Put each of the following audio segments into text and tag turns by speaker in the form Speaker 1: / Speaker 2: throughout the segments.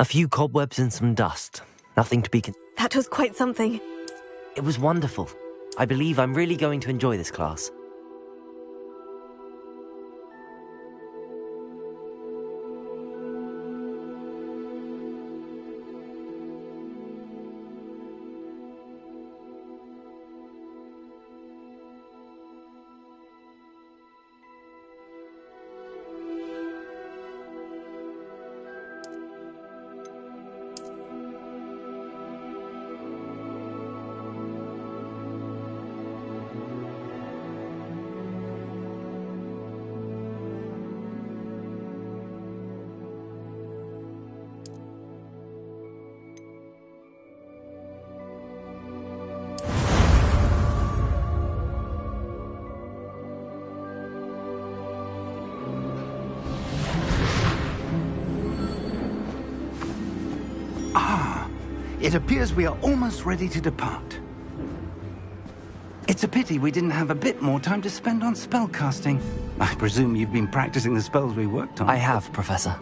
Speaker 1: A few cobwebs and some dust. Nothing to be
Speaker 2: That was quite something.
Speaker 1: It was wonderful. I believe I'm really going to enjoy this class.
Speaker 3: It appears we are almost ready to depart. It's a pity we didn't have a bit more time to spend on spellcasting. I presume you've been practicing the spells we worked on.
Speaker 1: I have, Professor.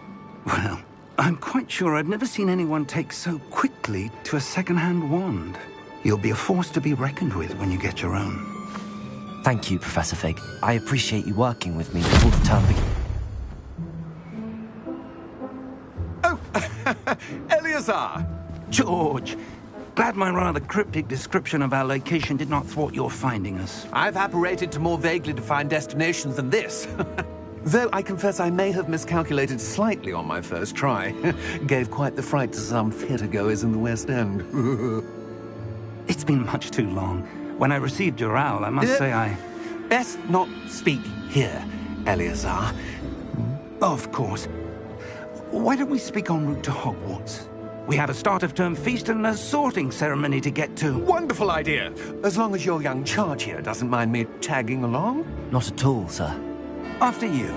Speaker 3: Well, I'm quite sure I've never seen anyone take so quickly to a second-hand wand. You'll be a force to be reckoned with when you get your own.
Speaker 1: Thank you, Professor Fig. I appreciate you working with me before the term begins.
Speaker 4: Oh, Eleazar!
Speaker 3: George, glad my rather cryptic description of our location did not thwart your finding us.
Speaker 4: I've apparated to more vaguely defined destinations than this. Though I confess I may have miscalculated slightly on my first try. Gave quite the fright to some theatre-goers in the West End.
Speaker 3: It's been much too long. When I received your owl, I must say I...
Speaker 4: Best not speak here, Eleazar.
Speaker 3: Of course. Why don't we speak en route to Hogwarts? We have a start-of-term feast and a sorting ceremony to get to.
Speaker 4: Wonderful idea! As long as your young charge here doesn't mind me tagging along.
Speaker 1: Not at all, sir.
Speaker 3: After you.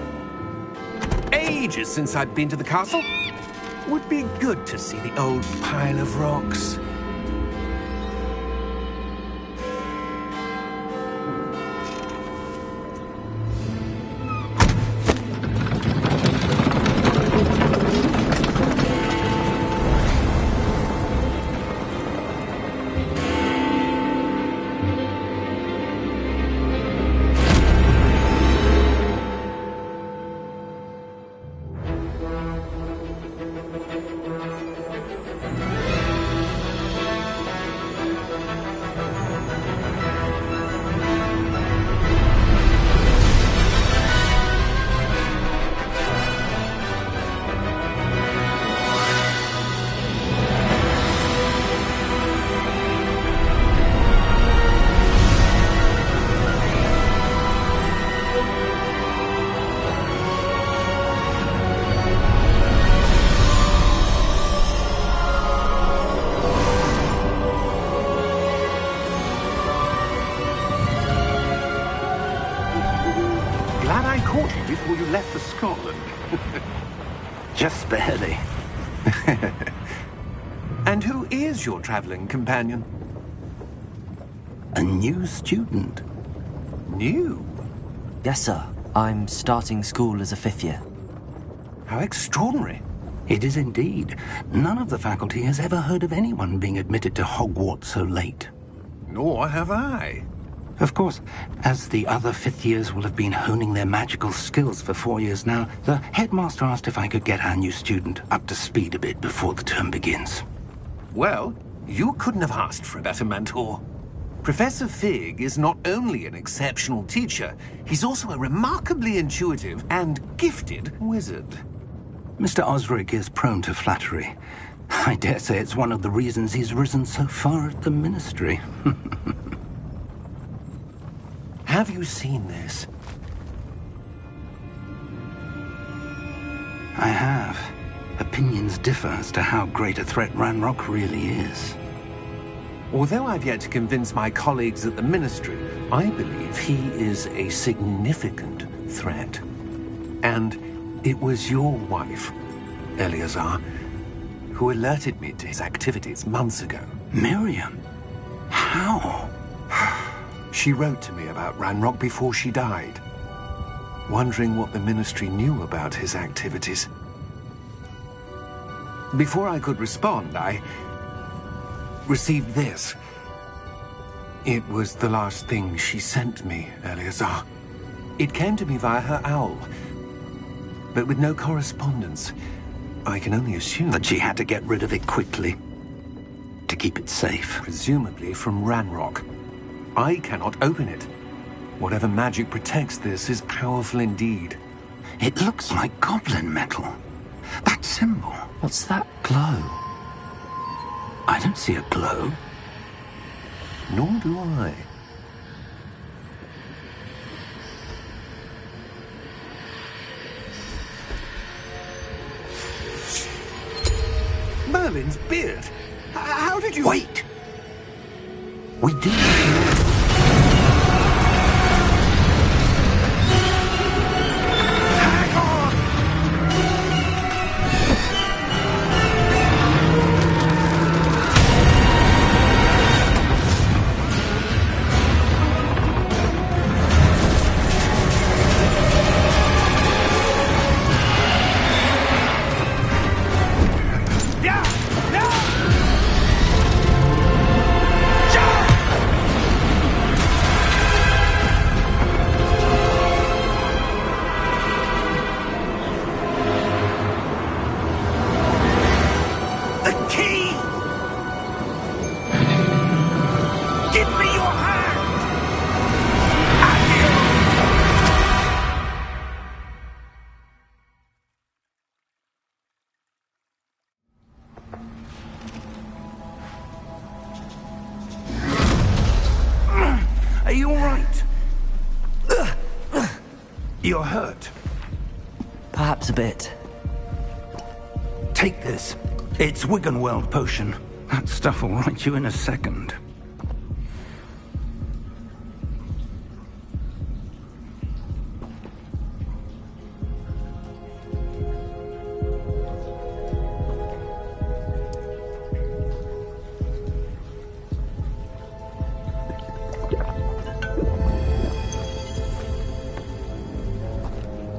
Speaker 4: Ages since I'd been to the castle. Would be good to see the old pile of rocks. Before you left for Scotland.
Speaker 3: Just barely.
Speaker 4: And who is your traveling companion?
Speaker 3: A new student.
Speaker 4: New?
Speaker 1: Yes, sir. I'm starting school as a 5th year.
Speaker 4: How extraordinary.
Speaker 3: It is indeed. None of the faculty has ever heard of anyone being admitted to Hogwarts so late.
Speaker 4: Nor have I.
Speaker 3: Of course, as the other 5th years will have been honing their magical skills for 4 years now, the headmaster asked if I could get our new student up to speed a bit before the term begins.
Speaker 4: Well, you couldn't have asked for a better mentor. Professor Fig is not only an exceptional teacher, he's also a remarkably intuitive and gifted wizard.
Speaker 3: Mr. Osric is prone to flattery. I dare say it's one of the reasons he's risen so far at the Ministry.
Speaker 4: Have you seen this?
Speaker 3: I have. Opinions differ as to how great a threat Ranrock really is.
Speaker 4: Although I've yet to convince my colleagues at the Ministry, I believe he is a significant threat. And it was your wife, Eleazar, who alerted me to his activities months ago.
Speaker 3: Miriam? How?
Speaker 4: She wrote to me about Ranrock before she died, wondering what the Ministry knew about his activities. Before I could respond, I received this. It was the last thing she sent me, Eleazar. It came to me via her owl, but with no correspondence. I can only assume
Speaker 3: That she had to get rid of it quickly to keep it safe.
Speaker 4: presumably from Ranrock. I cannot open it. Whatever magic protects this is powerful indeed.
Speaker 3: It looks like goblin metal. That symbol.
Speaker 1: What's that glow?
Speaker 3: I don't see a glow.
Speaker 4: Nor do I. Merlin's beard? How did you...
Speaker 3: Wait! We do.
Speaker 4: Hang on! Yeah! Yeah! The key! Give me your hand!
Speaker 3: Are you all right? You're hurt.
Speaker 1: Perhaps a bit.
Speaker 3: Take this. It's Wiggenweld potion. That stuff will right you in a second.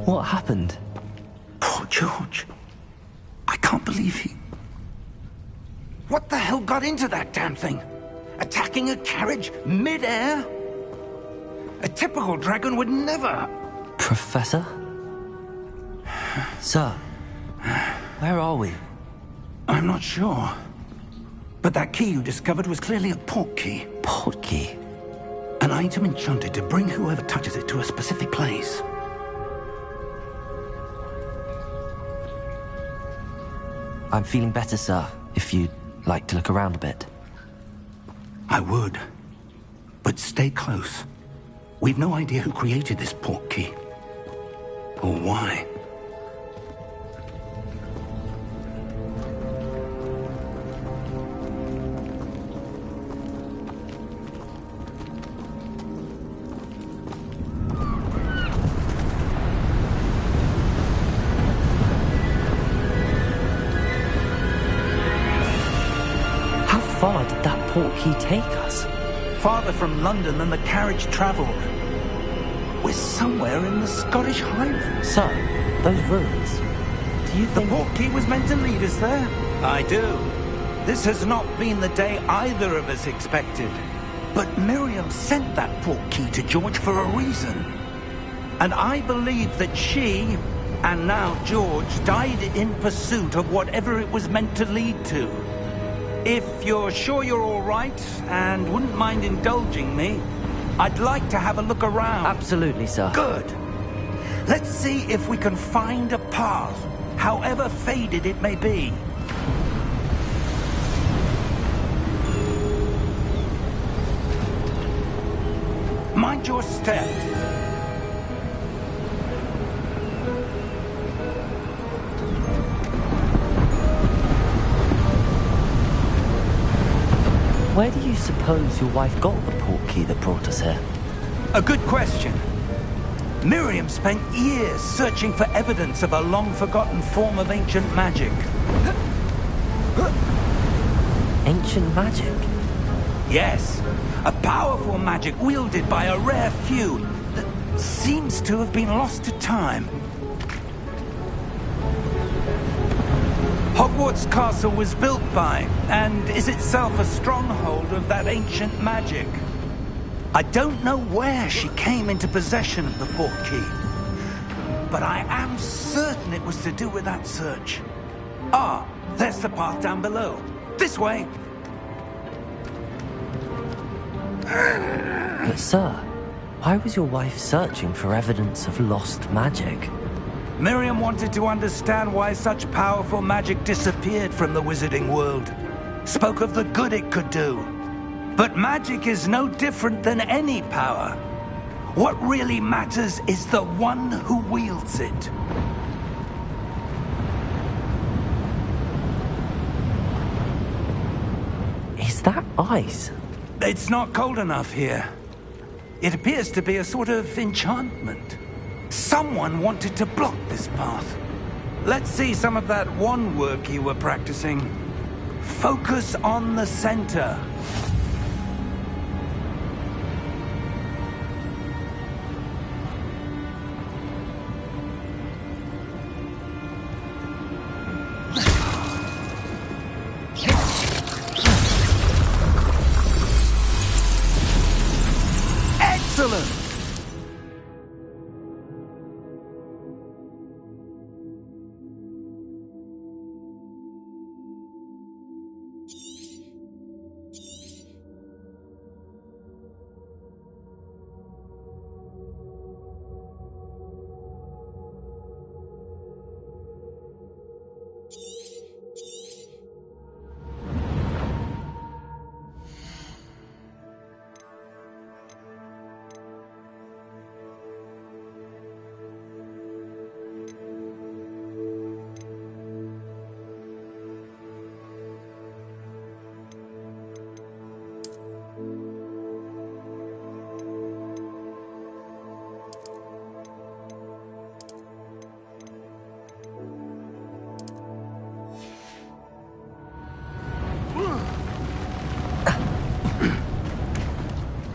Speaker 1: What happened?
Speaker 3: Poor George. I can't believe he... What the hell got into that damn thing? Attacking a carriage mid-air? A typical dragon would never...
Speaker 1: Professor? Sir, where are we?
Speaker 3: I'm not sure. But that key you discovered was clearly a port key.
Speaker 1: Port key?
Speaker 3: An item enchanted to bring whoever touches it to a specific place.
Speaker 1: I'm feeling better, sir, if you'd like to look around a bit.
Speaker 3: I would. But stay close. We've no idea who created this port key. Or why.
Speaker 1: How far did that port key take us?
Speaker 3: Farther from London than the carriage travelled. We're somewhere in the Scottish Highlands.
Speaker 1: Sir, those ruins. Do you
Speaker 3: The
Speaker 1: think...
Speaker 3: port key was meant to lead us there? I do. This has not been the day either of us expected. But Miriam sent that port key to George for a reason. And I believe that she, and now George, died in pursuit of whatever it was meant to lead to. If you're sure you're all right, and wouldn't mind indulging me, I'd like to have a look around.
Speaker 1: Absolutely, sir.
Speaker 3: Good. Let's see if we can find a path, however faded it may be. Mind your step.
Speaker 1: Where do you suppose your wife got the port key that brought us here?
Speaker 3: A good question. Miriam spent years searching for evidence of a long-forgotten form of ancient magic.
Speaker 1: Ancient magic?
Speaker 3: Yes, a powerful magic wielded by a rare few that seems to have been lost to time. Hogwarts Castle was built by, and is itself a stronghold of that ancient magic. I don't know where she came into possession of the portkey, but I am certain it was to do with that search. Ah, there's the path down below. This way.
Speaker 1: But sir, why was your wife searching for evidence of lost magic?
Speaker 3: Miriam wanted to understand why such powerful magic disappeared from the wizarding world. Spoke of the good it could do. But magic is no different than any power. What really matters is the one who wields it.
Speaker 1: Is that ice?
Speaker 3: It's not cold enough here. It appears to be a sort of enchantment. Someone wanted to block this path. Let's see some of that wand work you were practicing. Focus on the center. Excellent!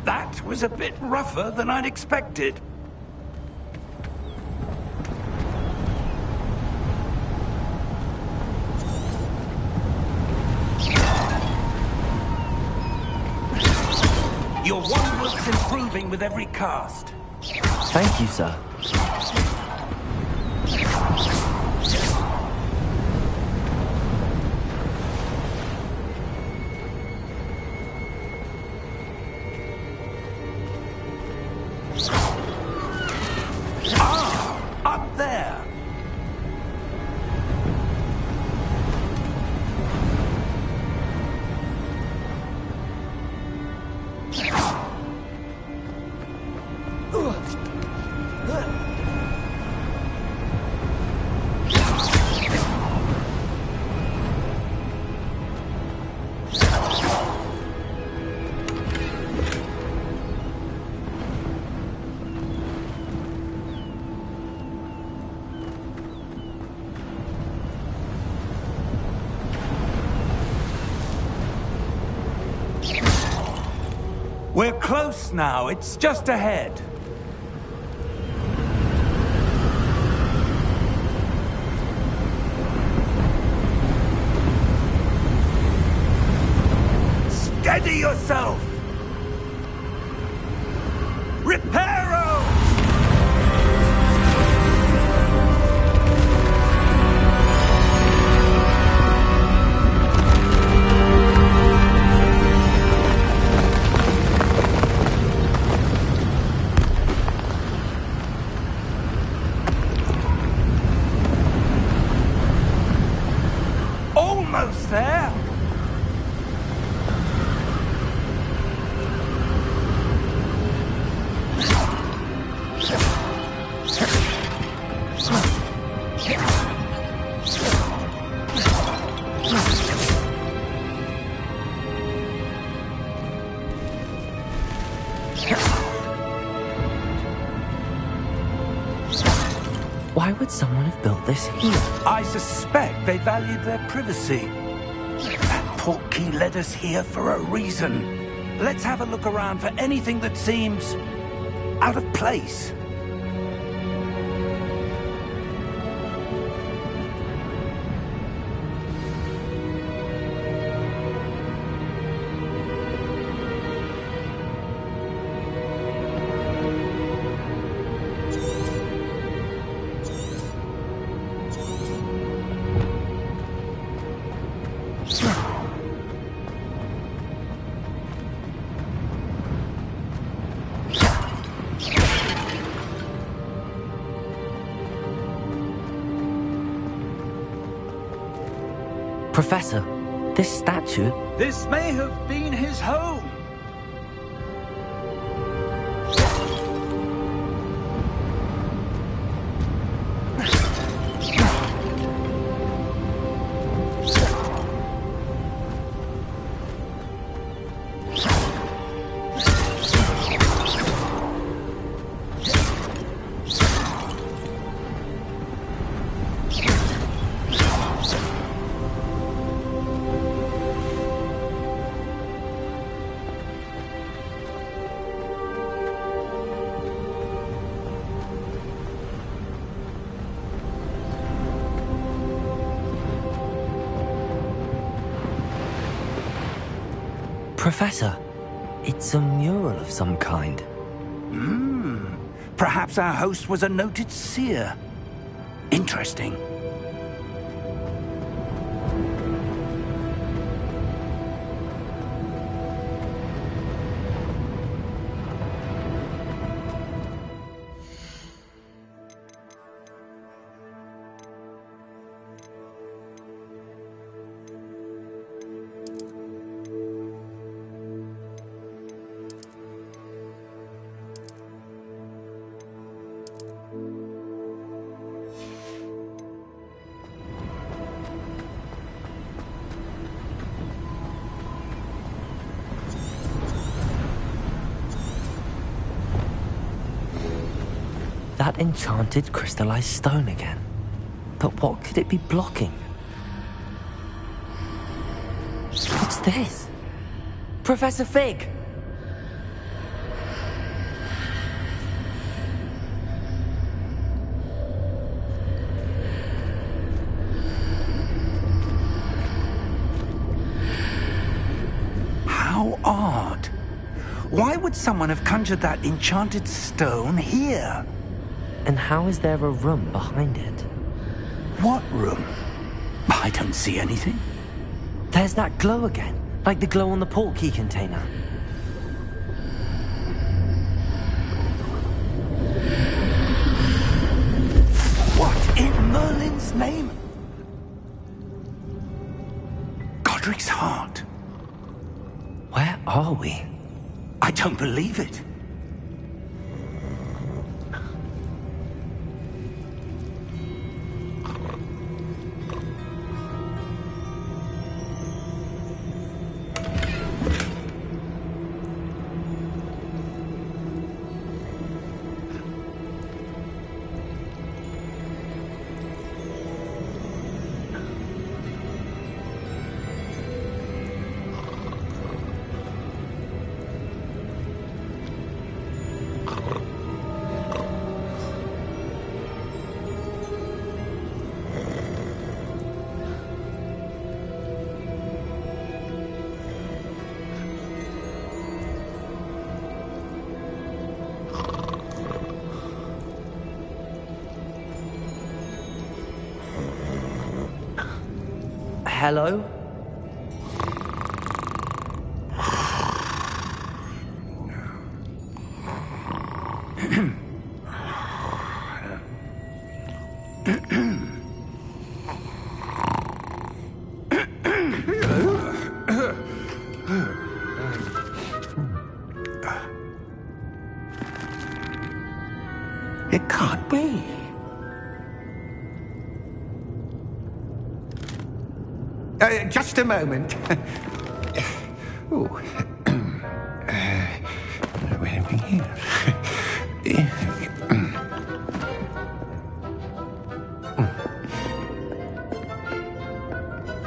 Speaker 3: That was a bit rougher than I'd expected. Your wand looks improving with every cast.
Speaker 1: Thank you, sir.
Speaker 3: Up there! We're close now. It's just ahead. Steady yourself! Reparo! Almost there!
Speaker 1: Why would someone have built this here?
Speaker 3: I suspect they valued their privacy. That portkey led us here for a reason. Let's have a look around for anything that seems out of place.
Speaker 1: Professor, this statue...
Speaker 3: This may have been his home.
Speaker 1: Professor, it's a mural of some kind.
Speaker 3: Perhaps our host was a noted seer. Interesting.
Speaker 1: That enchanted crystallized stone again. But what could it be blocking? What's this? Professor Fig!
Speaker 3: How odd. Why would someone have conjured that enchanted stone here?
Speaker 1: And how is there a room behind it?
Speaker 3: What room? I don't see anything.
Speaker 1: There's that glow again, like the glow on the portkey container.
Speaker 3: What in Merlin's name? Godric's heart.
Speaker 1: Where are we?
Speaker 3: I don't believe it.
Speaker 1: Hello?
Speaker 3: It can't be.
Speaker 4: Just a moment. Oh. Where are we here?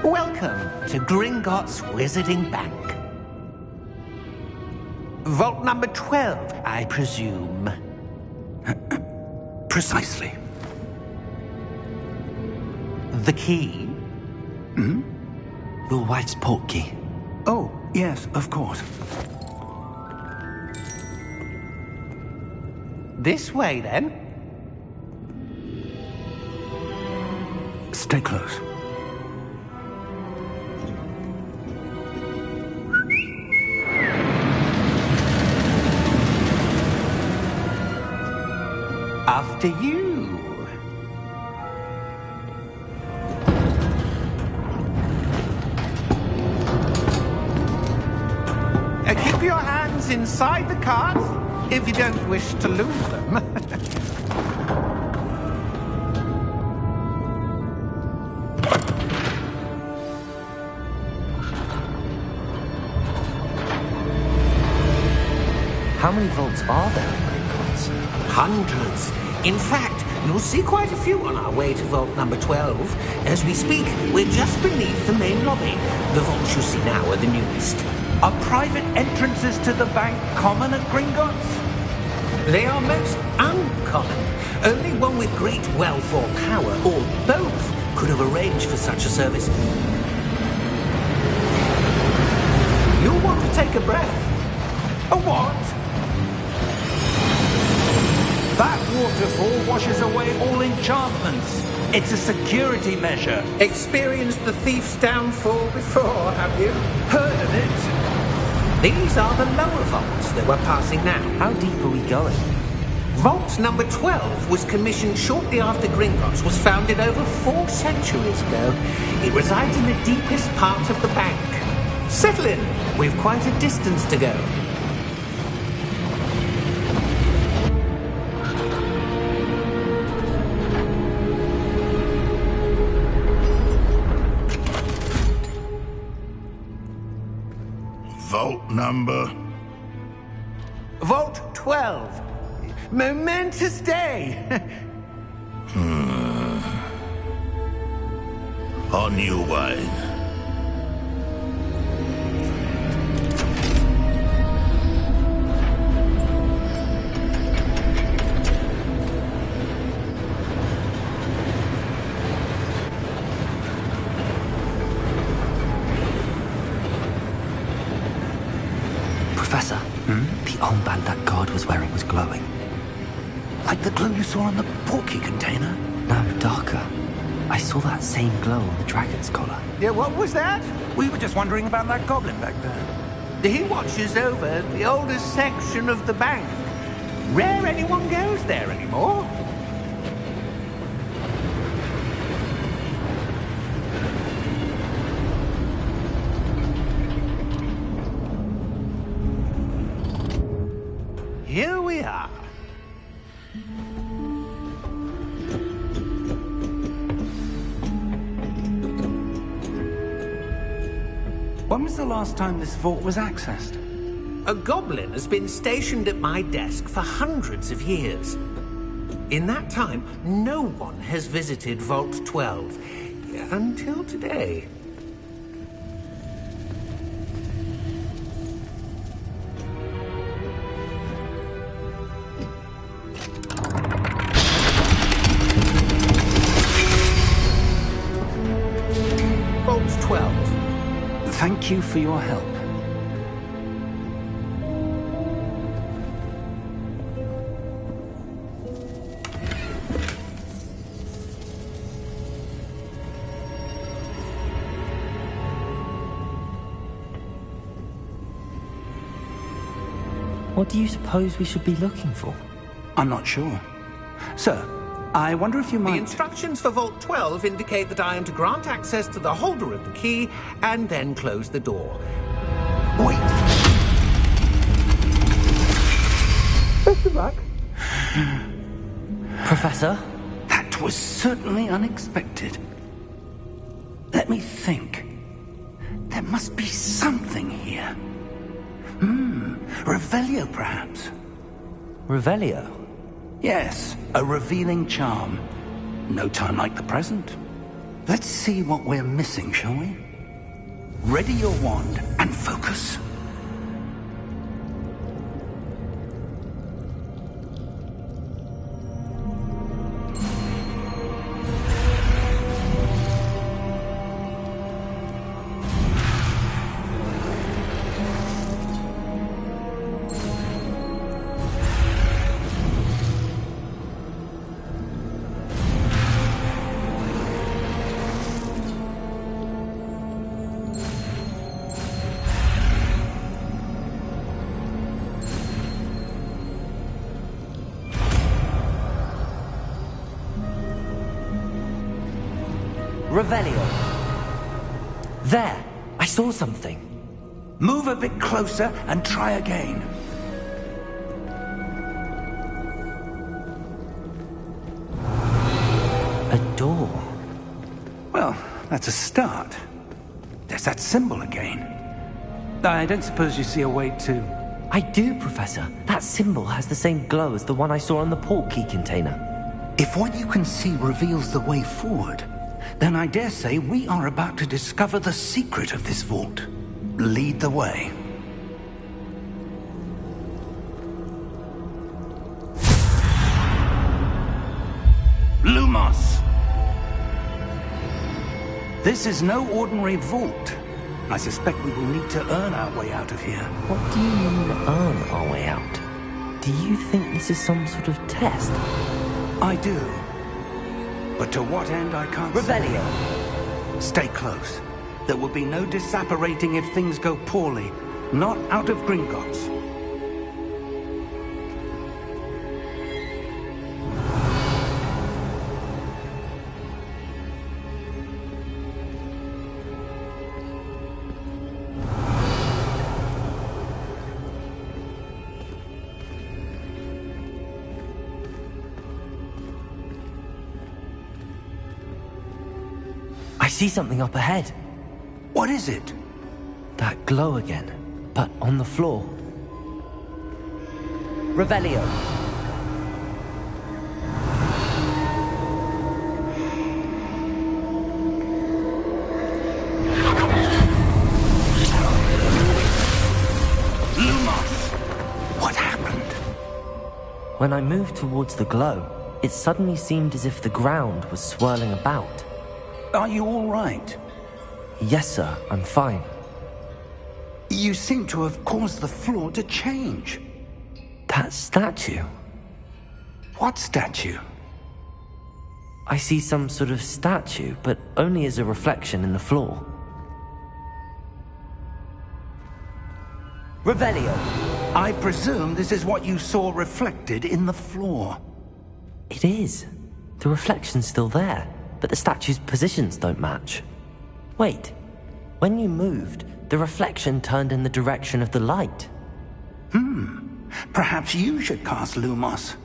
Speaker 2: Welcome to Gringotts Wizarding Bank. Vault number 12, I presume.
Speaker 3: Precisely.
Speaker 2: The key?
Speaker 1: Your wife's portkey.
Speaker 3: Oh, yes, of course.
Speaker 2: This way, then.
Speaker 3: Stay close.
Speaker 2: After you.
Speaker 3: Keep your hands inside the cart if you don't wish to lose them.
Speaker 1: How many vaults are there in Gringotts?
Speaker 2: Hundreds. In fact, you'll see quite a few on our way to vault number 12. As we speak, we're just beneath the main lobby. The vaults you see now are the newest.
Speaker 3: Are private entrances to the bank common at Gringotts?
Speaker 2: They are most uncommon. Only one with great wealth or power, or both, could have arranged for such a service.
Speaker 3: You'll want to take a breath. A what? That waterfall washes away all enchantments. It's a security measure.
Speaker 2: Experienced the thief's downfall before, have you?
Speaker 3: Heard of it?
Speaker 2: These are the lower vaults that we're passing now.
Speaker 1: How deep are we going?
Speaker 2: Vault number 12 was commissioned shortly after Gringotts was founded over 4 centuries ago. It resides in the deepest part of the bank. Settle in. We've quite a distance to go.
Speaker 5: Vault number?
Speaker 3: Vault 12. Momentous day.
Speaker 5: On your way.
Speaker 1: Professor, the armband that guard was wearing was glowing.
Speaker 3: Like the glow you saw on the portkey container?
Speaker 1: No, darker. I saw that same glow on the dragon's collar.
Speaker 3: Yeah, what was that? We were just wondering about that goblin back there. He watches over the oldest section of the bank. Rare anyone goes there anymore. Here we are. When was the last time this vault was accessed?
Speaker 2: A goblin has been stationed at my desk for hundreds of years. In that time, no one has visited Vault 12. Until today. Vault 12.
Speaker 3: Thank you for your help.
Speaker 1: What do you suppose we should be looking for?
Speaker 3: I'm not sure. Sir, I wonder if you
Speaker 2: The
Speaker 3: might...
Speaker 2: instructions for Vault 12 indicate that I am to grant access to the holder of the key and then close the door.
Speaker 3: Wait!
Speaker 2: Best of luck.
Speaker 1: Professor?
Speaker 3: That was certainly unexpected. Let me think. There must be something here. Revelio, perhaps?
Speaker 1: Revelio?
Speaker 3: Yes, a revealing charm. No time like the present. Let's see what we're missing, shall we? Ready your wand and focus.
Speaker 1: Revelio. There! I saw something.
Speaker 3: Move a bit closer and try again.
Speaker 1: A door.
Speaker 3: Well, that's a start. There's that symbol again. I don't suppose you see a way to...
Speaker 1: I do, Professor. That symbol has the same glow as the one I saw on the port key container.
Speaker 3: If what you can see reveals the way forward, then I dare say we are about to discover the secret of this vault. Lead the way. Lumos! This is no ordinary vault. I suspect we will need to earn our way out of here.
Speaker 1: What do you mean, earn our way out? Do you think this is some sort of test?
Speaker 3: I do. But to what end, I can't
Speaker 1: Revelio!
Speaker 3: say. Stay close. There will be no disapparating if things go poorly. Not out of Gringotts.
Speaker 1: I see something up ahead.
Speaker 3: What is it?
Speaker 1: That glow again, but on the floor. Revelio.
Speaker 3: Lumos! What happened?
Speaker 1: When I moved towards the glow, it suddenly seemed as if the ground was swirling about.
Speaker 3: Are you all right?
Speaker 1: Yes, sir, I'm fine.
Speaker 3: You seem to have caused the floor to change.
Speaker 1: That statue.
Speaker 3: What statue?
Speaker 1: I see some sort of statue, but only as a reflection in the floor. Revelio.
Speaker 3: I presume this is what you saw reflected in the floor.
Speaker 1: It is. The reflection's still there, but the statue's positions don't match. Wait, when you moved, the reflection turned in the direction of the light.
Speaker 3: Perhaps you should cast Lumos.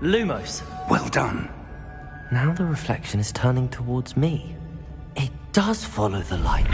Speaker 1: Lumos.
Speaker 3: Well done.
Speaker 1: Now the reflection is turning towards me. It does follow the light.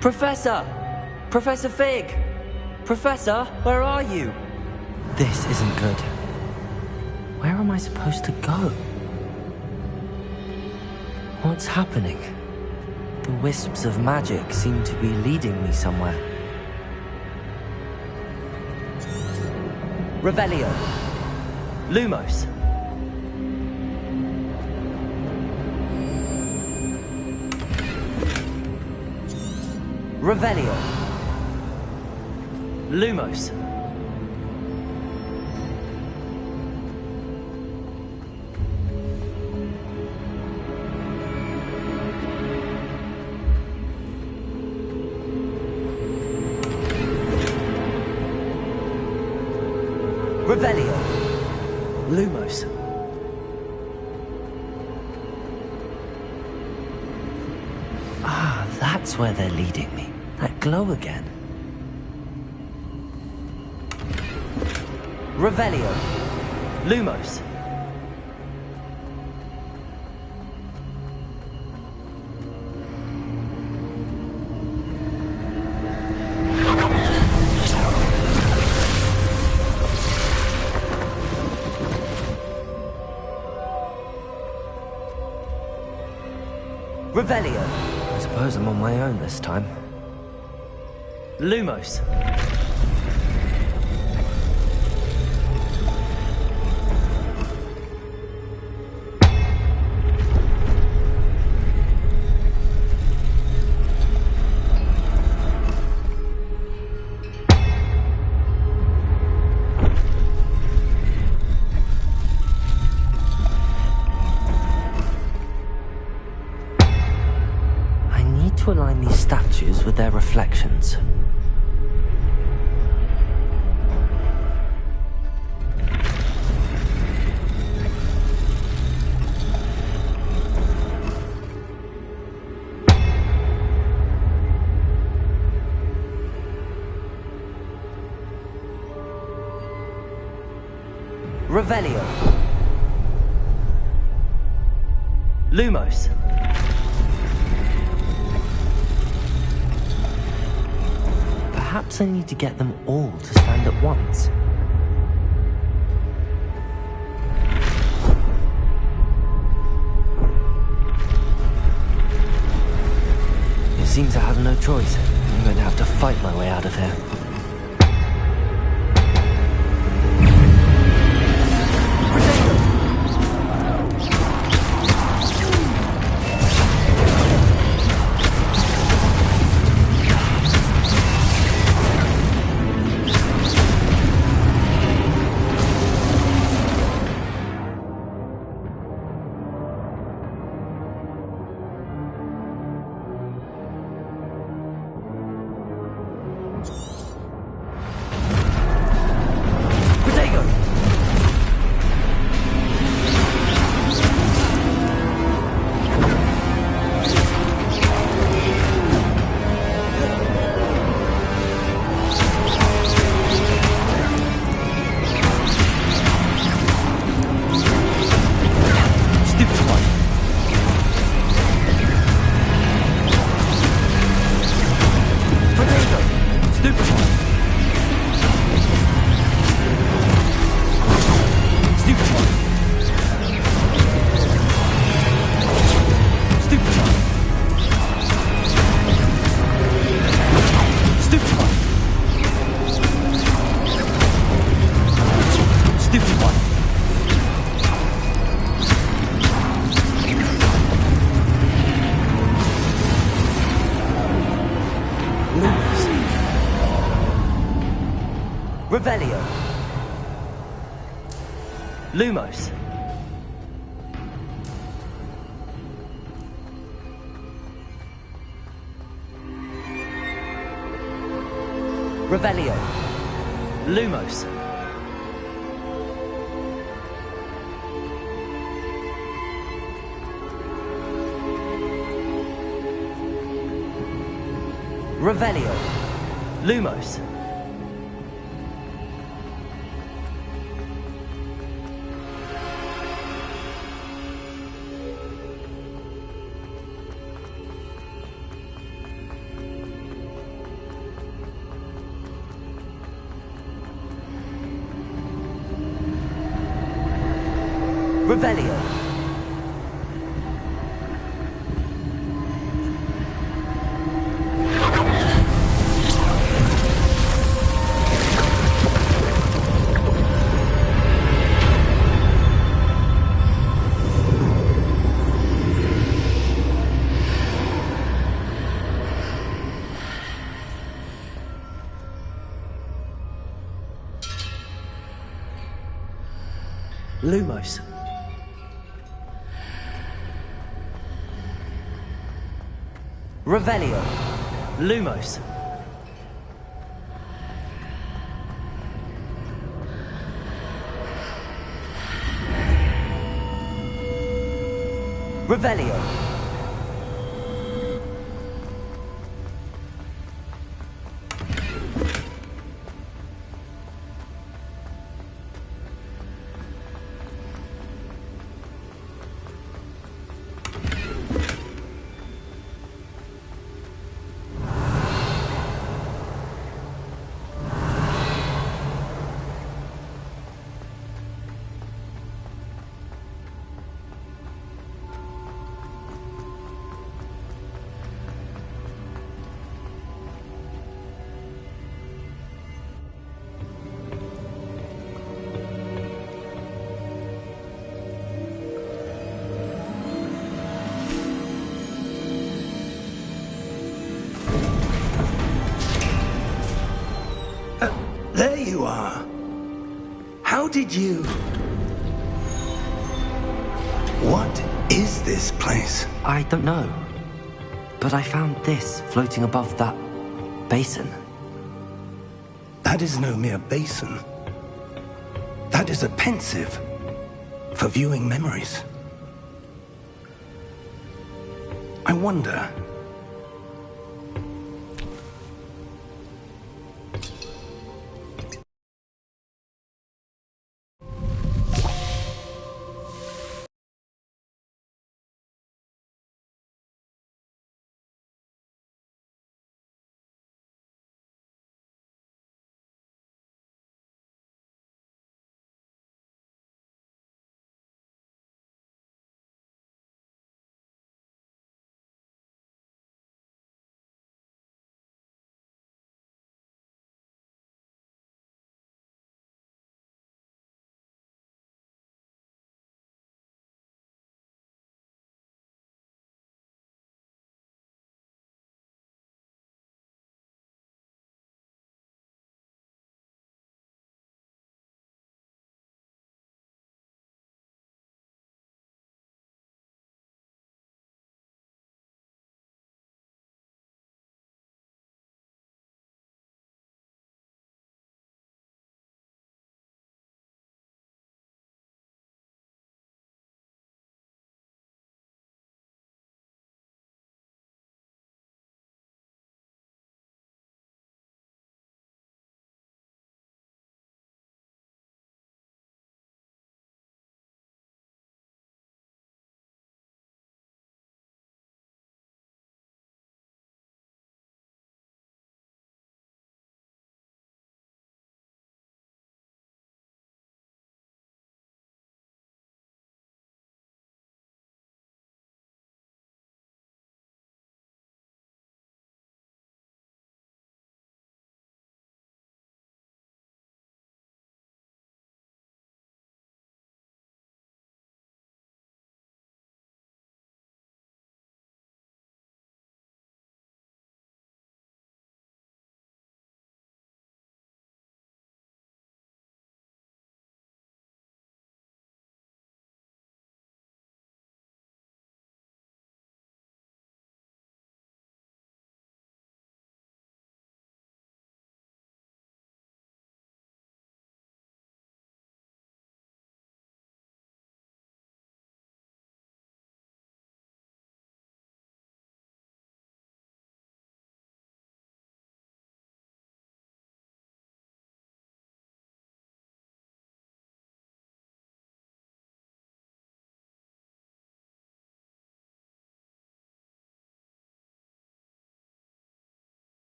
Speaker 1: Professor! Professor Fig! Professor, where are you? This isn't good. Where am I supposed to go? What's happening? The wisps of magic seem to be leading me somewhere. Revelio. Lumos. Revelio. Lumos. Revelio. Lumos. Ah, that's where they're leading me. That glow again. Revelio. Lumos. Revelio. I suppose I'm on my own this time. Lumos. To align these statues with their reflections. Revelio. Lumos. Perhaps I need to get them all to stand at once. It seems I have no choice. I'm going to have to fight my way out of here. Revelio. Lumos. Revelio. Lumos. Revelio. Lumos. Revelio. Lumos. Revelio. Lumos. Revelio.
Speaker 3: There you are. How did you... What is this place?
Speaker 1: I don't know. But I found this floating above that basin.
Speaker 3: That is no mere basin. That is a pensive for viewing memories. I wonder...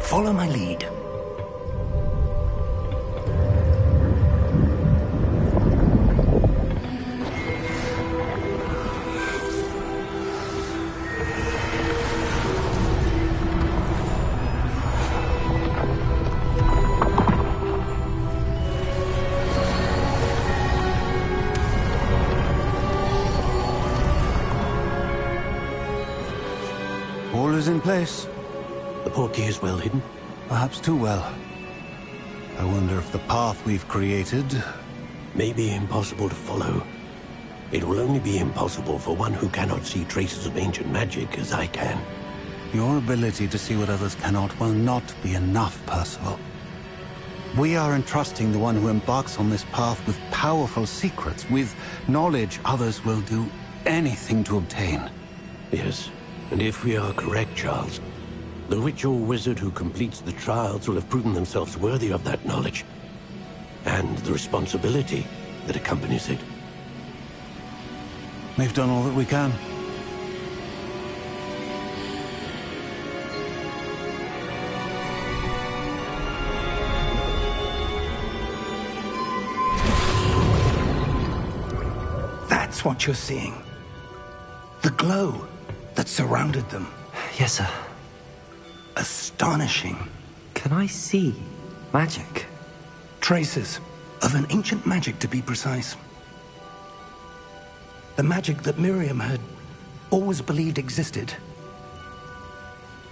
Speaker 3: Follow my lead.
Speaker 6: All is in place.
Speaker 4: The portkey is well hidden.
Speaker 6: Perhaps too well. I wonder if the path we've created...
Speaker 4: May be impossible to follow. It will only be impossible for one who cannot see traces of ancient magic as I can.
Speaker 6: Your ability to see what others cannot will not be enough, Percival. We are entrusting the one who embarks on this path with powerful secrets, with knowledge others will do anything to obtain.
Speaker 4: Yes, and if we are correct, Charles, the witch or wizard who completes the trials will have proven themselves worthy of that knowledge, and the responsibility that accompanies it.
Speaker 6: We've done all that we can.
Speaker 3: That's what you're seeing. The glow that surrounded them.
Speaker 1: Yes, sir.
Speaker 3: Astonishing.
Speaker 1: Can I see magic?
Speaker 3: Traces of an ancient magic, to be precise. The magic that Miriam had always believed existed,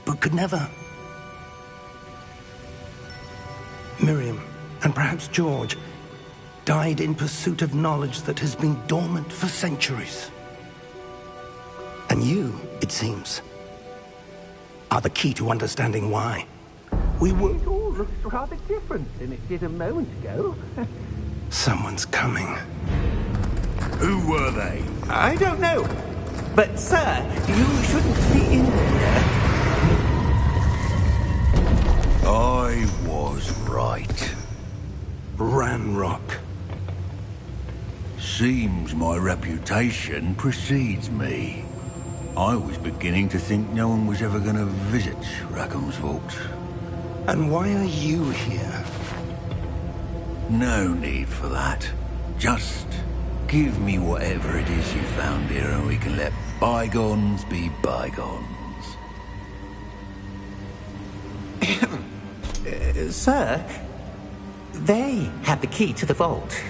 Speaker 3: but could never. Miriam, and perhaps George, died in pursuit of knowledge that has been dormant for centuries. And you, it seems, are the key to understanding why.
Speaker 2: It all looks rather different than it did a moment ago.
Speaker 3: Someone's coming.
Speaker 5: Who were they?
Speaker 2: I don't know. But, sir, you shouldn't be in here.
Speaker 5: I was right.
Speaker 3: Ranrock.
Speaker 5: Seems my reputation precedes me. I was beginning to think no one was ever going to visit Rackham's vault.
Speaker 3: And why are you here?
Speaker 5: No need for that. Just give me whatever it is you found here and we can let bygones be bygones.
Speaker 2: Sir, they have the key to the vault.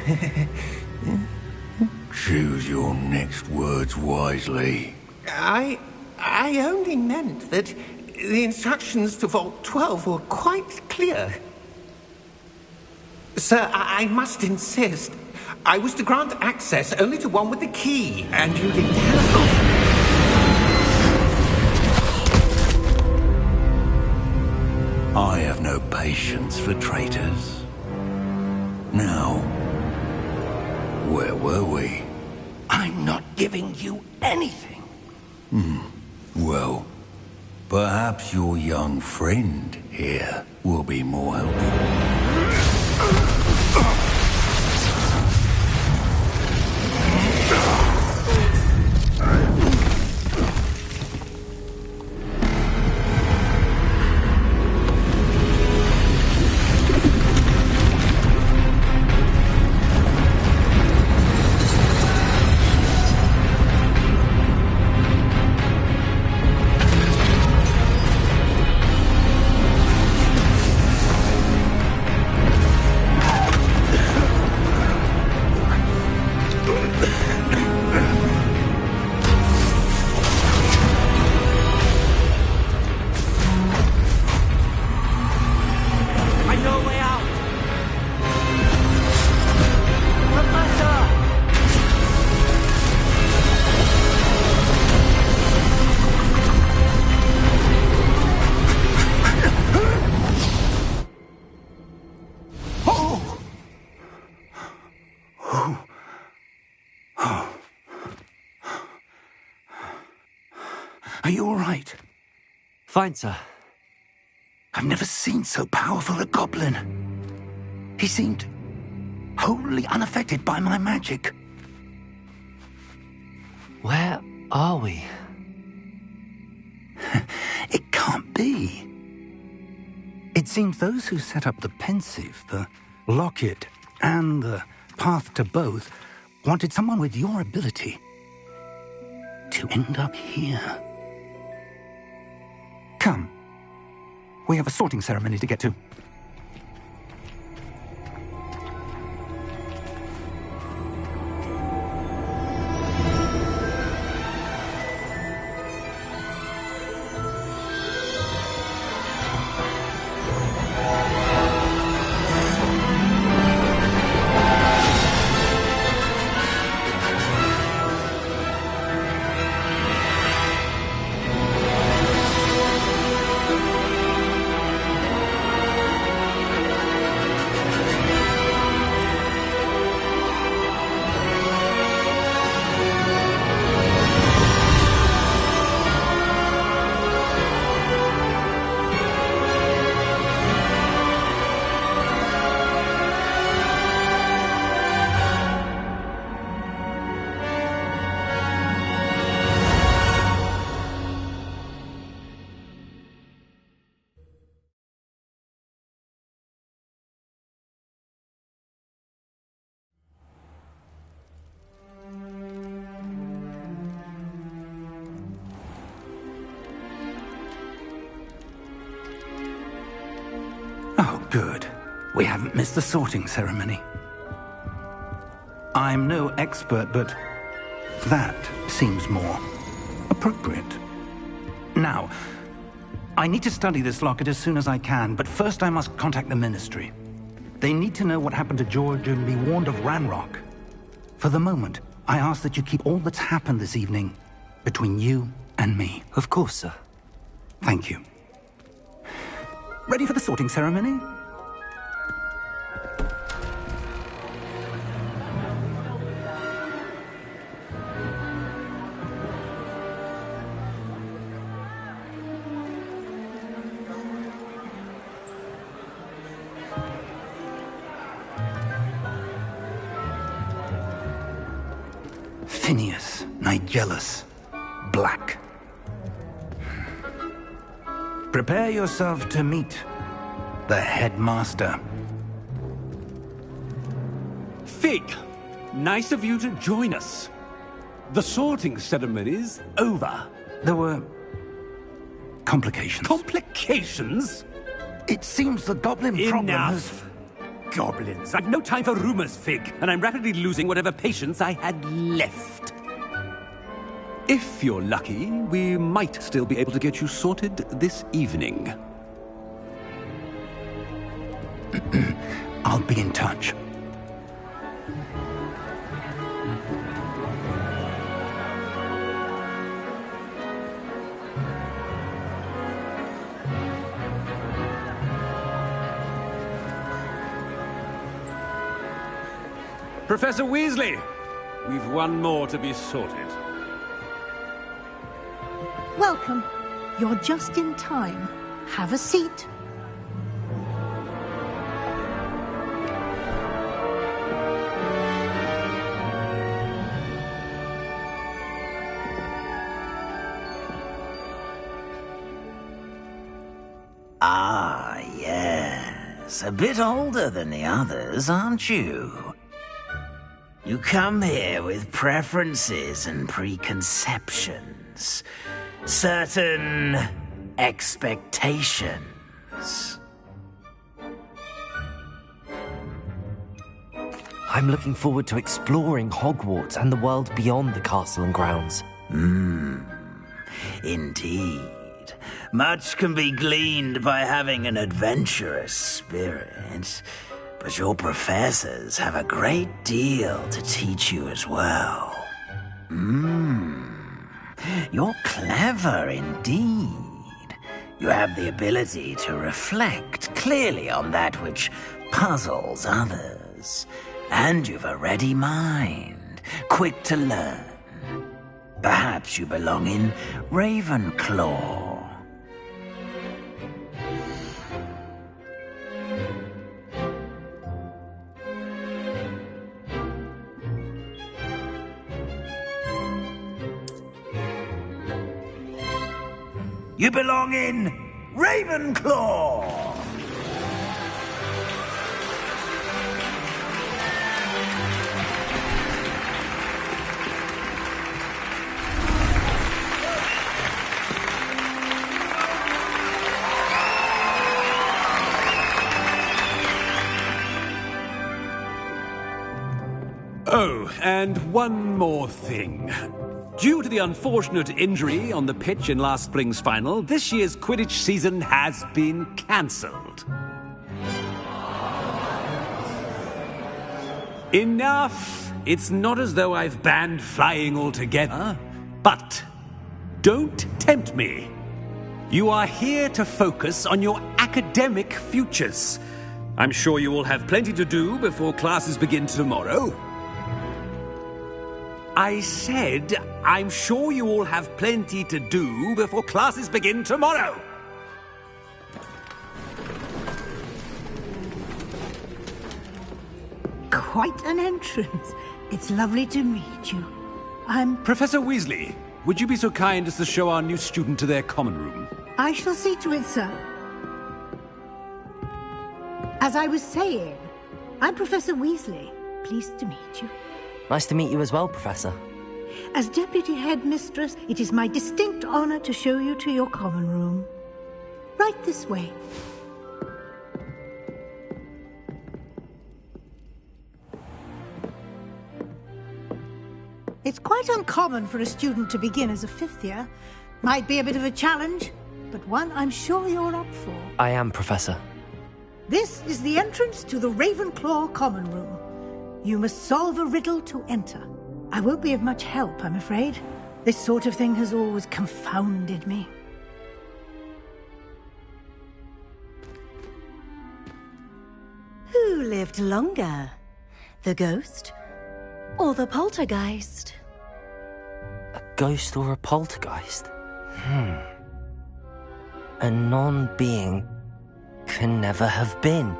Speaker 5: Choose your next words wisely.
Speaker 2: I only meant that the instructions to Vault 12 were quite clear. Sir, I must insist. I was to grant access only to one with the key, and you didn't have
Speaker 5: I have no patience for traitors. Now, where were we?
Speaker 3: I'm not giving you anything.
Speaker 5: Well, perhaps your young friend here will be more helpful.
Speaker 3: Are you all right?
Speaker 1: Fine, sir.
Speaker 3: I've never seen so powerful a goblin. He seemed wholly unaffected by my magic.
Speaker 1: Where are we?
Speaker 3: It can't be.
Speaker 6: It seems those who set up the pensive, the locket, and the path to both wanted someone with your ability to end up here. Come. We have a sorting ceremony to get to. Oh, good. We haven't missed the sorting ceremony. I'm no expert, but that seems more appropriate. Now, I need to study this locket as soon as I can, but first I must contact the Ministry. They need to know what happened to George and be warned of Ranrock. For the moment, I ask that you keep all that's happened this evening between you and me.
Speaker 1: Of course, sir.
Speaker 6: Thank you. Ready for the sorting ceremony? Phineas, Nigellus, Black. Prepare yourself to meet the headmaster.
Speaker 4: Fig, nice of you to join us. The sorting ceremony's over.
Speaker 6: There were complications.
Speaker 4: Complications?
Speaker 6: It seems the goblin problem has...
Speaker 4: Enough. Goblins. I've no time for rumors, Fig, and I'm rapidly losing whatever patience I had left. If you're lucky, we might still be able to get you sorted this evening.
Speaker 6: I'll be in touch.
Speaker 4: Professor Weasley, we've one more to be sorted.
Speaker 7: Welcome. You're just in time. Have a seat.
Speaker 8: Ah, yes. A bit older than the others, aren't you? You come here with preferences and preconceptions. Certain expectations.
Speaker 1: I'm looking forward to exploring Hogwarts and the world beyond the castle and grounds.
Speaker 8: Indeed. Much can be gleaned by having an adventurous spirit, but your professors have a great deal to teach you as well. You're clever indeed. You have the ability to reflect clearly on that which puzzles others. And you've a ready mind, quick to learn. Perhaps you belong in Ravenclaw. You belong in Ravenclaw!
Speaker 9: Oh, and one more thing. Due to the unfortunate injury on the pitch in last spring's final, this year's Quidditch season has been cancelled. Enough! It's not as though I've banned flying altogether, but don't tempt me. You are here to focus on your academic futures. I'm sure you will have plenty to do before classes begin tomorrow. I said, I'm sure you all have plenty to do before classes begin tomorrow.
Speaker 7: Quite an entrance. It's lovely to meet you. I'm...
Speaker 9: Professor Weasley, would you be so kind as to show our new student to their common room?
Speaker 7: I shall see to it, sir. As I was saying, I'm Professor Weasley. Pleased to meet you.
Speaker 1: Nice to meet you as well, Professor.
Speaker 7: As Deputy Headmistress, it is my distinct honor to show you to your common room. Right this way. It's quite uncommon for a student to begin as a fifth year. Might be a bit of a challenge, but one I'm sure you're up for.
Speaker 1: I am, Professor.
Speaker 7: This is the entrance to the Ravenclaw common room. You must solve a riddle to enter. I won't be of much help, I'm afraid. This sort of thing has always confounded me.
Speaker 10: Who lived longer? The ghost or the poltergeist?
Speaker 1: A ghost or a poltergeist? A non-being can never have been.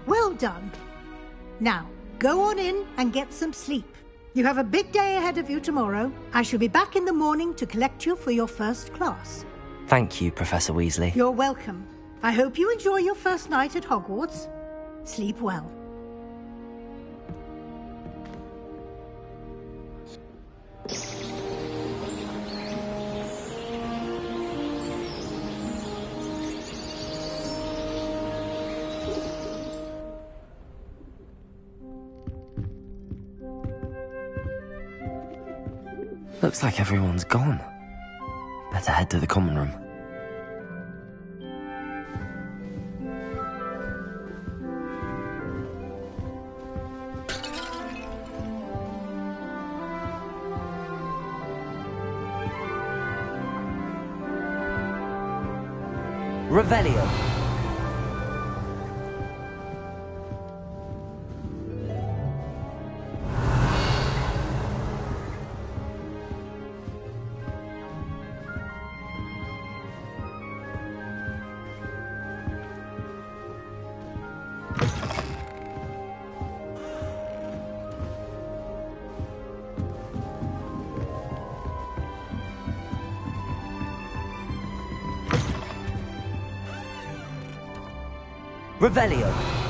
Speaker 7: Well done. Now, go on in and get some sleep. You have a big day ahead of you tomorrow. I shall be back in the morning to collect you for your first class.
Speaker 1: Thank you, Professor Weasley.
Speaker 7: You're welcome. I hope you enjoy your first night at Hogwarts. Sleep well.
Speaker 1: Looks like everyone's gone. Better head to the common room. Revelio. Revelio.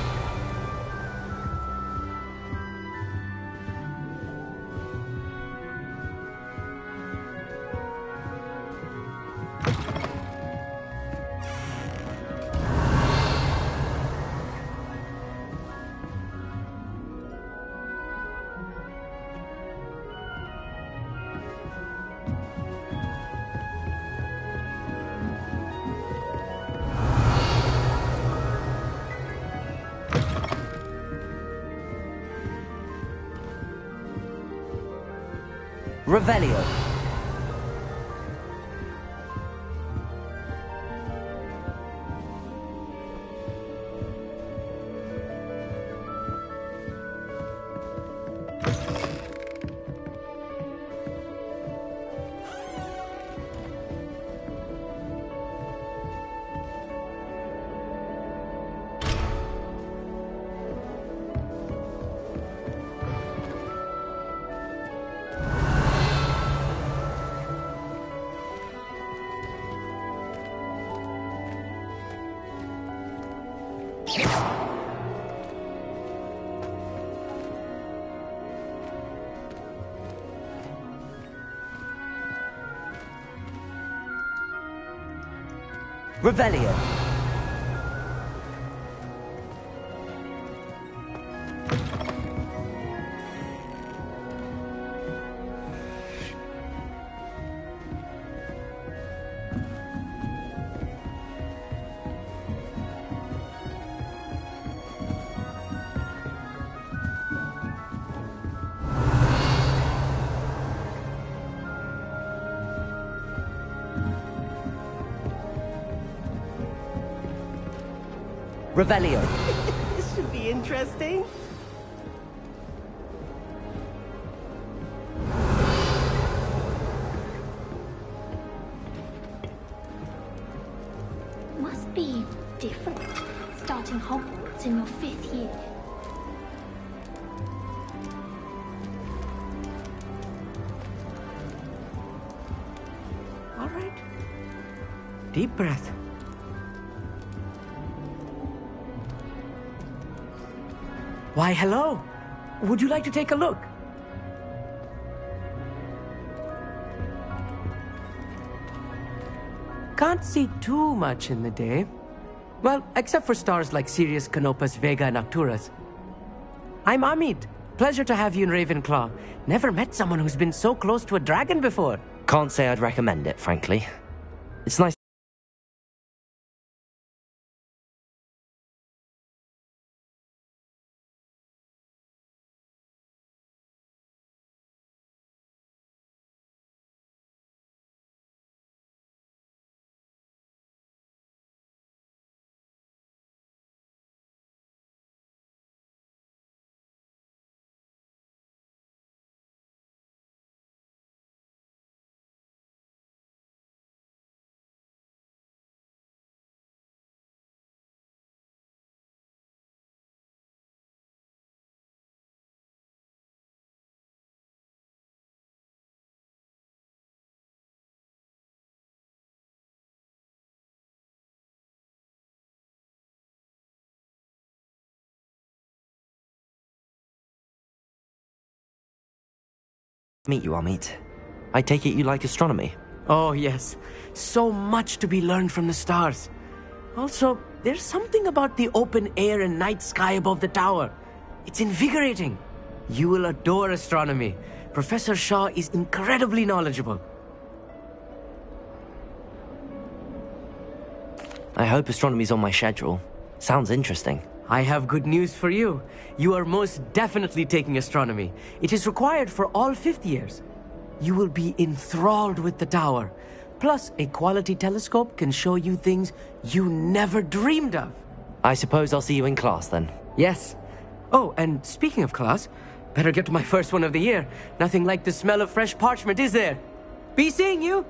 Speaker 1: Revelio. Revelio. Revelio.
Speaker 11: This should be interesting.
Speaker 12: Must be different, starting Hogwarts in your 5th year.
Speaker 11: All right. Deep breath. Why, hello. Would you like to take a look? Can't see too much in the day. Well, except for stars like Sirius, Canopus, Vega, and Arcturus. I'm Amit. Pleasure to have you in Ravenclaw. Never met someone who's been so close to a dragon before.
Speaker 1: Can't say I'd recommend it, frankly. It's nice. Meet you, Amit. I take it you like astronomy.
Speaker 11: Oh, yes. So much to be learned from the stars. Also, there's something about the open air and night sky above the tower. It's invigorating. You will adore astronomy. Professor Shaw is incredibly knowledgeable.
Speaker 1: I hope astronomy's on my schedule. Sounds interesting.
Speaker 11: I have good news for you. You are most definitely taking astronomy. It is required for all 5th years. You will be enthralled with the tower. Plus, a quality telescope can show you things you never dreamed of.
Speaker 1: I suppose I'll see you in class then.
Speaker 11: Yes. Oh, and speaking of class, better get to my first one of the year. Nothing like the smell of fresh parchment, is there? Be seeing you!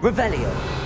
Speaker 1: Revelio.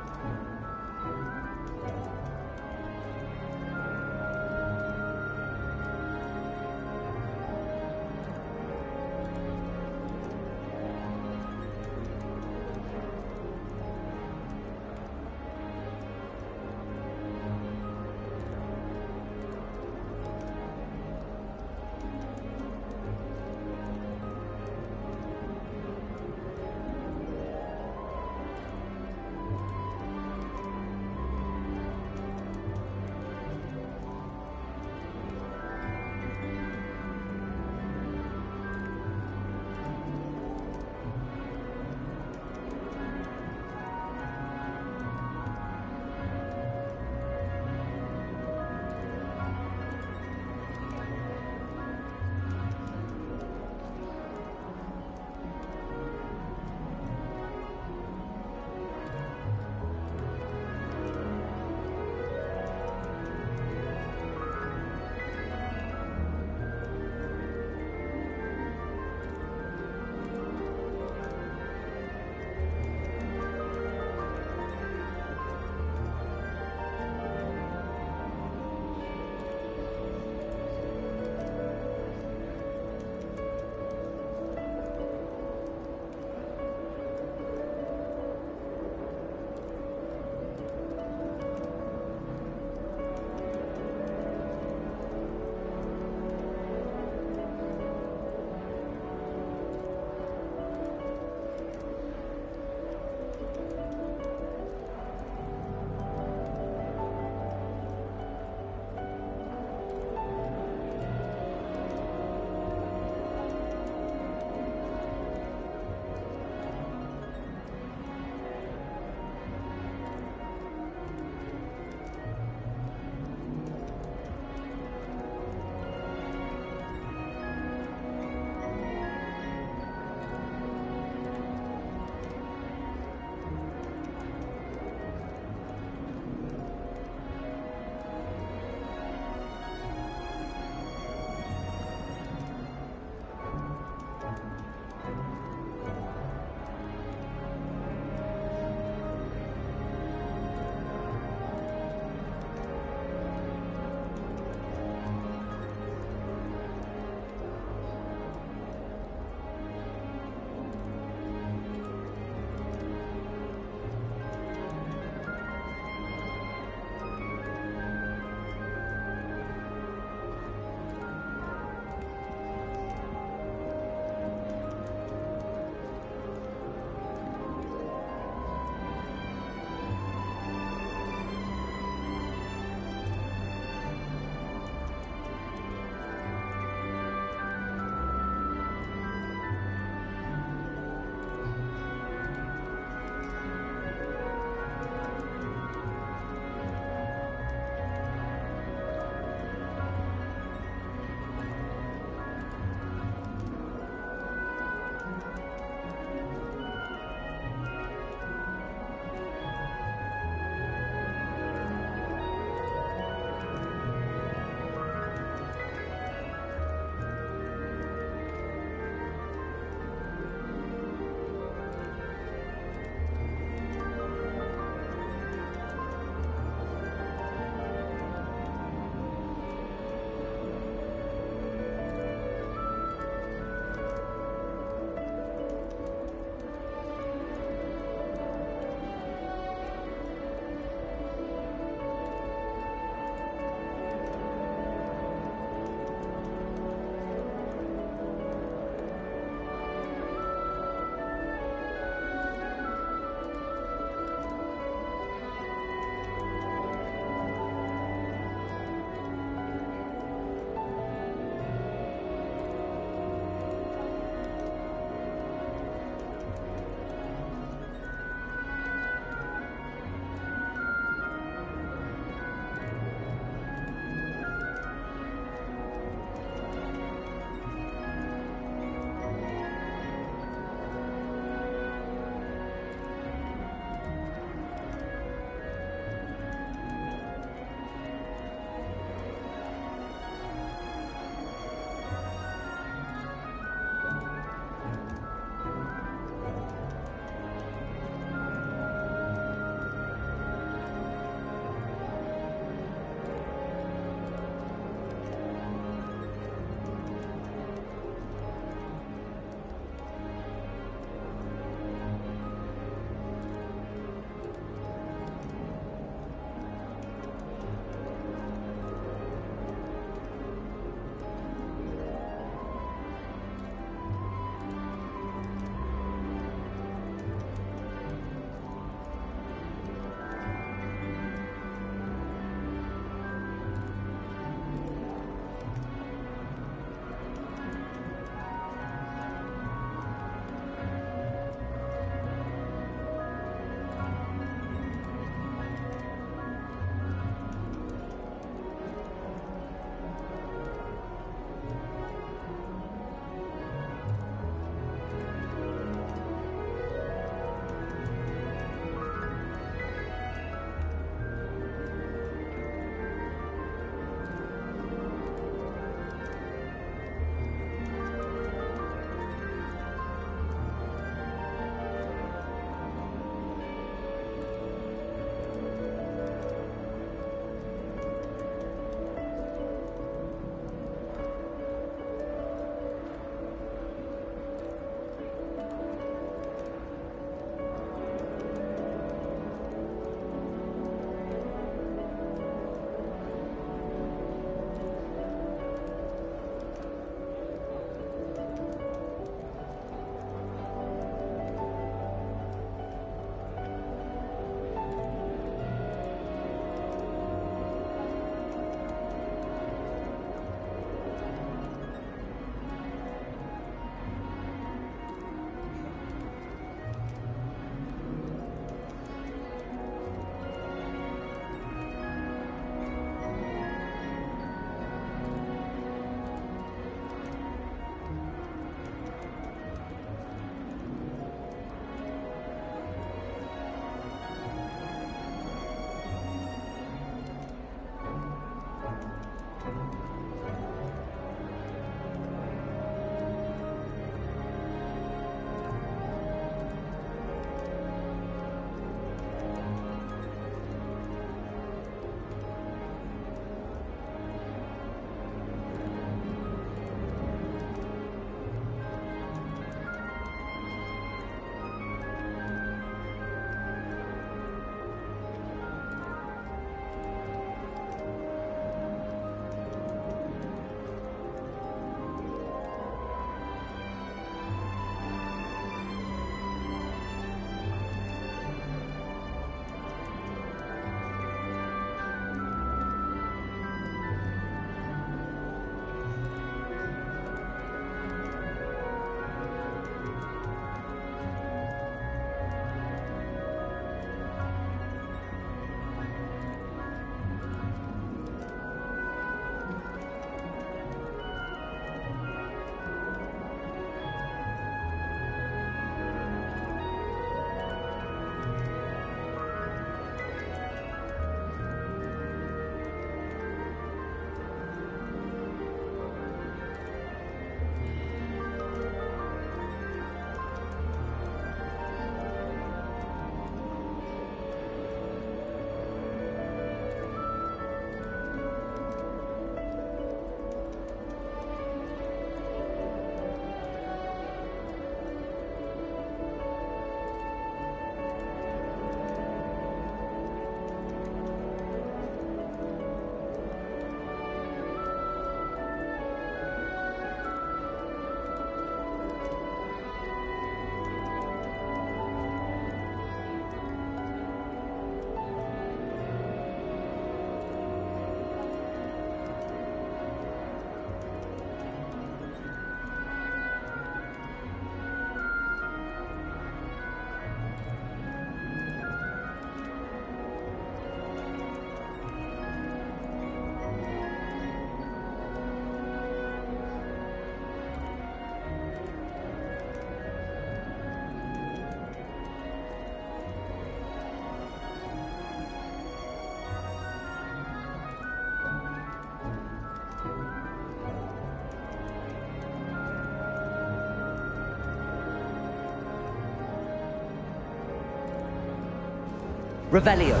Speaker 1: Revelio.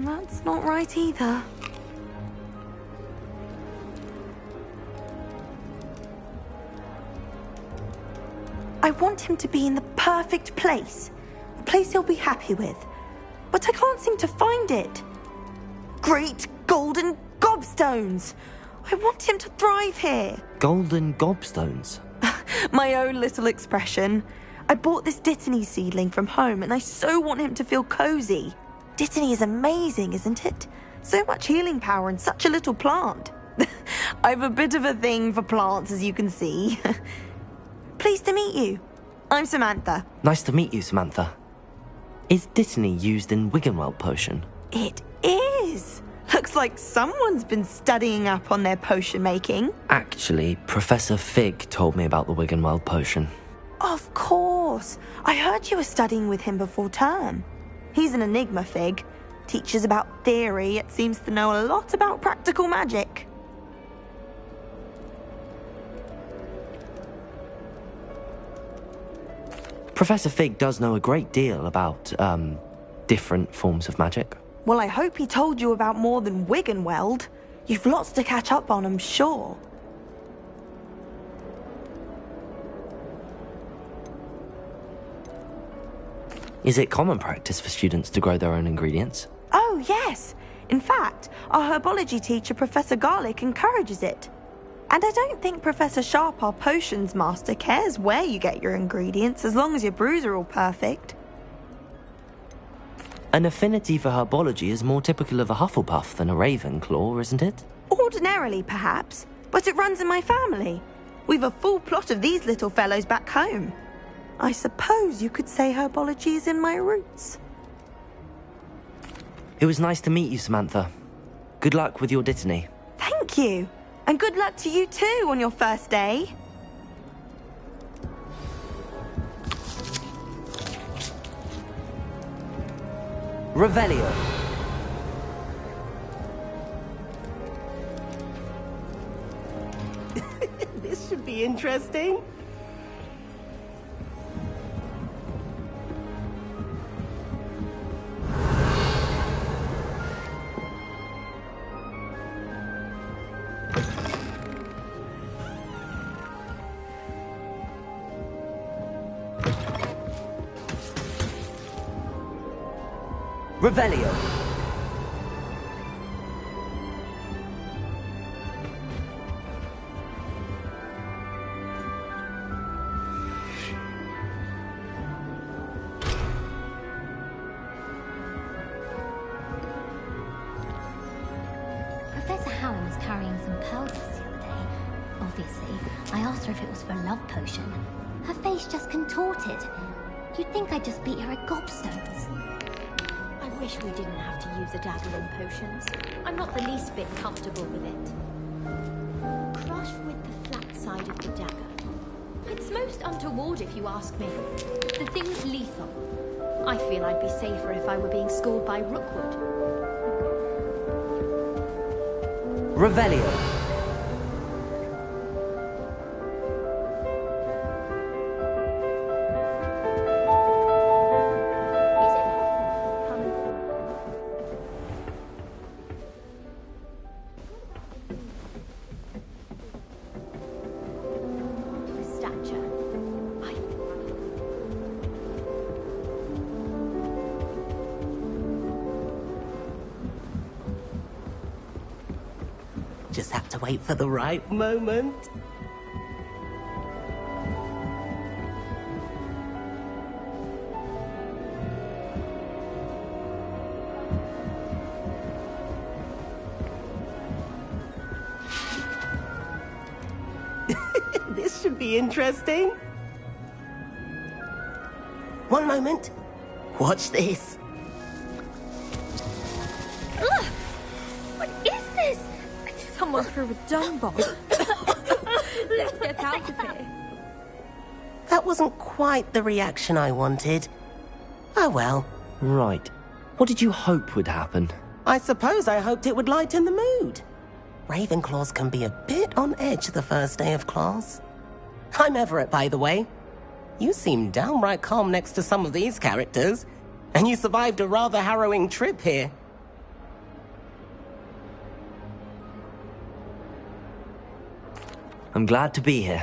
Speaker 10: That's not right either. I want him to be in the perfect place. A place he'll be happy with. But I can't seem to find it. Great golden gobstones! I want him to thrive here.
Speaker 1: Golden gobstones?
Speaker 10: My own little expression. I bought this Dittany seedling from home and I so want him to feel cozy. Dittany is amazing, isn't it? So much healing power in such a little plant. I've a bit of a thing for plants, as you can see. Pleased to meet you. I'm Samantha.
Speaker 1: Nice to meet you, Samantha. Is Dittany used in Wiggenweld potion?
Speaker 10: It is. Looks like someone's been studying up on their potion making.
Speaker 1: Actually, Professor Fig told me about the Wiggenweld potion.
Speaker 10: Of course. I heard you were studying with him before term. He's an enigma, Fig. Teaches about theory, yet seems to know a lot about practical magic.
Speaker 1: Professor Fig does know a great deal about, different forms of magic.
Speaker 10: Well, I hope he told you about more than Wiggenweld. You've lots to catch up on, I'm sure.
Speaker 1: Is it common practice for students to grow their own ingredients?
Speaker 10: Oh, yes. In fact, our herbology teacher, Professor Garlick, encourages it. And I don't think Professor Sharp, our potions master, cares where you get your ingredients as long as your brews are all perfect.
Speaker 1: An affinity for herbology is more typical of a Hufflepuff than a Ravenclaw, isn't it?
Speaker 10: Ordinarily, perhaps, but it runs in my family. We've a full plot of these little fellows back home. I suppose you could say herbology is in my roots.
Speaker 1: It was nice to meet you, Samantha. Good luck with your Dittany.
Speaker 10: Thank you. And good luck to you too on your first day.
Speaker 1: Revelio.
Speaker 11: This should be interesting.
Speaker 1: Revelio.
Speaker 12: Professor Hallam was carrying some pearls the other day. Obviously, I asked her if it was for a love potion. Her face just contorted. You'd think I'd just beat her at gobstones.
Speaker 13: I wish we didn't have to use a dagger in potions. I'm not the least bit comfortable with it. Crush with the flat side of the dagger. It's most untoward if you ask me. The thing's lethal. I feel I'd be safer if I were being schooled by Rookwood.
Speaker 1: Revelio.
Speaker 11: Just have to wait for the right moment. This should be interesting. One moment. Watch this.
Speaker 13: Ugh! What is this? Someone threw a dung bomb. Let's get out of here.
Speaker 11: That wasn't quite the reaction I wanted. Oh well.
Speaker 1: Right. What did you hope would happen?
Speaker 11: I suppose I hoped it would lighten the mood. Ravenclaws can be a bit on edge the first day of class. I'm Everett, by the way.
Speaker 14: You seem downright calm next to some of these characters. And you survived a rather harrowing trip here.
Speaker 1: I'm glad to be here.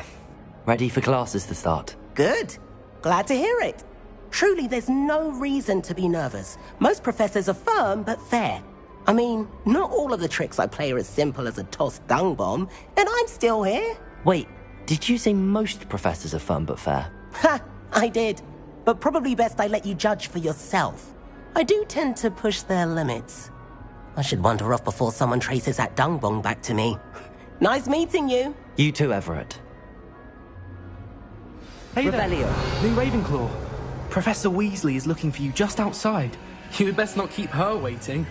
Speaker 1: Ready for classes to start.
Speaker 14: Good. Glad to hear it. Truly, there's no reason to be nervous. Most professors are firm but fair. I mean, not all of the tricks I play are as simple as a tossed dung bomb, and I'm still here.
Speaker 1: Wait, did you say most professors are fun but fair?
Speaker 14: Ha! I did. But probably best I let you judge for yourself. I do tend to push their limits. I should wander off before someone traces that dung bomb back to me. Nice meeting you.
Speaker 1: You too, Everett.
Speaker 15: Hey
Speaker 1: Revelio.
Speaker 15: there, new Ravenclaw. Professor Weasley is looking for you just outside. You had best not keep her waiting.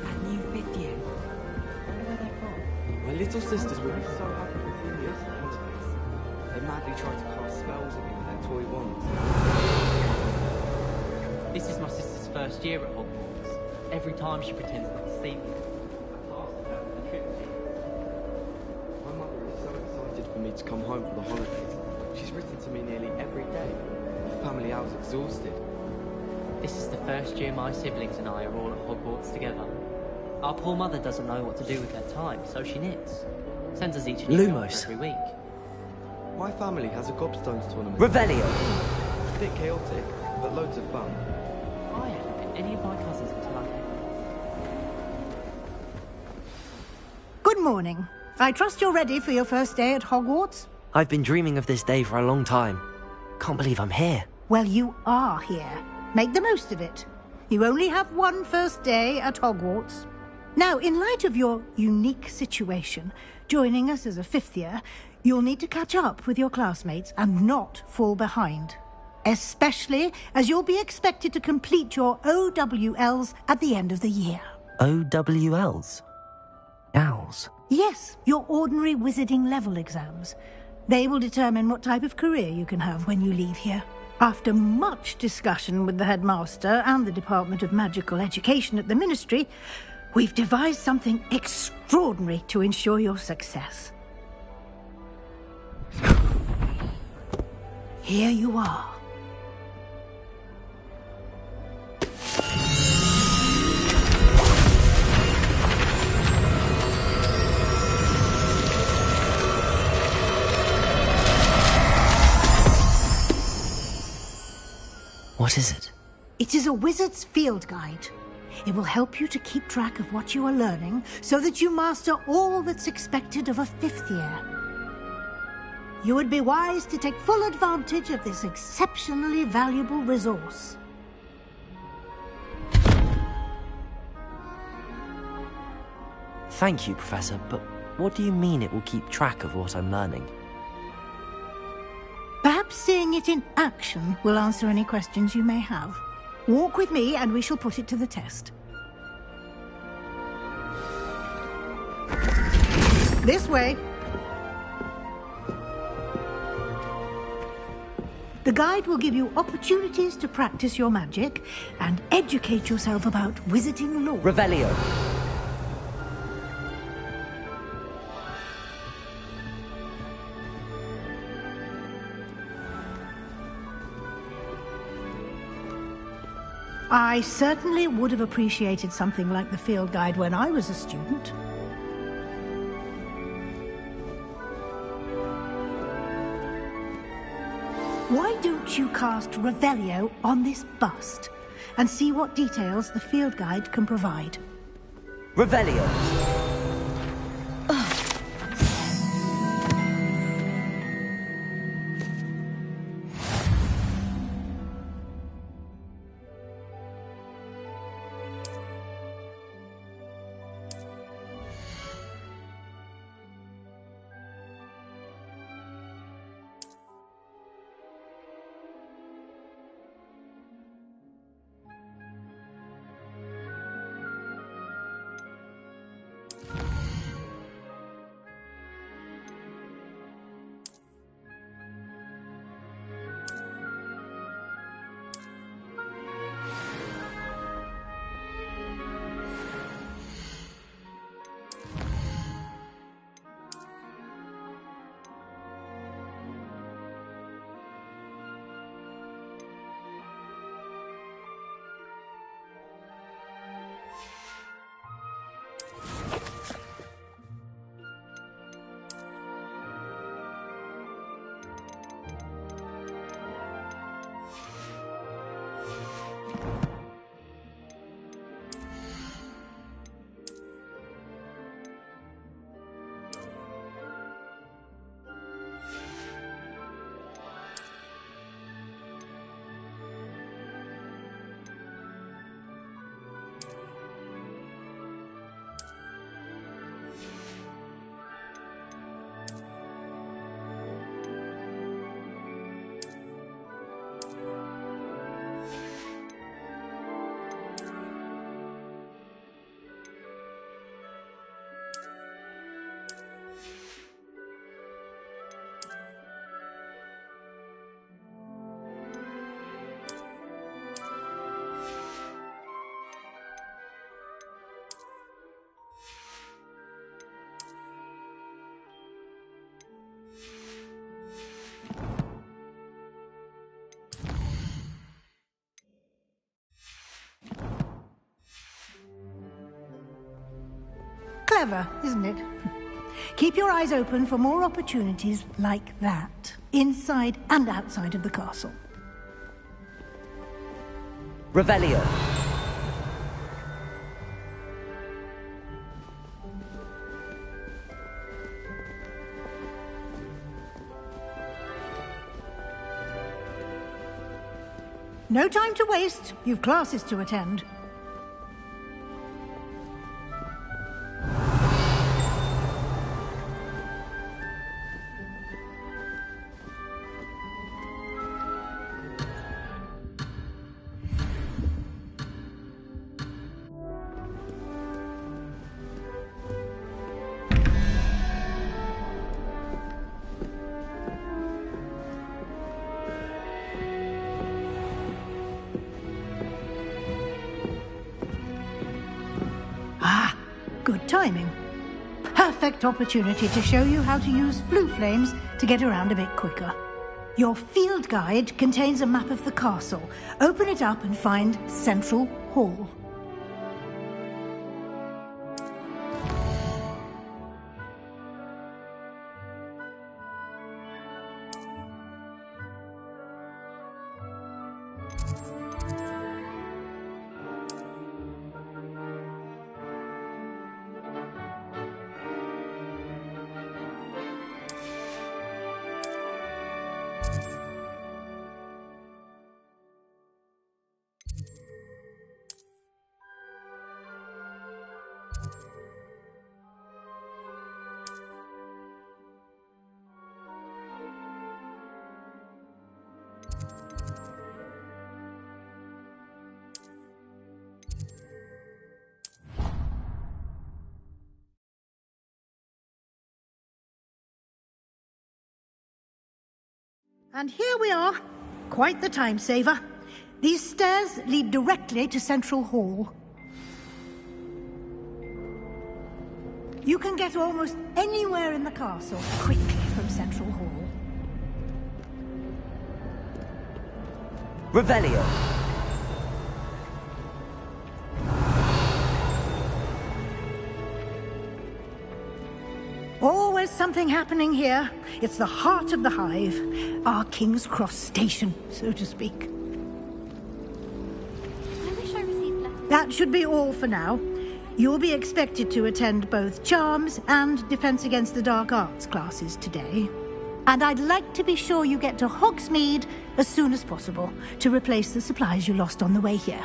Speaker 11: That new fifth year. Where are they from?
Speaker 15: My little sisters will be so happy to see me as an They madly try to cast spells at me with their toy wands.
Speaker 16: This is my sister's first year at Hogwarts. Every time she pretends not to see me.
Speaker 15: My mother is so excited for me to come home for the holidays. She's written to me nearly every day. The family hour's exhausted.
Speaker 16: This is the first year my siblings and I are all at Hogwarts together. Our poor mother doesn't know what to do with her time, so she knits. Sends us each a new yarn
Speaker 1: Lumos.
Speaker 16: every week.
Speaker 15: My family has a gobstones tournament.
Speaker 1: Revelio.
Speaker 15: A bit chaotic, but loads of fun.
Speaker 16: I haven't met any of my cousins until I came.
Speaker 7: Good morning. I trust you're ready for your first day at Hogwarts?
Speaker 1: I've been dreaming of this day for a long time. Can't believe I'm here.
Speaker 7: Well, you are here. Make the most of it. You only have one first day at Hogwarts. Now, in light of your unique situation, joining us as a fifth year, you'll need to catch up with your classmates and not fall behind. Especially as you'll be expected to complete your OWLs at the end of the year.
Speaker 1: OWLs? Owls?
Speaker 7: Yes, your ordinary wizarding level exams. They will determine what type of career you can have when you leave here. After much discussion with the headmaster and the Department of Magical Education at the Ministry, we've devised something extraordinary to ensure your success. Here you are.
Speaker 1: What is it?
Speaker 7: It is a wizard's field guide. It will help you to keep track of what you are learning so that you master all that's expected of a fifth year. You would be wise to take full advantage of this exceptionally valuable resource.
Speaker 1: Thank you, Professor, but what do you mean it will keep track of what I'm learning?
Speaker 7: Perhaps seeing it in action will answer any questions you may have. Walk with me and we shall put it to the test. This way. The guide will give you opportunities to practice your magic and educate yourself about wizarding lore.
Speaker 1: Revelio.
Speaker 7: I certainly would have appreciated something like the field guide when I was a student. Why don't you cast Revelio on this bust and see what details the field guide can provide?
Speaker 1: Revelio.
Speaker 7: Clever, isn't it? Keep your eyes open for more opportunities like that, inside and outside of the castle.
Speaker 1: Revelio.
Speaker 7: No time to waste. You've classes to attend. Good timing. Perfect opportunity to show you how to use flue flames to get around a bit quicker. Your field guide contains a map of the castle. Open it up and find Central Hall. And here we are. Quite the time saver. These stairs lead directly to Central Hall. You can get almost anywhere in the castle quickly from Central Hall.
Speaker 1: Revelio.
Speaker 7: Always something happening here. It's the heart of the hive. Our King's Cross station, so to speak.
Speaker 12: I wish I received letters.
Speaker 7: That should be all for now. You'll be expected to attend both Charms and Defense Against the Dark Arts classes today. And I'd like to be sure you get to Hogsmeade as soon as possible to replace the supplies you lost on the way here.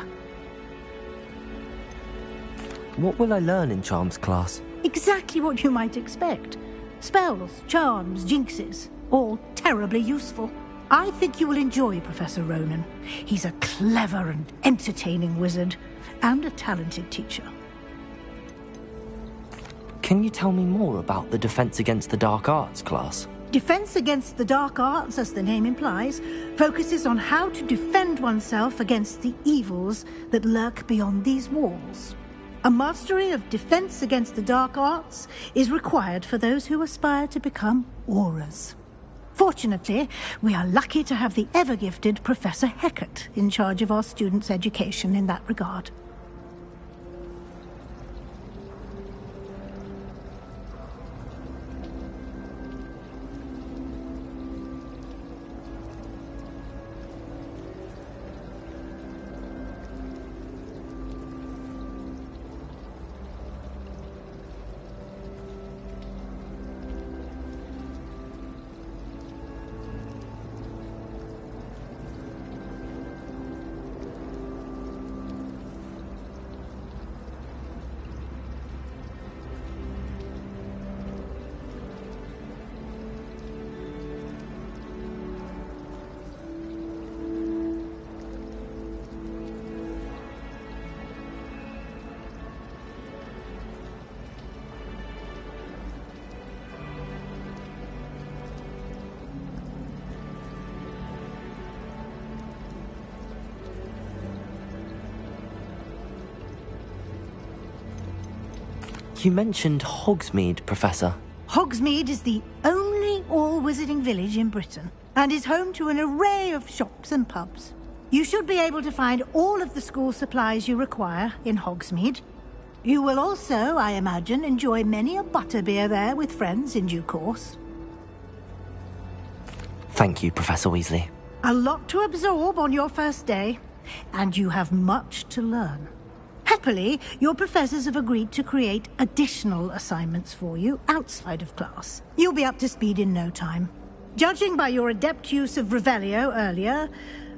Speaker 1: What will I learn in Charms class?
Speaker 7: Exactly what you might expect. Spells, charms, jinxes, all terribly useful. I think you will enjoy Professor Ronan. He's a clever and entertaining wizard, and a talented teacher.
Speaker 1: Can you tell me more about the Defense Against the Dark Arts class?
Speaker 7: Defense Against the Dark Arts, as the name implies, focuses on how to defend oneself against the evils that lurk beyond these walls. A mastery of Defense Against the Dark Arts is required for those who aspire to become Aurors. Fortunately, we are lucky to have the ever-gifted Professor Hecat in charge of our students' education in that regard.
Speaker 1: You mentioned Hogsmeade, Professor.
Speaker 7: Hogsmeade is the only all-wizarding village in Britain, and is home to an array of shops and pubs. You should be able to find all of the school supplies you require in Hogsmeade. You will also, I imagine, enjoy many a butterbeer there with friends in due course.
Speaker 1: Thank you, Professor Weasley.
Speaker 7: A lot to absorb on your first day, and you have much to learn. Happily, your professors have agreed to create additional assignments for you outside of class. You'll be up to speed in no time. Judging by your adept use of Revelio earlier,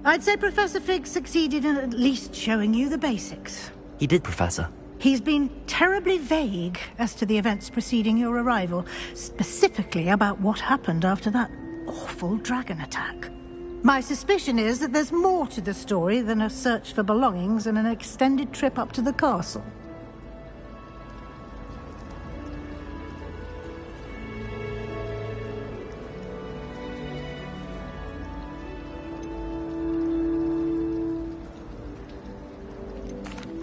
Speaker 7: I'd say Professor Fig succeeded in at least showing you the basics.
Speaker 1: He did, Professor.
Speaker 7: He's been terribly vague as to the events preceding your arrival, specifically about what happened after that awful dragon attack. My suspicion is that there's more to the story than a search for belongings and an extended trip up to the castle.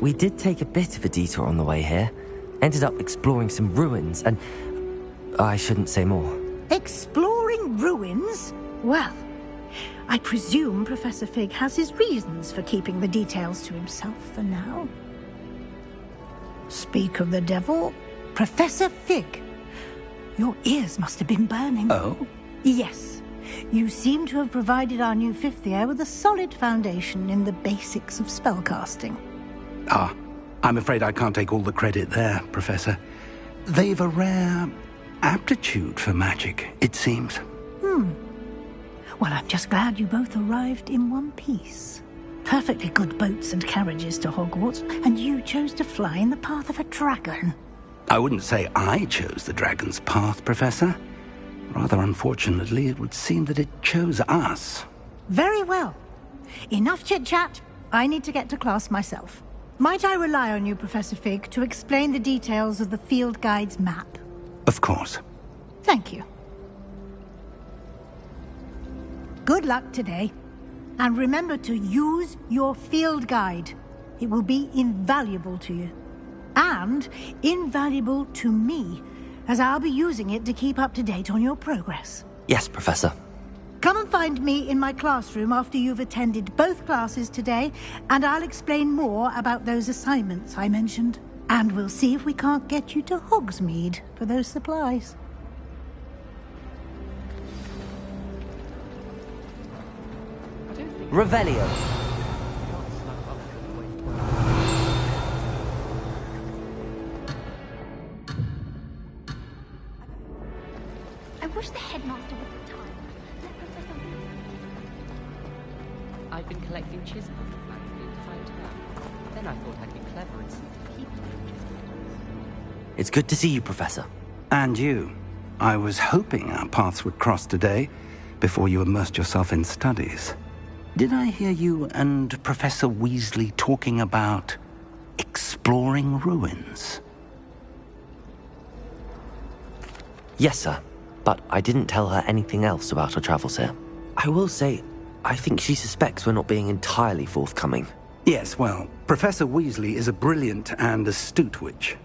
Speaker 1: We did take a bit of a detour on the way here. Ended up exploring some ruins and... I shouldn't say more.
Speaker 7: Exploring ruins? Well, I presume Professor Fig has his reasons for keeping the details to himself for now. Speak of the devil, Professor Fig. Your ears must have been burning.
Speaker 5: Oh?
Speaker 7: Yes. You seem to have provided our new fifth year with a solid foundation in the basics of spellcasting.
Speaker 6: Ah, I'm afraid I can't take all the credit there, Professor. They've a rare aptitude for magic, it seems.
Speaker 7: Well, I'm just glad you both arrived in one piece. Perfectly good boats and carriages to Hogwarts, and you chose to fly in the path of a dragon.
Speaker 6: I wouldn't say I chose the dragon's path, Professor. Rather unfortunately, it would seem that it chose us.
Speaker 7: Very well. Enough chit-chat. I need to get to class myself. Might I rely on you, Professor Fig, to explain the details of the field guide's map?
Speaker 6: Of course.
Speaker 7: Thank you. Good luck today. And remember to use your field guide. It will be invaluable to you. And invaluable to me, as I'll be using it to keep up to date on your progress.
Speaker 1: Yes, Professor.
Speaker 7: Come and find me in my classroom after you've attended both classes today, and I'll explain more about those assignments I mentioned. And we'll see if we can't get you to Hogsmeade for those supplies.
Speaker 1: Revelio.
Speaker 12: I wish the headmaster would retire.
Speaker 16: I've been collecting chisels for the entire term. Then I thought I'd be clever and see people in chisels.
Speaker 1: It's good to see you, Professor.
Speaker 6: And you. I was hoping our paths would cross today, before you immersed yourself in studies. Did I hear you and Professor Weasley talking about exploring ruins?
Speaker 1: Yes, sir. But I didn't tell her anything else about our travels here. I will say, I think she suspects we're not being entirely forthcoming.
Speaker 6: Yes, well, Professor Weasley is a brilliant and astute witch.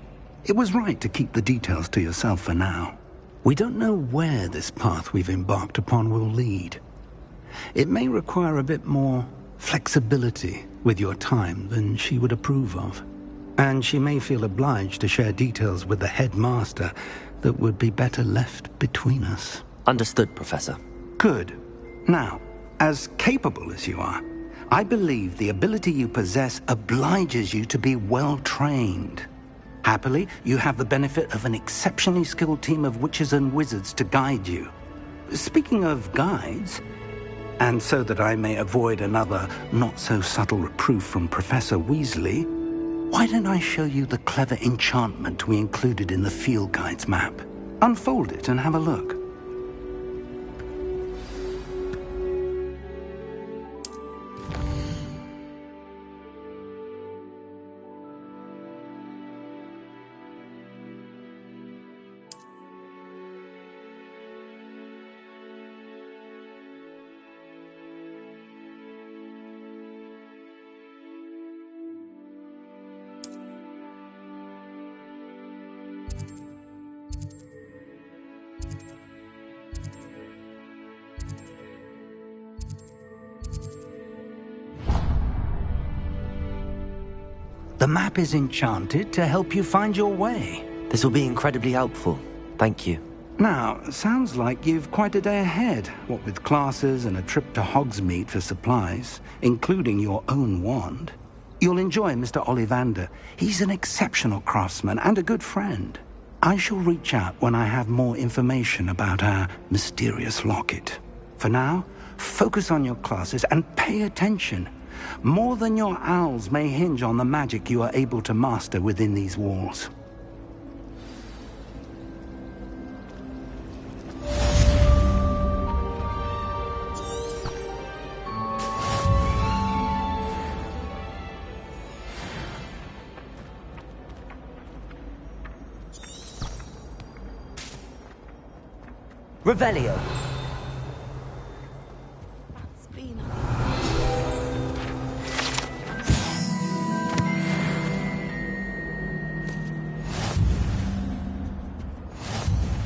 Speaker 6: It was right to keep the details to yourself for now. We don't know where this path we've embarked upon will lead. It may require a bit more flexibility with your time than she would approve of. And she may feel obliged to share details with the headmaster that would be better left between us.
Speaker 1: Understood, Professor.
Speaker 6: Good. Now, as capable as you are, I believe the ability you possess obliges you to be well-trained. Happily, you have the benefit of an exceptionally skilled team of witches and wizards to guide you. Speaking of guides, and so that I may avoid another not-so-subtle reproof from Professor Weasley, why don't I show you the clever enchantment we included in the field guide's map? Unfold it and have a look.
Speaker 5: The map is enchanted to help you find your way.
Speaker 1: This will be incredibly helpful. Thank you.
Speaker 5: Now, sounds like you've quite a day ahead, what with classes and a trip to Hogsmeade for supplies, including your own wand. You'll enjoy Mr. Ollivander. He's an exceptional craftsman and a good friend. I shall reach out when I have more information about our mysterious locket. For now, focus on your classes and pay attention. More than your owls may hinge on the magic you are able to master within these walls.
Speaker 1: Revelio.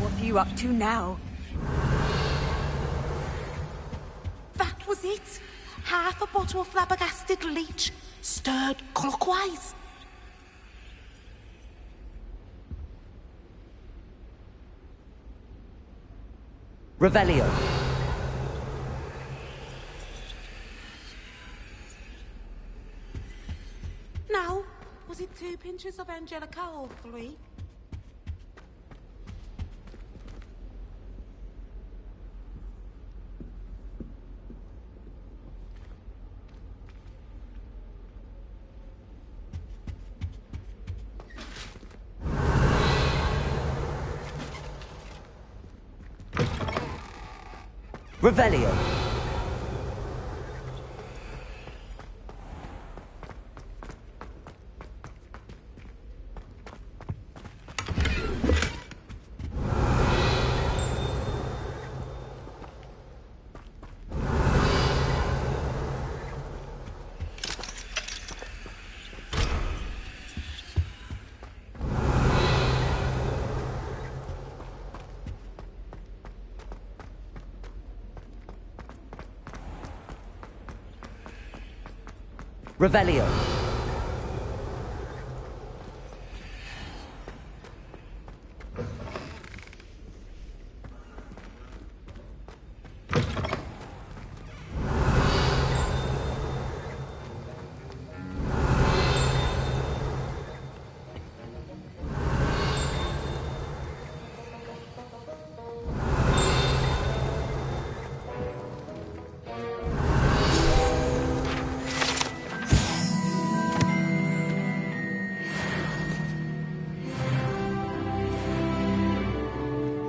Speaker 17: What are you up to now?
Speaker 18: That was it. Half a bottle of flabbergasted leech, stirred clockwise.
Speaker 1: Revelio.
Speaker 18: Now, was it 2 pinches of Angelica or 3?
Speaker 1: Revelio. Revelio.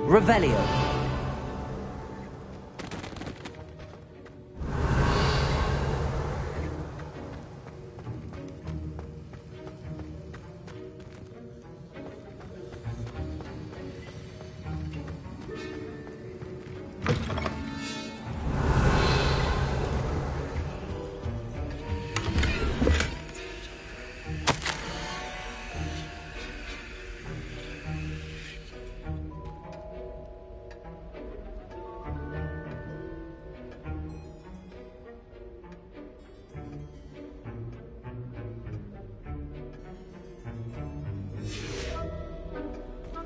Speaker 1: Revelio.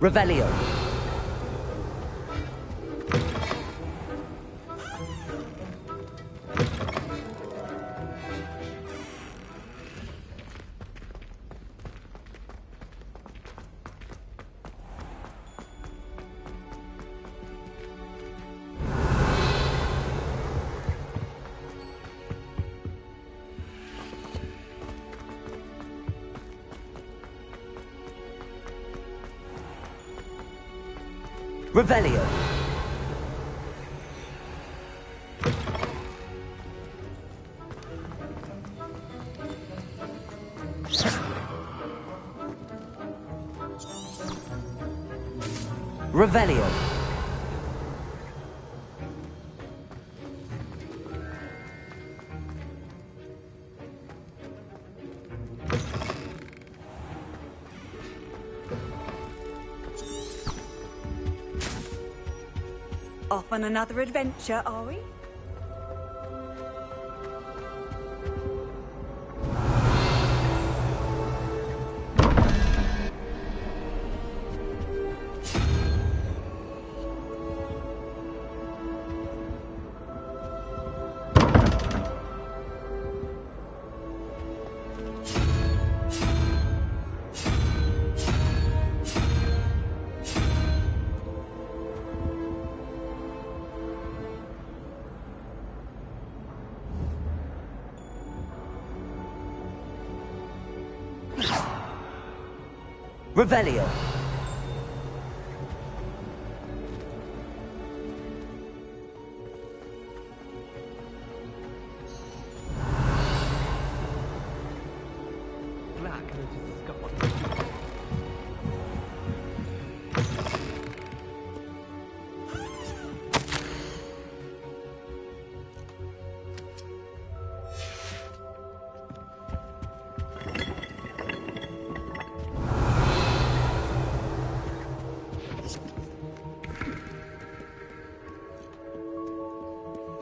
Speaker 1: Revelio. Revelio. Revelio.
Speaker 17: Off on another adventure, are we?
Speaker 1: Revelio.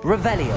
Speaker 1: Revelio.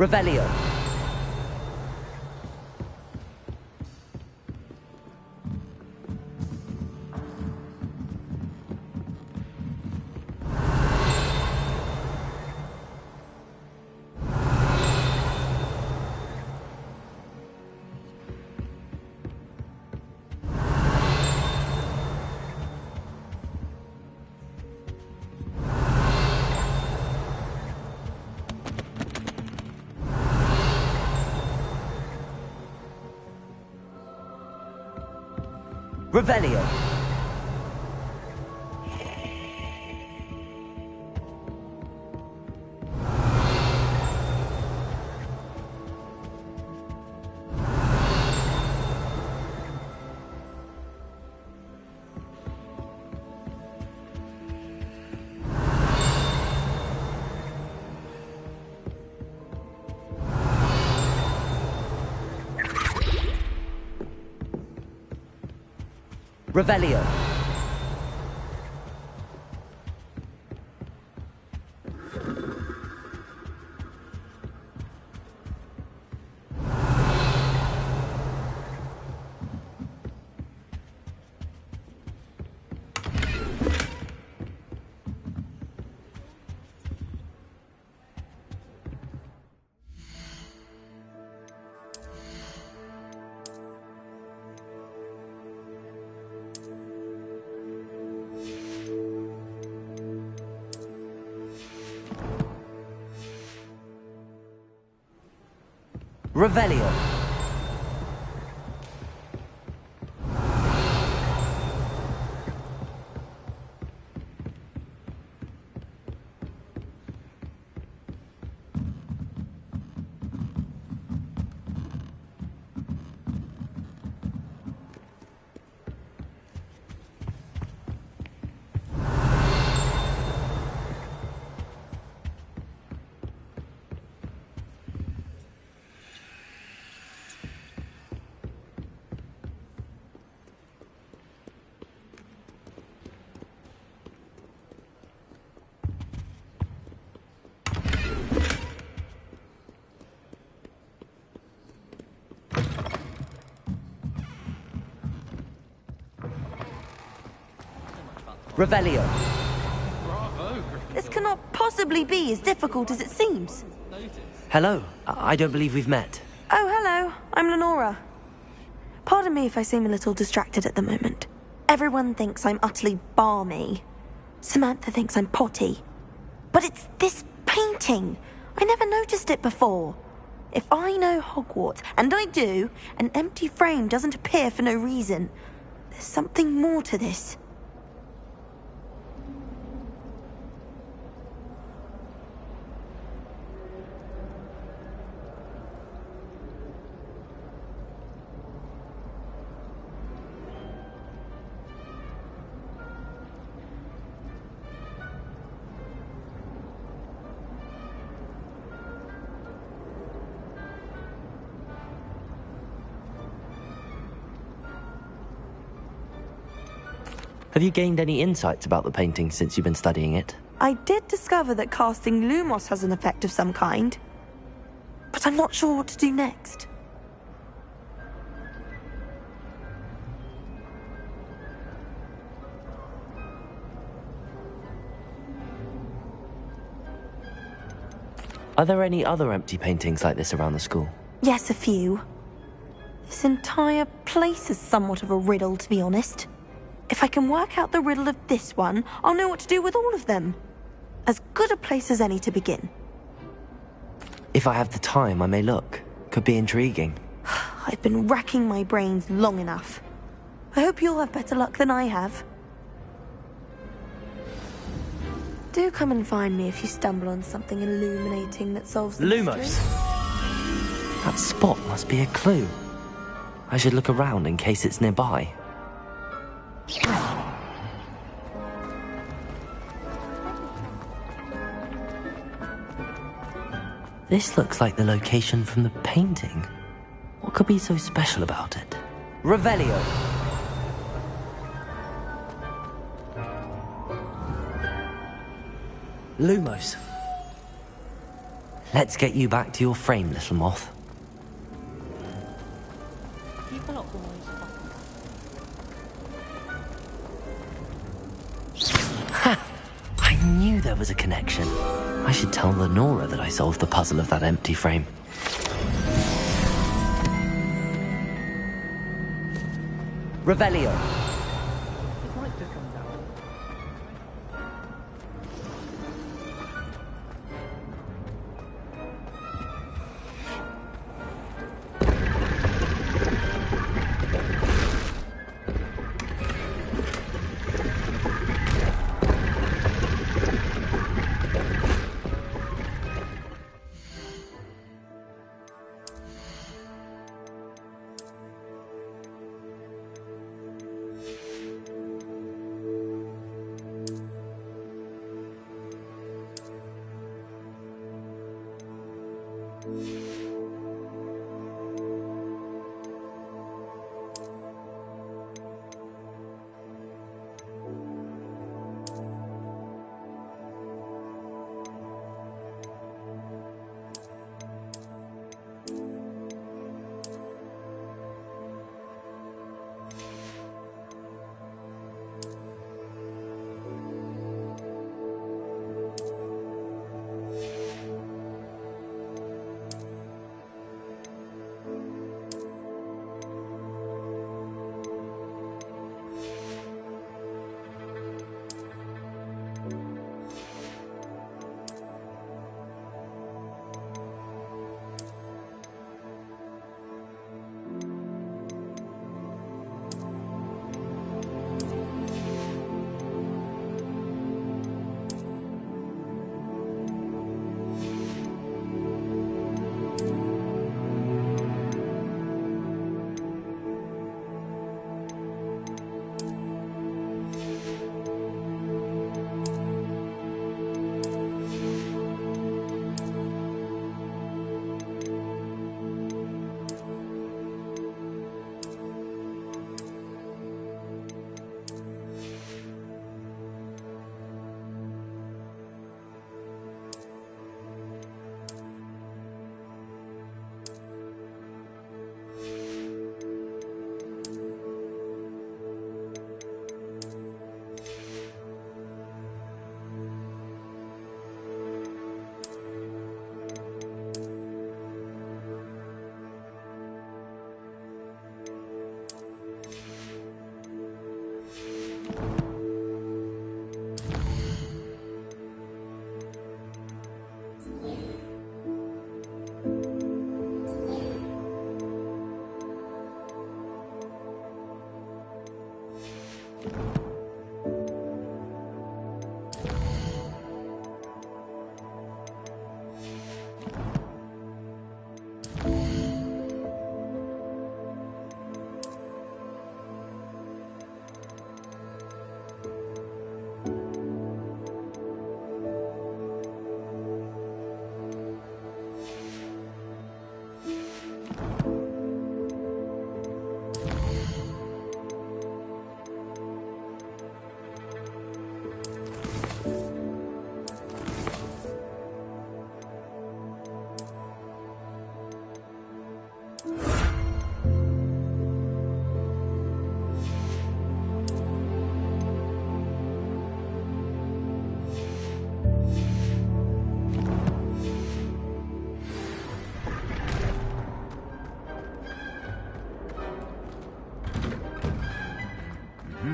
Speaker 1: Revelio. Revelio. Revelio. Revelio. Revelio.
Speaker 10: This cannot possibly be as difficult as it seems.
Speaker 1: Hello. I don't believe we've met.
Speaker 10: Oh, hello. I'm Lenora. Pardon me if I seem a little distracted at the moment. Everyone thinks I'm utterly balmy. Samantha thinks I'm potty. But it's this painting. I never noticed it before. If I know Hogwarts, and I do, an empty frame doesn't appear for no reason. There's something more to this.
Speaker 1: Have you gained any insights about the painting since you've been studying it?
Speaker 10: I did discover that casting Lumos has an effect of some kind, but I'm not sure what to do next.
Speaker 1: Are there any other empty paintings like this around the school?
Speaker 10: Yes, a few. This entire place is somewhat of a riddle, to be honest. If I can work out the riddle of this one, I'll know what to do with all of them. As good a place as any to begin.
Speaker 1: If I have the time, I may look. Could be intriguing.
Speaker 10: I've been racking my brains long enough. I hope you'll have better luck than I have. Do come and find me if you stumble on something illuminating that solves the
Speaker 1: Lumos!
Speaker 10: mystery.
Speaker 1: That spot must be a clue. I should look around in case it's nearby. This looks like the location from the painting. What could be so special about it? Revelio! Lumos. Let's get you back to your frame, little moth.
Speaker 16: People are always
Speaker 1: Ha! I knew there was a connection. I should tell Lenora that I solved the puzzle of that empty frame. Revelio.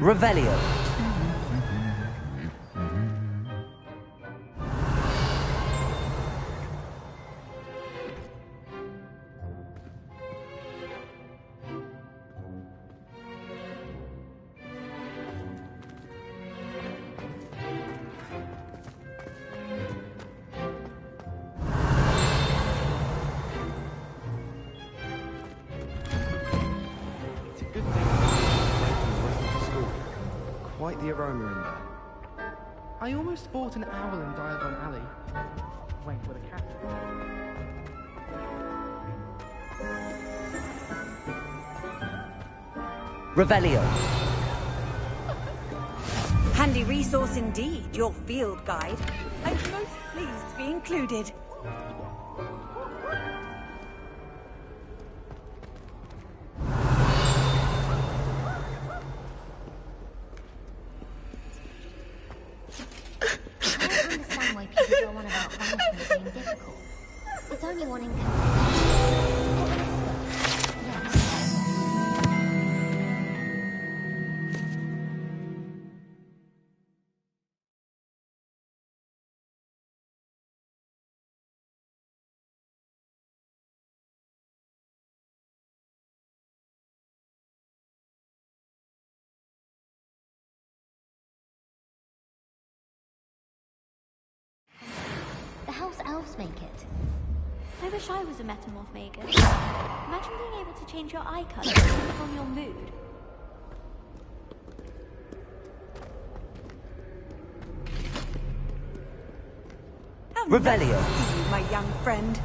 Speaker 1: Revelio.
Speaker 15: It's a good thing from the rest of the school. Quite the aroma in there.
Speaker 19: I almost bought an owl in Diagon Alley. Went with a cat.
Speaker 1: Revelio.
Speaker 17: Handy resource indeed, your field guide. I'm most pleased to be included.
Speaker 12: I don't understand why people go on about punishment being difficult. It's only one inconsistency. The house elves make it.
Speaker 13: I wish I was a metamorph maker. Imagine being able to change your eye colour depending on your mood.
Speaker 1: Revelio.
Speaker 17: Nice to see you, my young friend.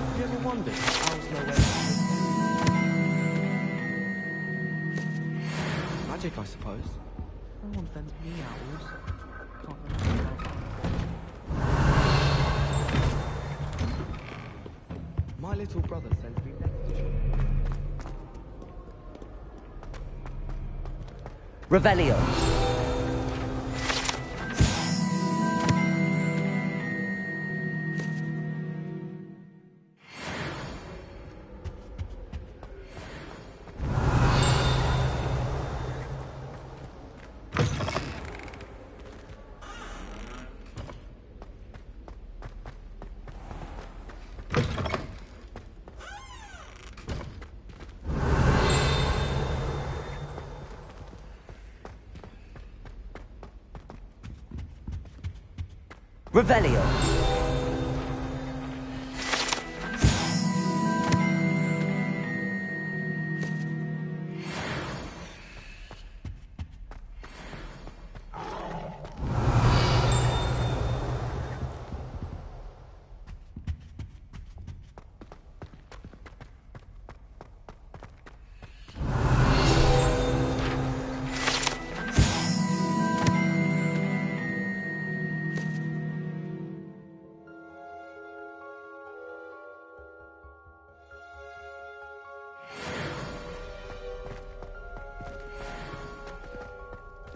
Speaker 15: Have you ever wondered how owls know where to live? Magic, I suppose.
Speaker 19: No one sends me owls. Can't remember what I've
Speaker 15: My little brother sends me letters.
Speaker 1: Revelio. Revelio.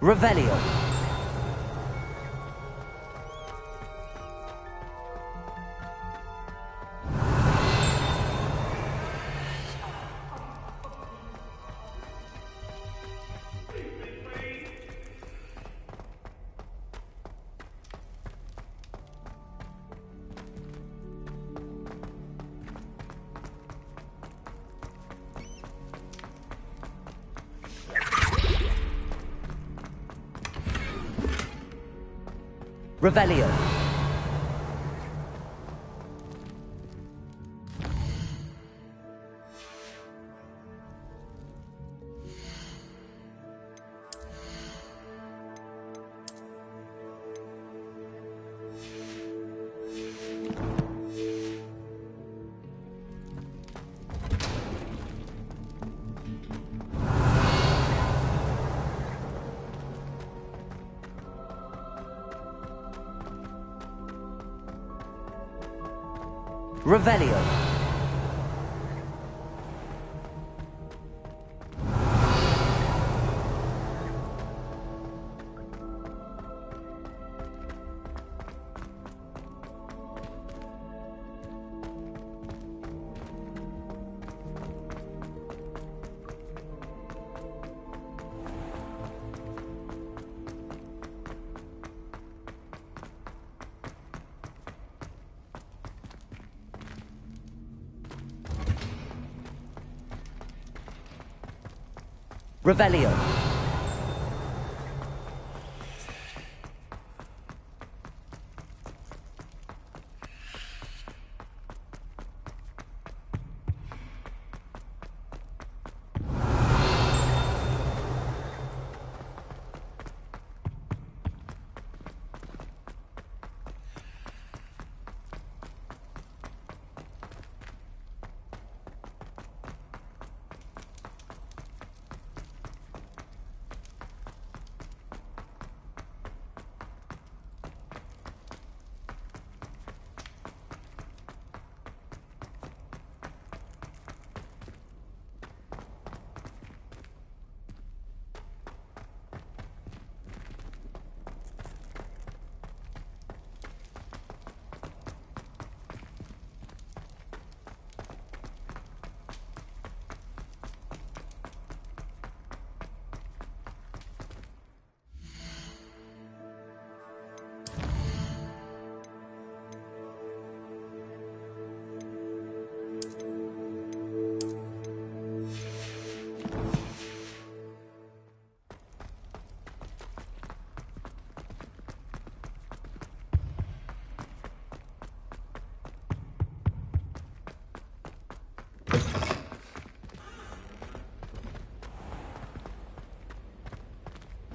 Speaker 1: Revelio. Revelio. Revelio. Revelio.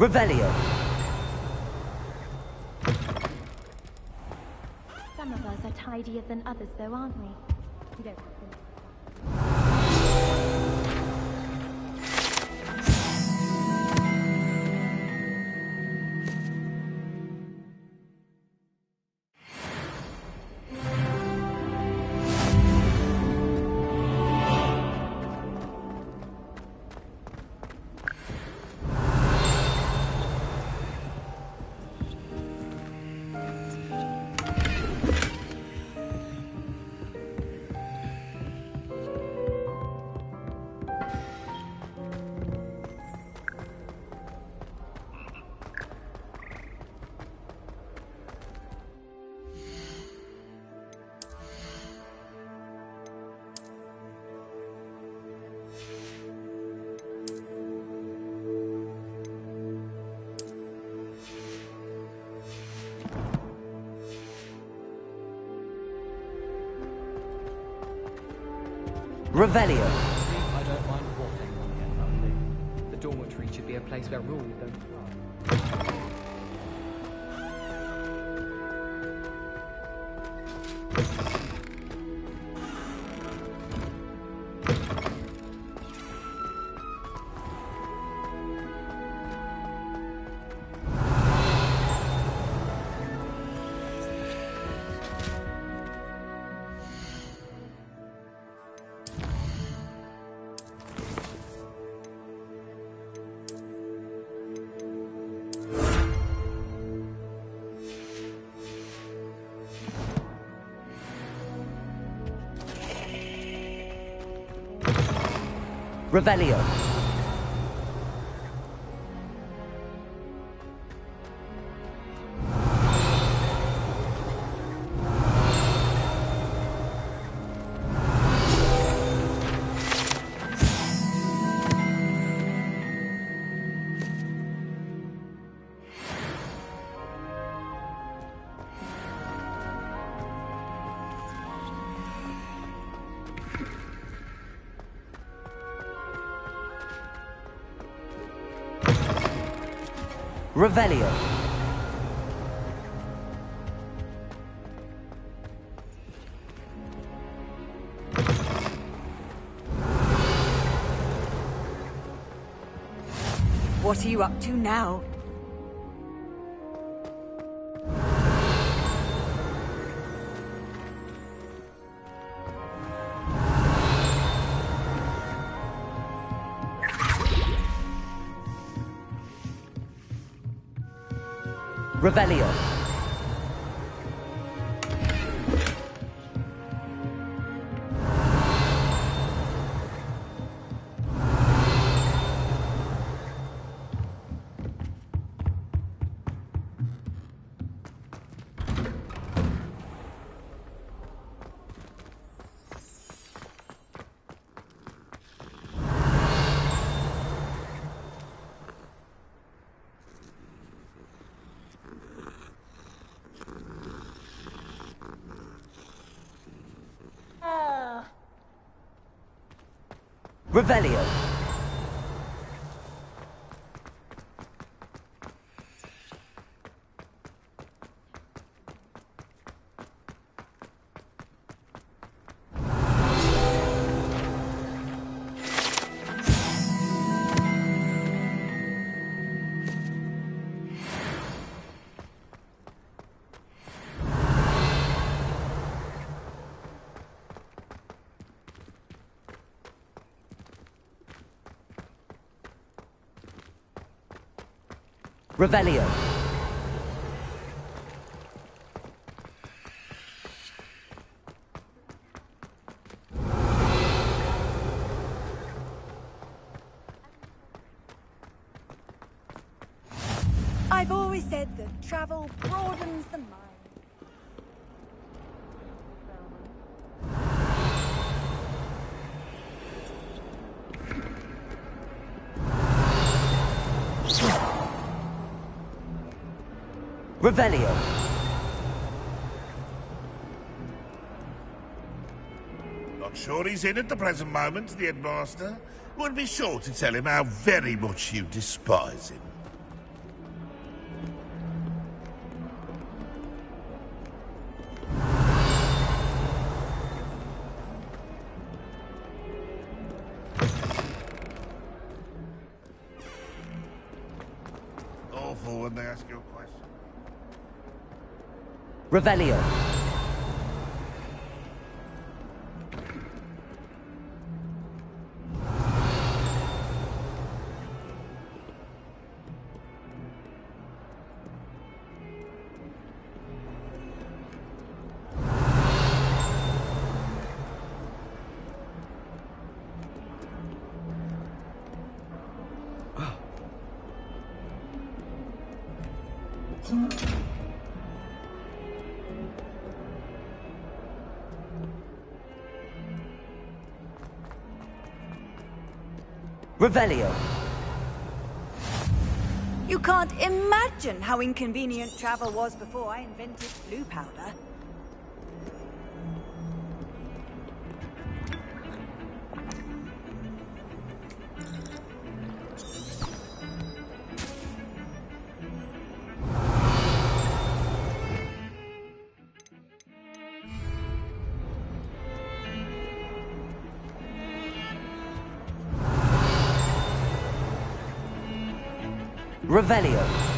Speaker 1: Revelio.
Speaker 13: Some of us are tidier than others, though, aren't we? We don't have to.
Speaker 1: Revelio.
Speaker 19: I don't mind what anyone gets up to. The dormitory should be a place where rules don't apply.
Speaker 1: Revelio. Revelio.
Speaker 17: What are you up to now?
Speaker 1: Revelio. Revelio. Revelio.
Speaker 17: I've always said that travel broadens the mind.
Speaker 1: Revelio.
Speaker 20: Not sure he's in at the present moment, the headmaster. Would be sure to tell him how very much you despise him. Awful when they ask you a question.
Speaker 1: Revelio. Revelio.
Speaker 17: You can't imagine how inconvenient travel was before I invented blue powder.
Speaker 1: Revelio.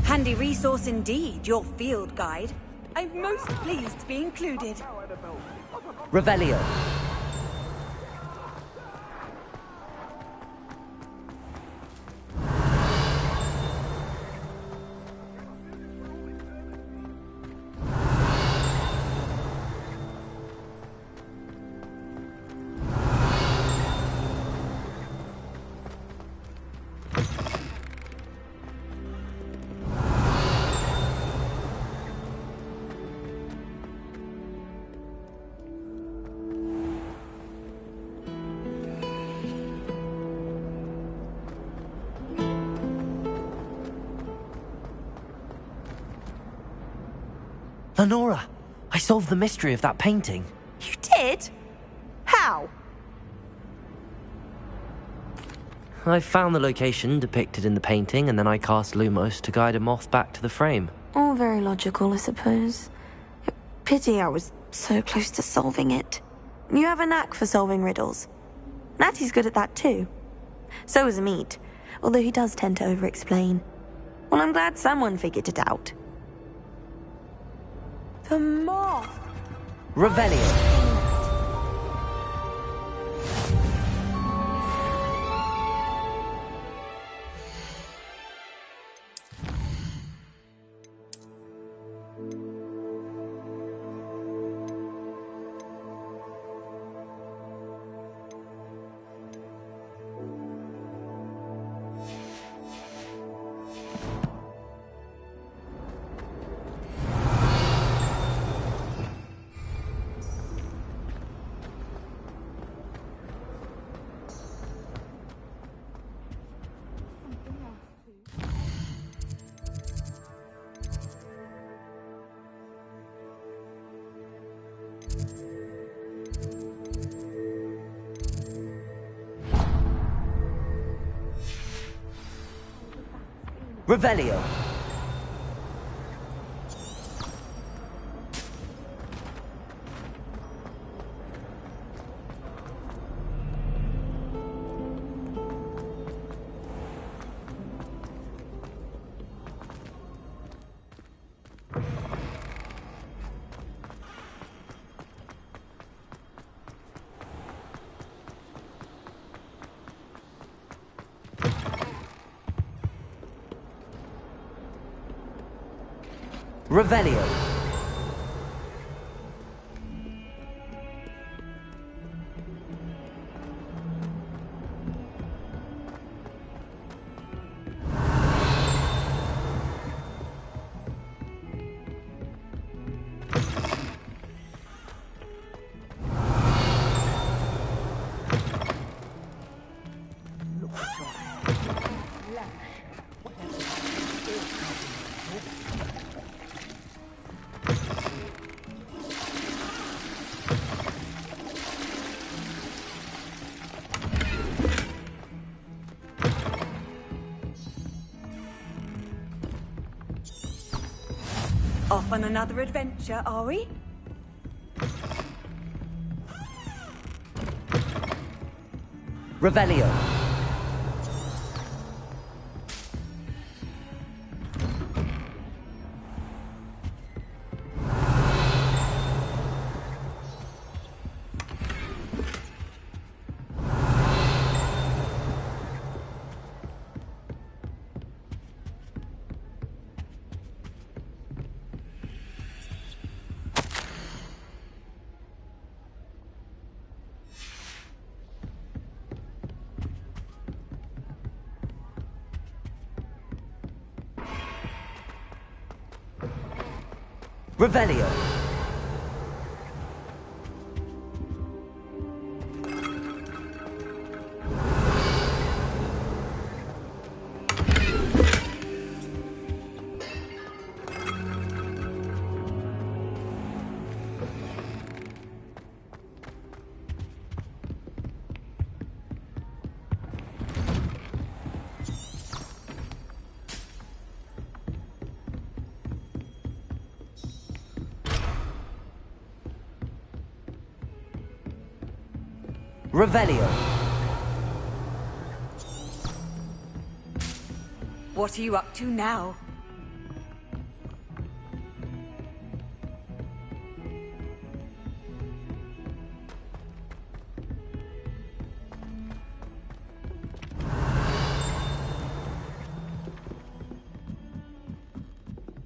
Speaker 17: Handy resource indeed, your field guide. I'm most pleased to be included.
Speaker 1: Revelio. Lenora, I solved the mystery of that painting.
Speaker 10: You did? How?
Speaker 1: I found the location depicted in the painting, and then I cast Lumos to guide a moth back to the frame.
Speaker 10: All very logical, I suppose. Pity I was so close to solving it. You have a knack for solving riddles. Natty's good at that too. So is Amit, although he does tend to over-explain. Well, I'm glad someone figured it out. The moth!
Speaker 1: Revelio. Revelio. Revelio.
Speaker 17: Off on another adventure, are we?
Speaker 1: Revelio. Revelio. Revelio.
Speaker 17: What are you up to now?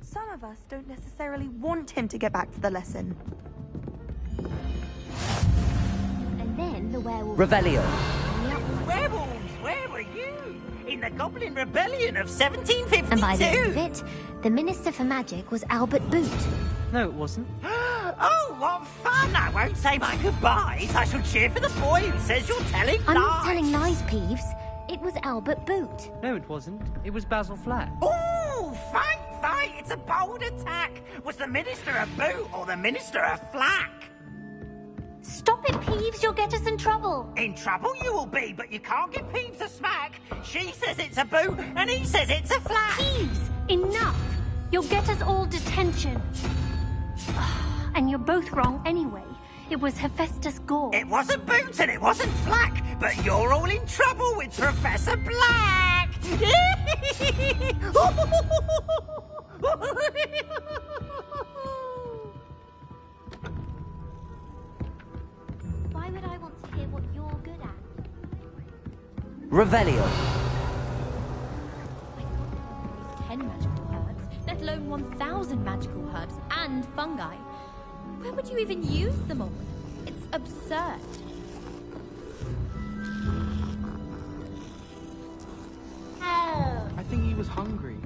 Speaker 10: Some of us don't necessarily want him to get back to the lesson.
Speaker 12: And then the werewolf...
Speaker 1: Revelio.
Speaker 8: Werewolves, where were you? In the Goblin Rebellion of 1752?
Speaker 12: And by the end of it, the Minister for Magic was Albert Boot.
Speaker 16: No, it wasn't.
Speaker 8: Oh, what fun! I won't say my goodbyes. I shall cheer for the boy who says you're telling lies.
Speaker 12: I'm not telling lies, Peeves. It was Albert Boot.
Speaker 16: No, it wasn't. It was Basil Flat.
Speaker 8: Oh, fight! It's a bold attack. Was the Minister a boot or the Minister a flack?
Speaker 12: Stop it, Peeves. You'll get us in trouble.
Speaker 8: In trouble you will be, but you can't give Peeves a smack. She says it's a boot, and he says it's a flack.
Speaker 12: Peeves, enough. You'll get us all detention. And you're both wrong anyway. It was Hephaestus Gore.
Speaker 8: It wasn't boot and it wasn't flack, but you're all in trouble with Professor Black.
Speaker 12: Why would I want to hear what you're good at?
Speaker 1: Revelio.
Speaker 13: 10 magical herbs, let alone 1,000 magical herbs and fungi. Where would you even use them all? It's absurd.
Speaker 19: I think he was hungry.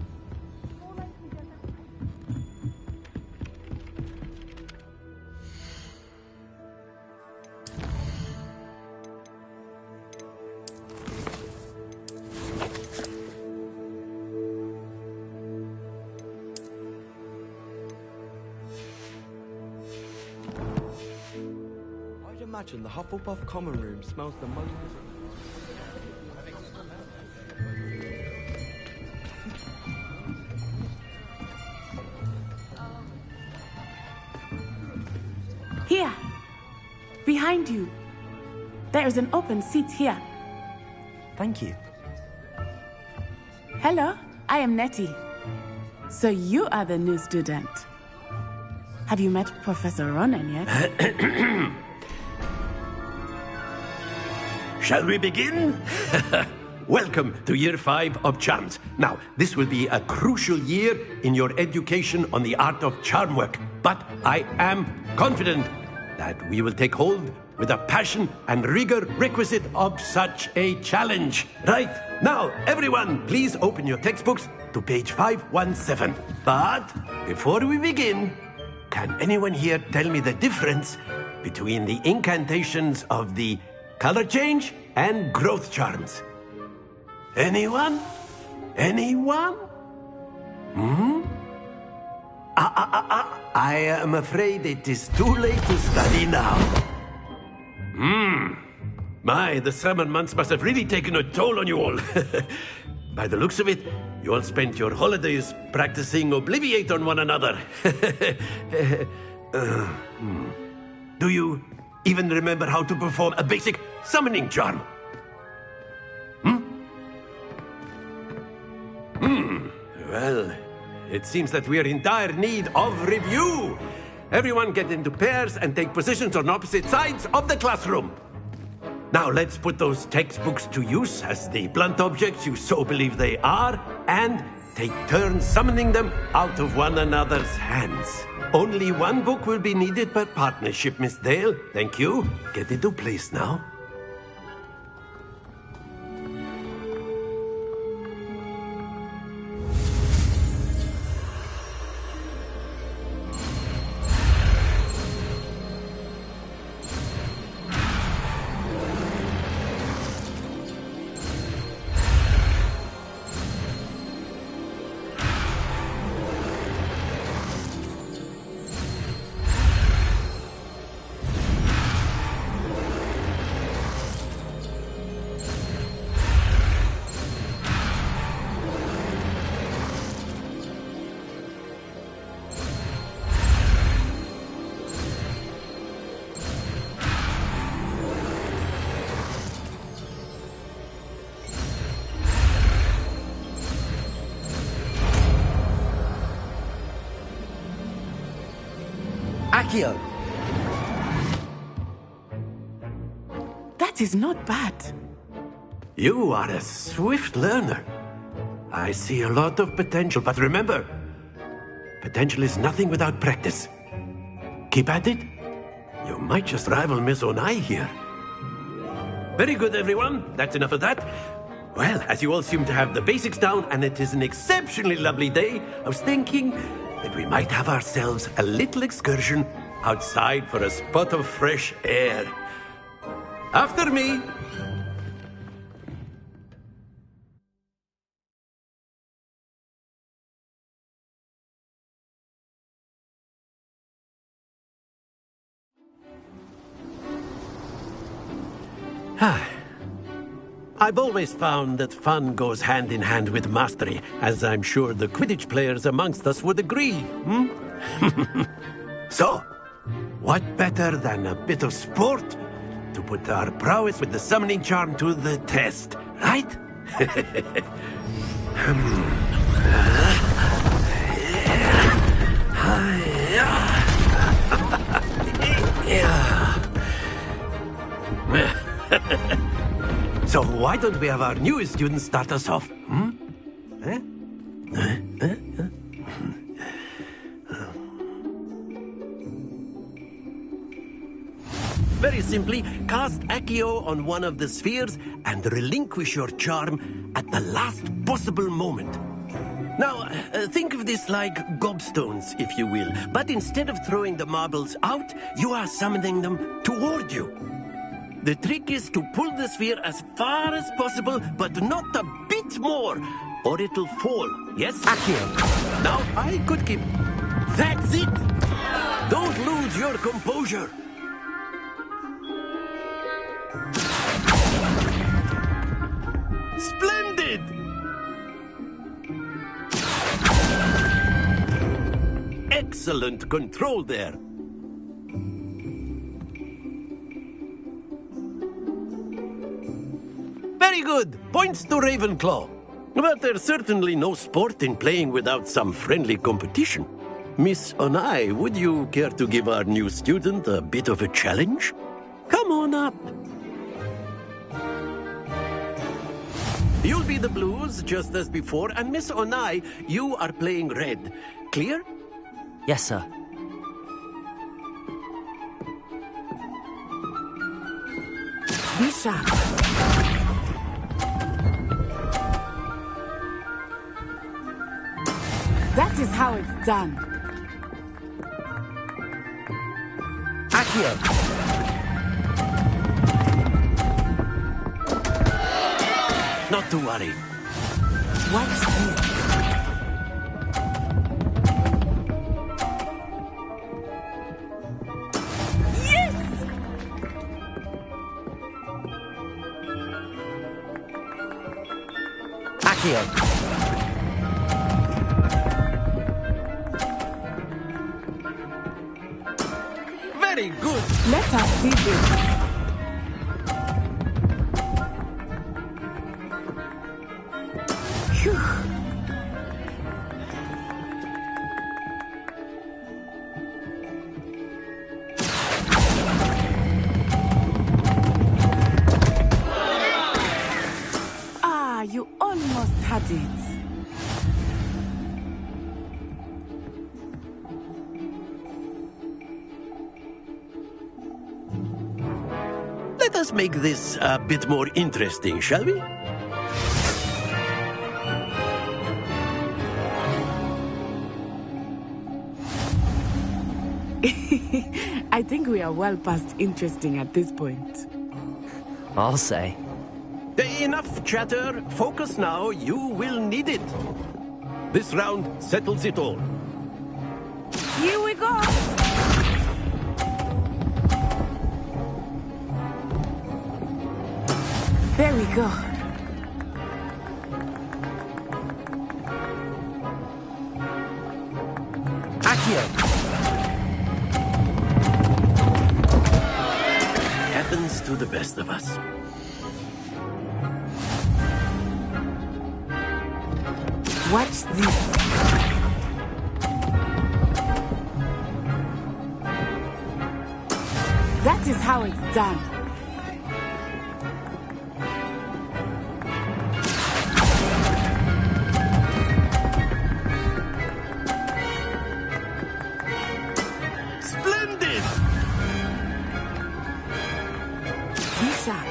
Speaker 15: I'd imagine the Hufflepuff common room smells the most...
Speaker 21: Here. Behind you. There is an open seat here.
Speaker 1: Thank you.
Speaker 21: Hello, I am Nettie. So you are the new student. Have you met Professor Ronan yet?
Speaker 22: Shall we begin? Welcome to Year 5 of Charms. Now, this will be a crucial year in your education on the art of charm work. But I am confident that we will take hold with the passion and rigor requisite of such a challenge. Right, now, everyone, please open your textbooks to page 517. But before we begin, can anyone here tell me the difference between the incantations of the color change and growth charms? Anyone? Anyone? I am afraid it is too late to study now. My, the summer months must have really taken a toll on you all. By the looks of it, you all spent your holidays practicing Obliviate on one another. Do you even remember how to perform a basic summoning charm? Well, it seems that we are in dire need of review. Everyone get into pairs and take positions on opposite sides of the classroom. Now let's put those textbooks to use as the blunt objects you so believe they are, and take turns summoning them out of one another's hands. Only one book will be needed per partnership, Miss Dale. Thank you. Get into place now.
Speaker 21: Akio! That is not bad.
Speaker 22: You are a swift learner. I see a lot of potential, but remember, potential is nothing without practice. Keep at it. You might just rival Miss Onai here. Very good, everyone. That's enough of that. Well, as you all seem to have the basics down, and it is an exceptionally lovely day, I was thinking that we might have ourselves a little excursion outside for a spot of fresh air. After me. I've always found that fun goes hand in hand with mastery, as I'm sure the Quidditch players amongst us would agree, So, what better than a bit of sport to put our prowess with the summoning charm to the test, right? So why don't we have our newest student start us off? Very simply, cast Accio on one of the spheres and relinquish your charm at the last possible moment. Now, think of this like gobstones, if you will. But instead of throwing the marbles out, you are summoning them toward you. The trick is to pull the sphere as far as possible, but not a bit more, or it'll fall. Yes? Accio. Now, I could keep... That's it! Don't lose your composure. Splendid! Excellent control there. Very good. Points to Ravenclaw. But there's certainly no sport in playing without some friendly competition. Miss Onai, would you care to give our new student a bit of a challenge? Come on up. You'll be the blues, just as before, and Miss Onai, you are playing red. Clear?
Speaker 1: Yes, sir.
Speaker 21: Be sharp. That is how it's done.
Speaker 1: Accio!
Speaker 22: Not to worry.
Speaker 21: Watch this.
Speaker 18: Yes!
Speaker 1: Accio!
Speaker 22: Very good.
Speaker 21: Let us see this. Phew. Ah, you almost had it.
Speaker 22: Let us make this a bit more interesting, shall we?
Speaker 21: I think we are well past interesting at this point.
Speaker 1: I'll say.
Speaker 22: Enough chatter. Focus now. You will need it. This round settles it all.
Speaker 21: Here we go! There we go.
Speaker 1: Accio!
Speaker 22: Happens to the best of us.
Speaker 21: Watch this. That is how it's done.
Speaker 22: Splendid!
Speaker 21: Be sharp.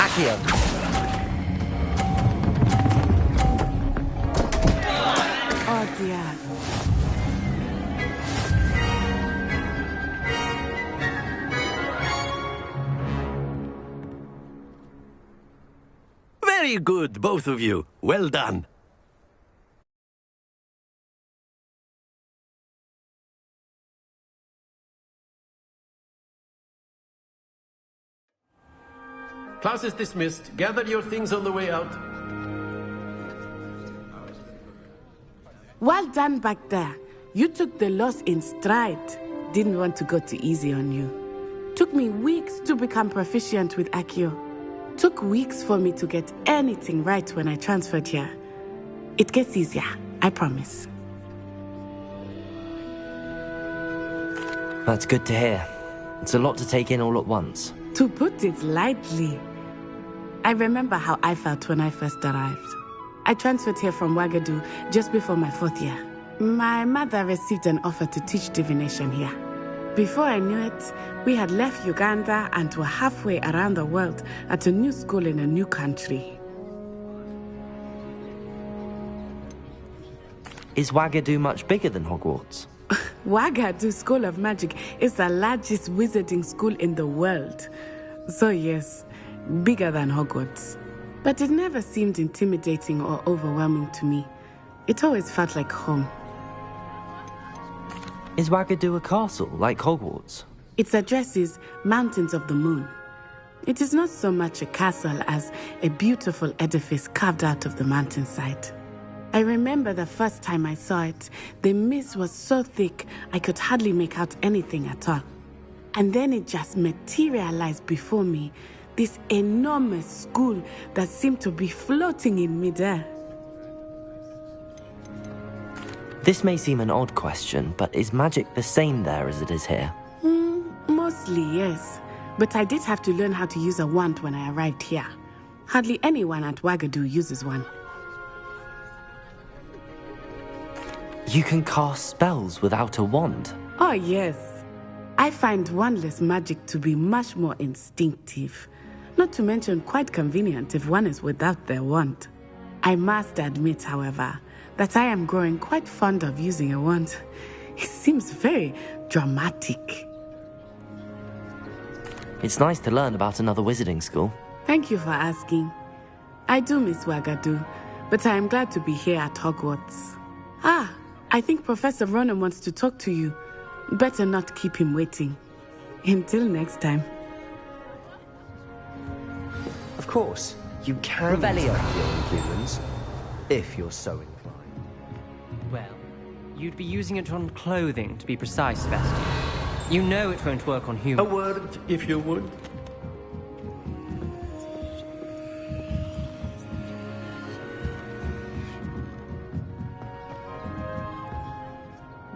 Speaker 1: Accio!
Speaker 21: Oh dear.
Speaker 22: Very good, both of you. Well done. Class is dismissed. Gather your things on the way out.
Speaker 21: Well done back there. You took the loss in stride. Didn't want to go too easy on you. Took me weeks to become proficient with Accio. Took weeks for me to get anything right when I transferred here. It gets easier, I promise.
Speaker 1: That's good to hear. It's a lot to take in all at once.
Speaker 21: To put it lightly, I remember how I felt when I first arrived. I transferred here from Wagadu just before my 4th year. My mother received an offer to teach divination here. Before I knew it, we had left Uganda and were halfway around the world at a new school in a new country.
Speaker 1: Is Wagadu much bigger than Hogwarts?
Speaker 21: Wagadu School of Magic is the largest wizarding school in the world. So yes, bigger than Hogwarts. But it never seemed intimidating or overwhelming to me. It always felt like home.
Speaker 1: Is Wagadu a castle, like Hogwarts?
Speaker 21: Its address is Mountains of the Moon. It is not so much a castle as a beautiful edifice carved out of the mountainside. I remember the first time I saw it. The mist was so thick, I could hardly make out anything at all. And then it just materialized before me. This enormous school that seemed to be floating in midair.
Speaker 1: This may seem an odd question, but is magic the same there as it is here?
Speaker 21: Mostly, yes. But I did have to learn how to use a wand when I arrived here. Hardly anyone at Wagadu uses one.
Speaker 1: You can cast spells without a wand?
Speaker 21: Oh, yes. I find wandless magic to be much more instinctive. Not to mention quite convenient if one is without their wand. I must admit, however, that I am growing quite fond of using a wand. It seems very dramatic.
Speaker 1: It's nice to learn about another wizarding school.
Speaker 21: Thank you for asking. I do miss Wagadu, but I am glad to be here at Hogwarts. I think Professor Ronan wants to talk to you. Better not keep him waiting. Until next time.
Speaker 2: Of course, you can use your humans, if you're so inclined.
Speaker 16: Well, you'd be using it on clothing, to be precise, Sebastian. You know it won't work on humans.
Speaker 22: A word, if you would.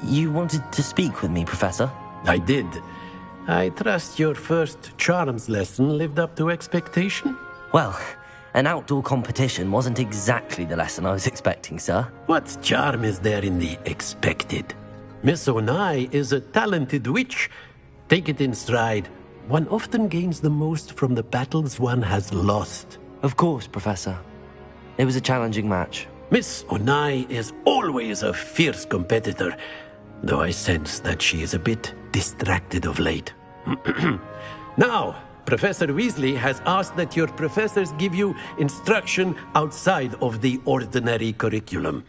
Speaker 1: You wanted to speak with me, Professor?
Speaker 22: I did. I trust your first charms lesson lived up to expectation?
Speaker 1: Well, an outdoor competition wasn't exactly the lesson I was expecting, sir.
Speaker 22: What charm is there in the expected? Miss Onai is a talented witch. Take it in stride. One often gains the most from the battles one has lost.
Speaker 1: Of course, Professor. It was a challenging match.
Speaker 22: Miss Onai is always a fierce competitor, though I sense that she is a bit distracted of late. Now, Professor Weasley has asked that your professors give you instruction outside of the ordinary curriculum.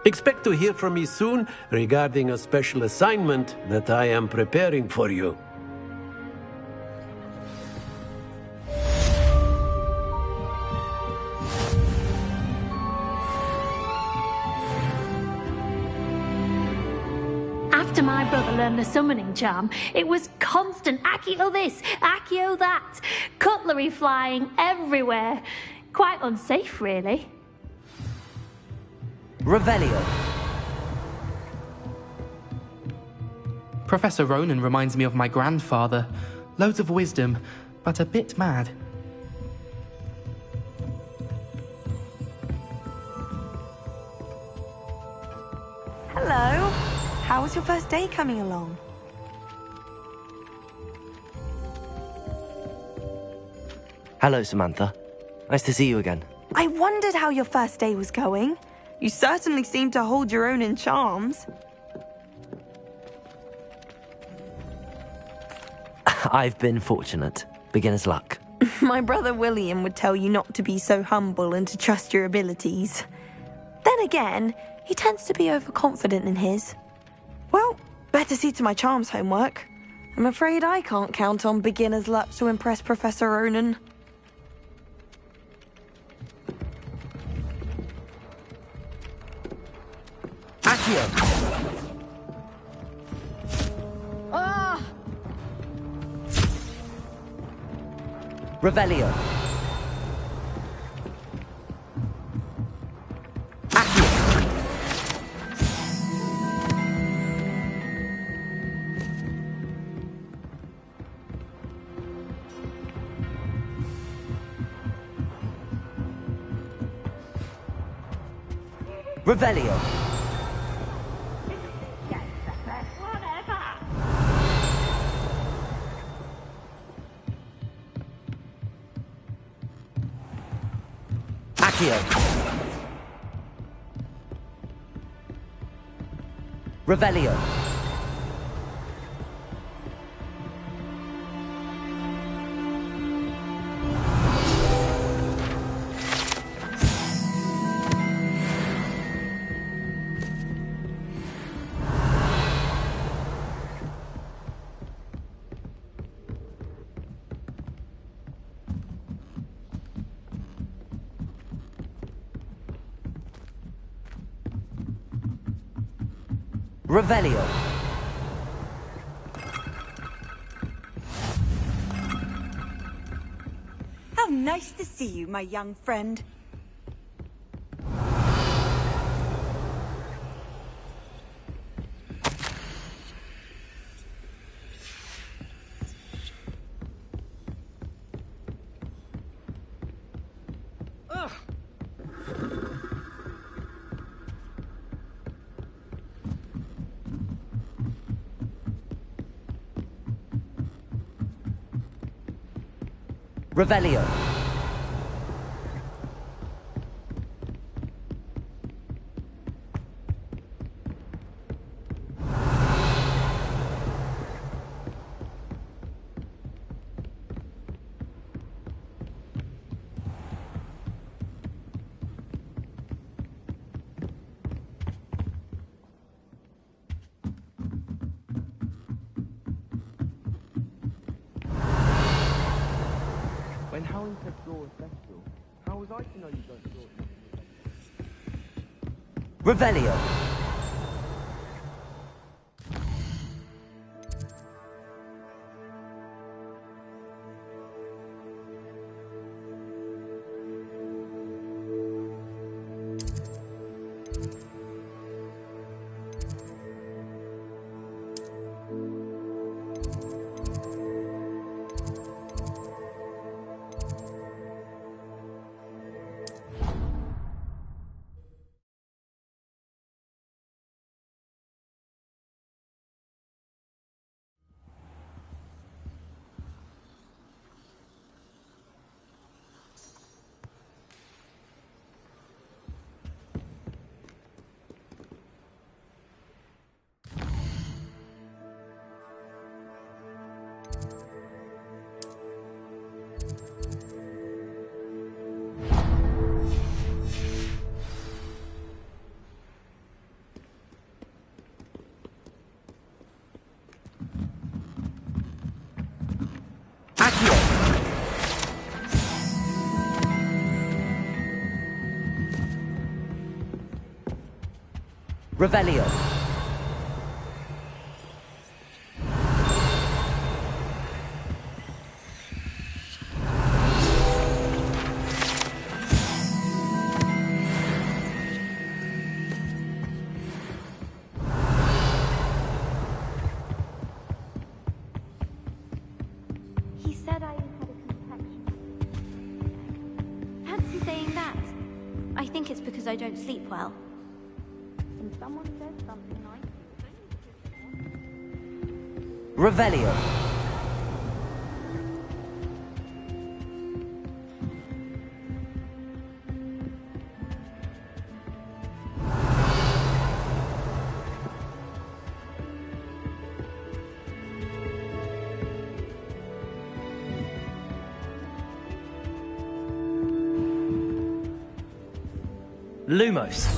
Speaker 22: Expect to hear from me soon regarding a special assignment that I am preparing for you.
Speaker 3: After my brother learned the summoning charm, it was constant Accio this, Accio that, cutlery flying everywhere. Quite unsafe, really.
Speaker 1: Revelio.
Speaker 23: Professor Ronan reminds me of my grandfather. Loads of wisdom, but a bit mad.
Speaker 10: Hello. How was your first day coming along?
Speaker 1: Hello, Samantha. Nice to see you again.
Speaker 10: I wondered how your first day was going. You certainly seem to hold your own in charms.
Speaker 1: I've been fortunate. Beginner's luck.
Speaker 10: My brother William would tell you not to be so humble and to trust your abilities. Then again, he tends to be overconfident in his. Well, better see to my charms homework. I'm afraid I can't count on beginner's luck to impress Professor Ronan.
Speaker 1: Accio!
Speaker 17: Ah!
Speaker 1: Revelio. Revelio. Accio. Revelio. Revelio.
Speaker 17: How nice to see you, my young friend.
Speaker 1: Revelio.
Speaker 15: When Howling said draw a festival, how was I to know you don't draw it?
Speaker 1: Revelio. Revelio.
Speaker 12: He said I had a complexion. Fancy saying that. I think it's because I don't sleep well. And someone said something nice.
Speaker 1: Revelio. Lumos.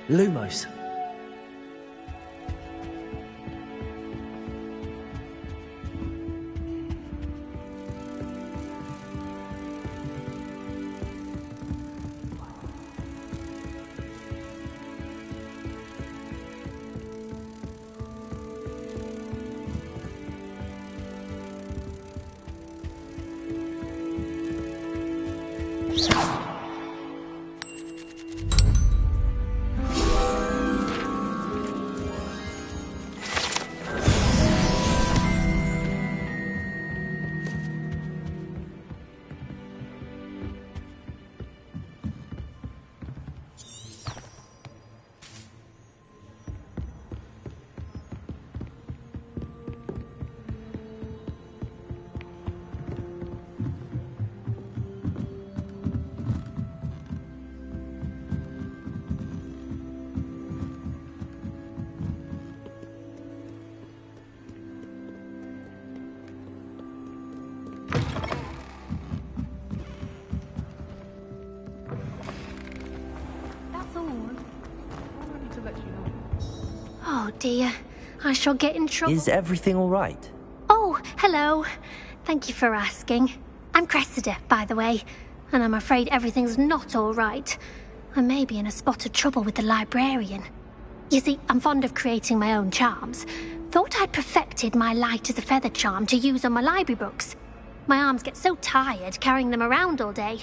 Speaker 1: Lumos.
Speaker 3: dear. I shall get in trouble.
Speaker 1: Is everything all right?
Speaker 3: Oh, hello. Thank you for asking. I'm Cressida, by the way, and I'm afraid everything's not all right. I may be in a spot of trouble with the librarian. You see, I'm fond of creating my own charms. Thought I'd perfected my light as a feather charm to use on my library books. My arms get so tired carrying them around all day.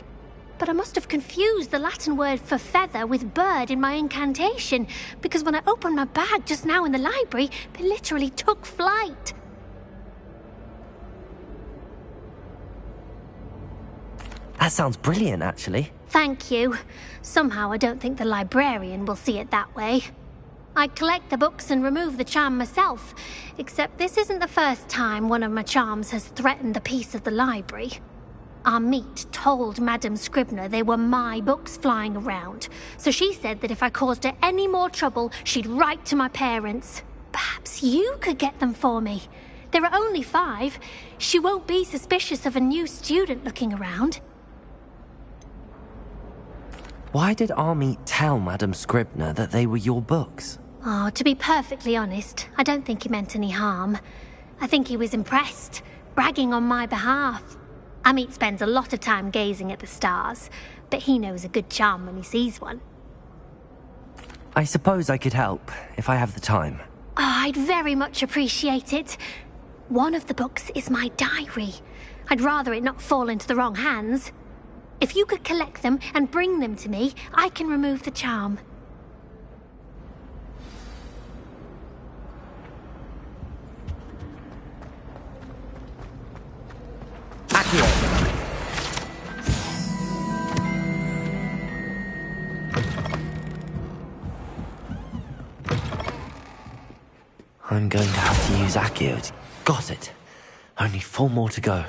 Speaker 3: But I must have confused the Latin word for feather with bird in my incantation, because when I opened my bag just now in the library, they literally took flight.
Speaker 1: That sounds brilliant, actually.
Speaker 3: Thank you. Somehow I don't think the librarian will see it that way. I collect the books and remove the charm myself, except this isn't the first time one of my charms has threatened the peace of the library. Our meet told Madame Scribner they were my books flying around, so she said that if I caused her any more trouble, she'd write to my parents. Perhaps you could get them for me. There are only 5. She won't be suspicious of a new student looking around.
Speaker 1: Why did our meet tell Madame Scribner that they were your books?
Speaker 3: Oh, to be perfectly honest, I don't think he meant any harm. I think he was impressed, bragging on my behalf. Amit spends a lot of time gazing at the stars, but he knows a good charm when he sees one.
Speaker 1: I suppose I could help, if I have the time.
Speaker 3: Oh, I'd very much appreciate it. One of the books is my diary. I'd rather it not fall into the wrong hands. If you could collect them and bring them to me, I can remove the charm.
Speaker 1: I'm going to have to use Accio. Got it. Only 4 more to go.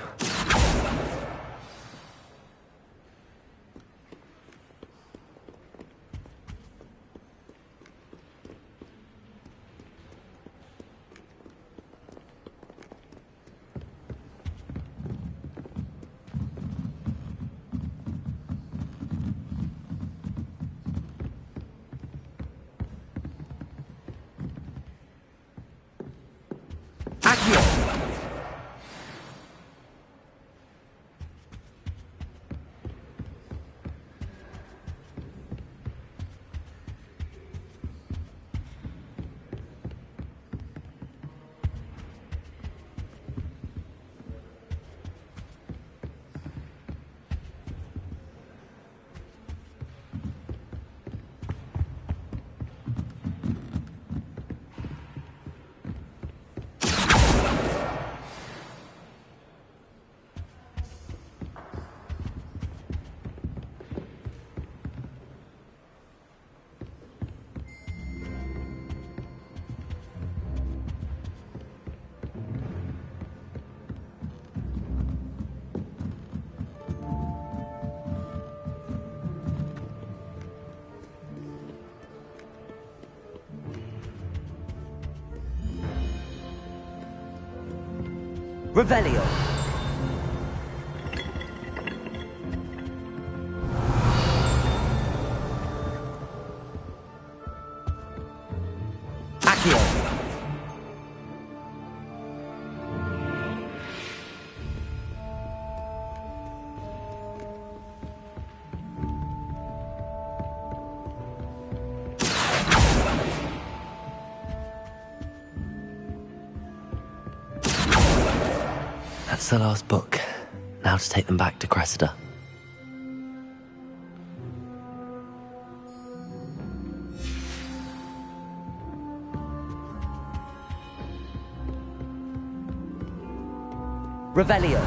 Speaker 1: Revelio. Accio. That's the last book. Now to take them back to Cressida. Revelio.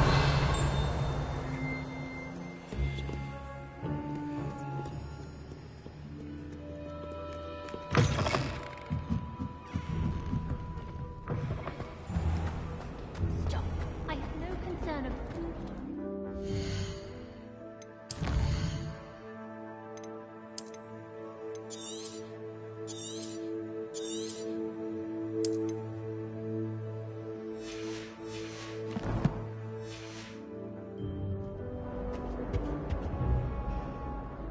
Speaker 3: I have no concern of...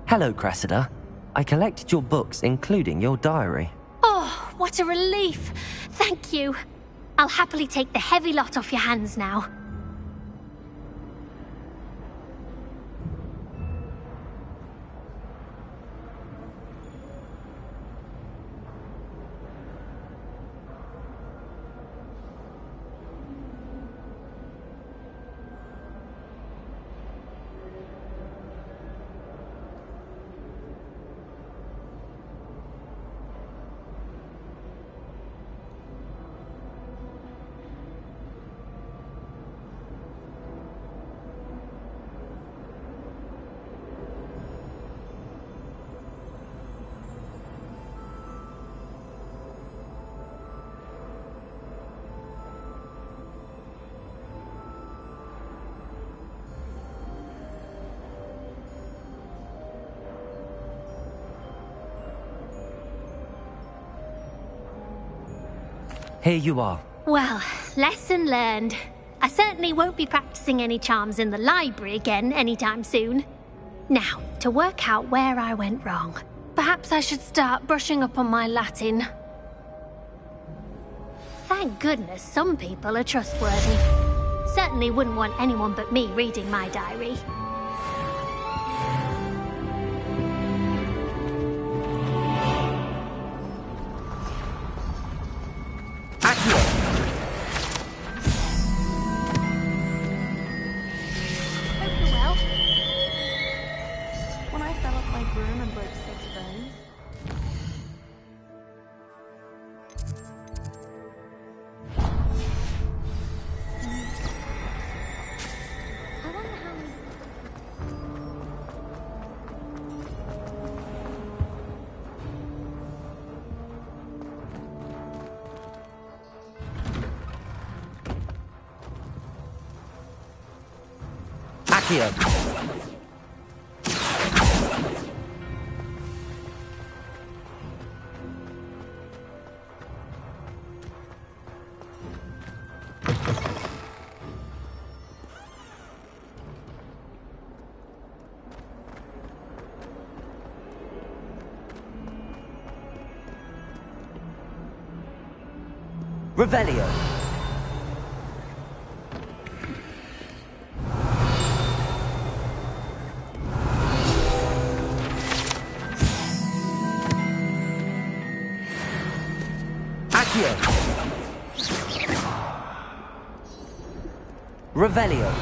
Speaker 1: Hello, Cressida. I collected your books, including your diary.
Speaker 3: Oh, what what a relief. Thank you. I'll happily take the heavy lot off your hands now.
Speaker 1: Here you are.
Speaker 3: Well, lesson learned. I certainly won't be practicing any charms in the library again anytime soon. Now, to work out where I went wrong. Perhaps I should start brushing up on my Latin. Thank goodness some people are trustworthy. Certainly wouldn't want anyone but me reading my diary.
Speaker 1: Accio. Revelio. Revelio.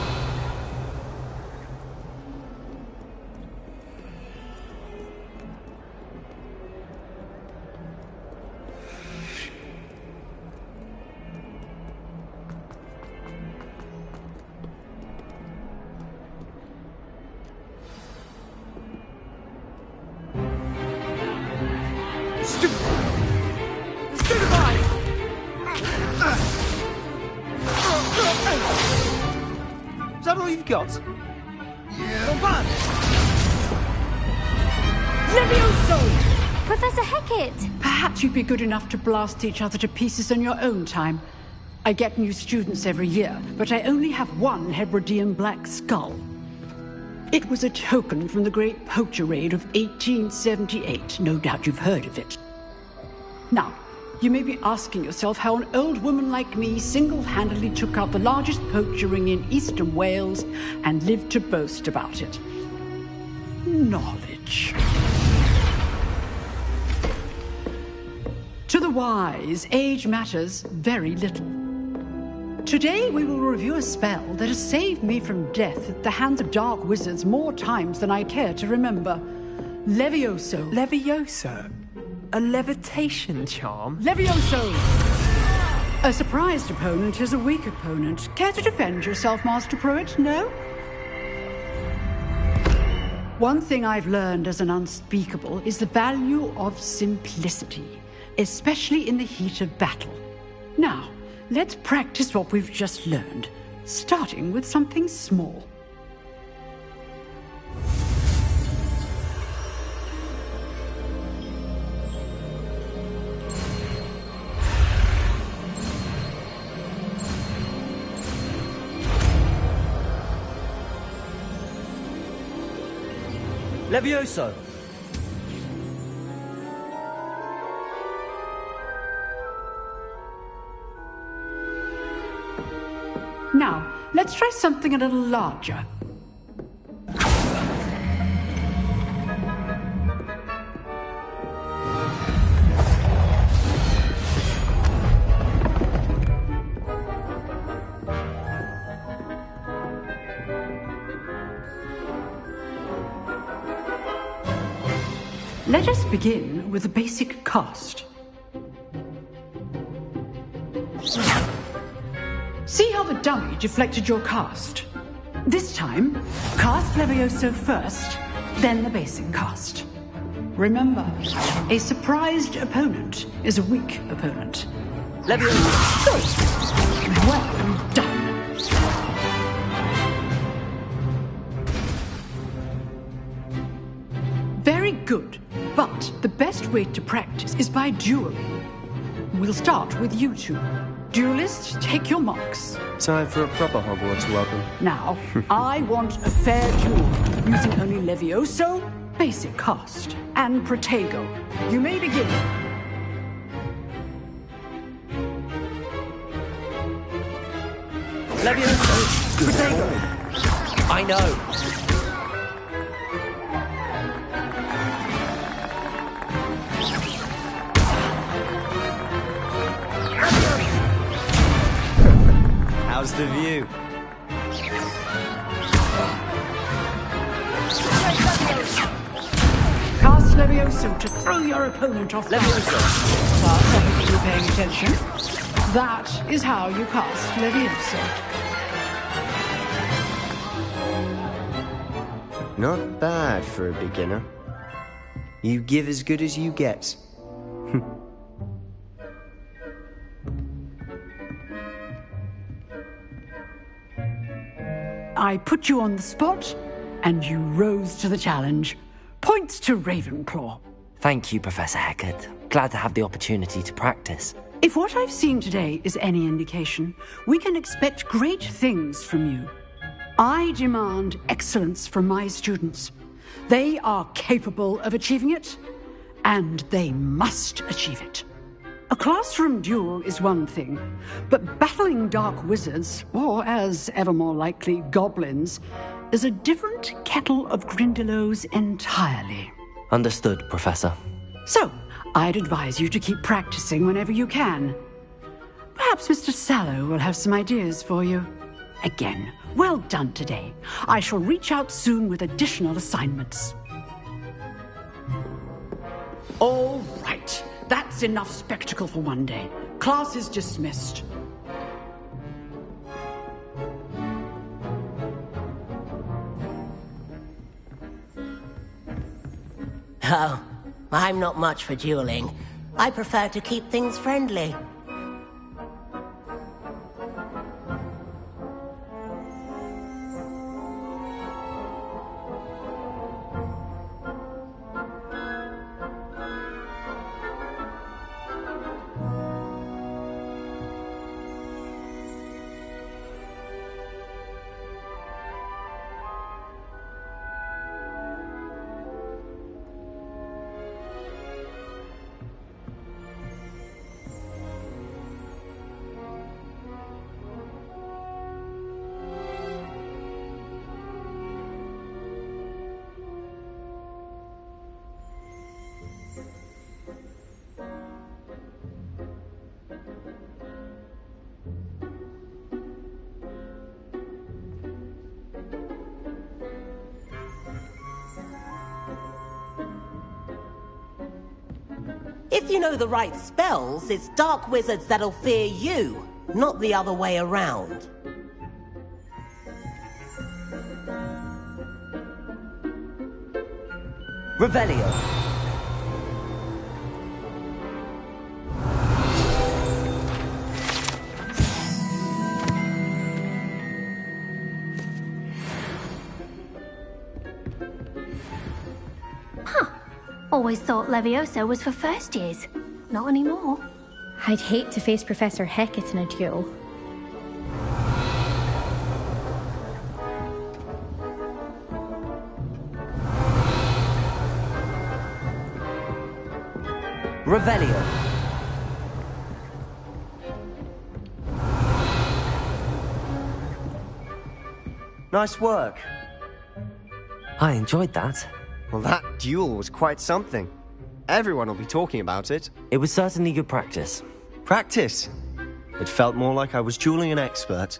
Speaker 2: Is that all you've got? Yeah. Not bad.
Speaker 4: Levioso!
Speaker 3: Professor Hecat!
Speaker 4: Perhaps you'd be good enough to blast each other to pieces in your own time. I get new students every year, but I only have one Hebridean black skull. It was a token from the Great Poacher Raid of 1878. No doubt you've heard of it. Now, you may be asking yourself how an old woman like me single-handedly took out the largest poacher ring in eastern Wales and lived to boast about it. Knowledge. To the wise, age matters very little. Today we will review a spell that has saved me from death at the hands of dark wizards more times than I care to remember. Levioso.
Speaker 11: Levioso? A levitation charm?
Speaker 4: Levioso! A surprised opponent is a weak opponent. Care to defend yourself, Master Pruitt? No? One thing I've learned as an unspeakable is the value of simplicity, especially in the heat of battle. Now, let's practice what we've just learned, starting with something small.
Speaker 1: Levioso!
Speaker 4: Now, let's try something a little larger. Let us begin with the basic cast. See how the dummy deflected your cast? This time, cast Levioso first, then the basic cast. Remember, a surprised opponent is a weak opponent. Levioso! Good. Well done. Very good, but the best way to practice is by dueling. We'll start with you two. Duelists, take your marks.
Speaker 2: Time for a proper Hogwarts welcome.
Speaker 4: Now, I want a fair duel, using only Levioso, basic cast, and Protego. You may begin.
Speaker 1: Levioso! Protego! I know!
Speaker 2: How's the view?
Speaker 4: Cast Levioso to throw your opponent off Levioso. But I hope you're paying attention. That is how you cast Levioso.
Speaker 2: Not bad for a beginner. You give as good as you get.
Speaker 4: I put you on the spot, and you rose to the challenge. Points to Ravenclaw.
Speaker 1: Thank you, Professor Hecat. Glad to have the opportunity to practice.
Speaker 4: If what I've seen today is any indication, we can expect great things from you. I demand excellence from my students. They are capable of achieving it, and they must achieve it. A classroom duel is one thing, but battling dark wizards, or as ever more likely, goblins, is a different kettle of Grindylows entirely.
Speaker 1: Understood, Professor.
Speaker 4: So, I'd advise you to keep practicing whenever you can. Perhaps Mr. Sallow will have some ideas for you. Again, well done today. I shall reach out soon with additional assignments. All right. That's enough spectacle for one day. Class is dismissed.
Speaker 7: Oh, I'm not much for dueling. I prefer to keep things friendly. If you know the right spells, it's dark wizards that'll fear you, not the other way around.
Speaker 1: Revelio.
Speaker 3: Always thought Levioso was for first years. Not anymore.
Speaker 9: I'd hate to face Professor Hecat in a duel.
Speaker 1: Revelio.
Speaker 2: Nice work.
Speaker 1: I enjoyed that.
Speaker 2: Well, that duel was quite something. Everyone will be talking about it.
Speaker 1: It was certainly good practice.
Speaker 2: Practice? It felt more like I was dueling an expert.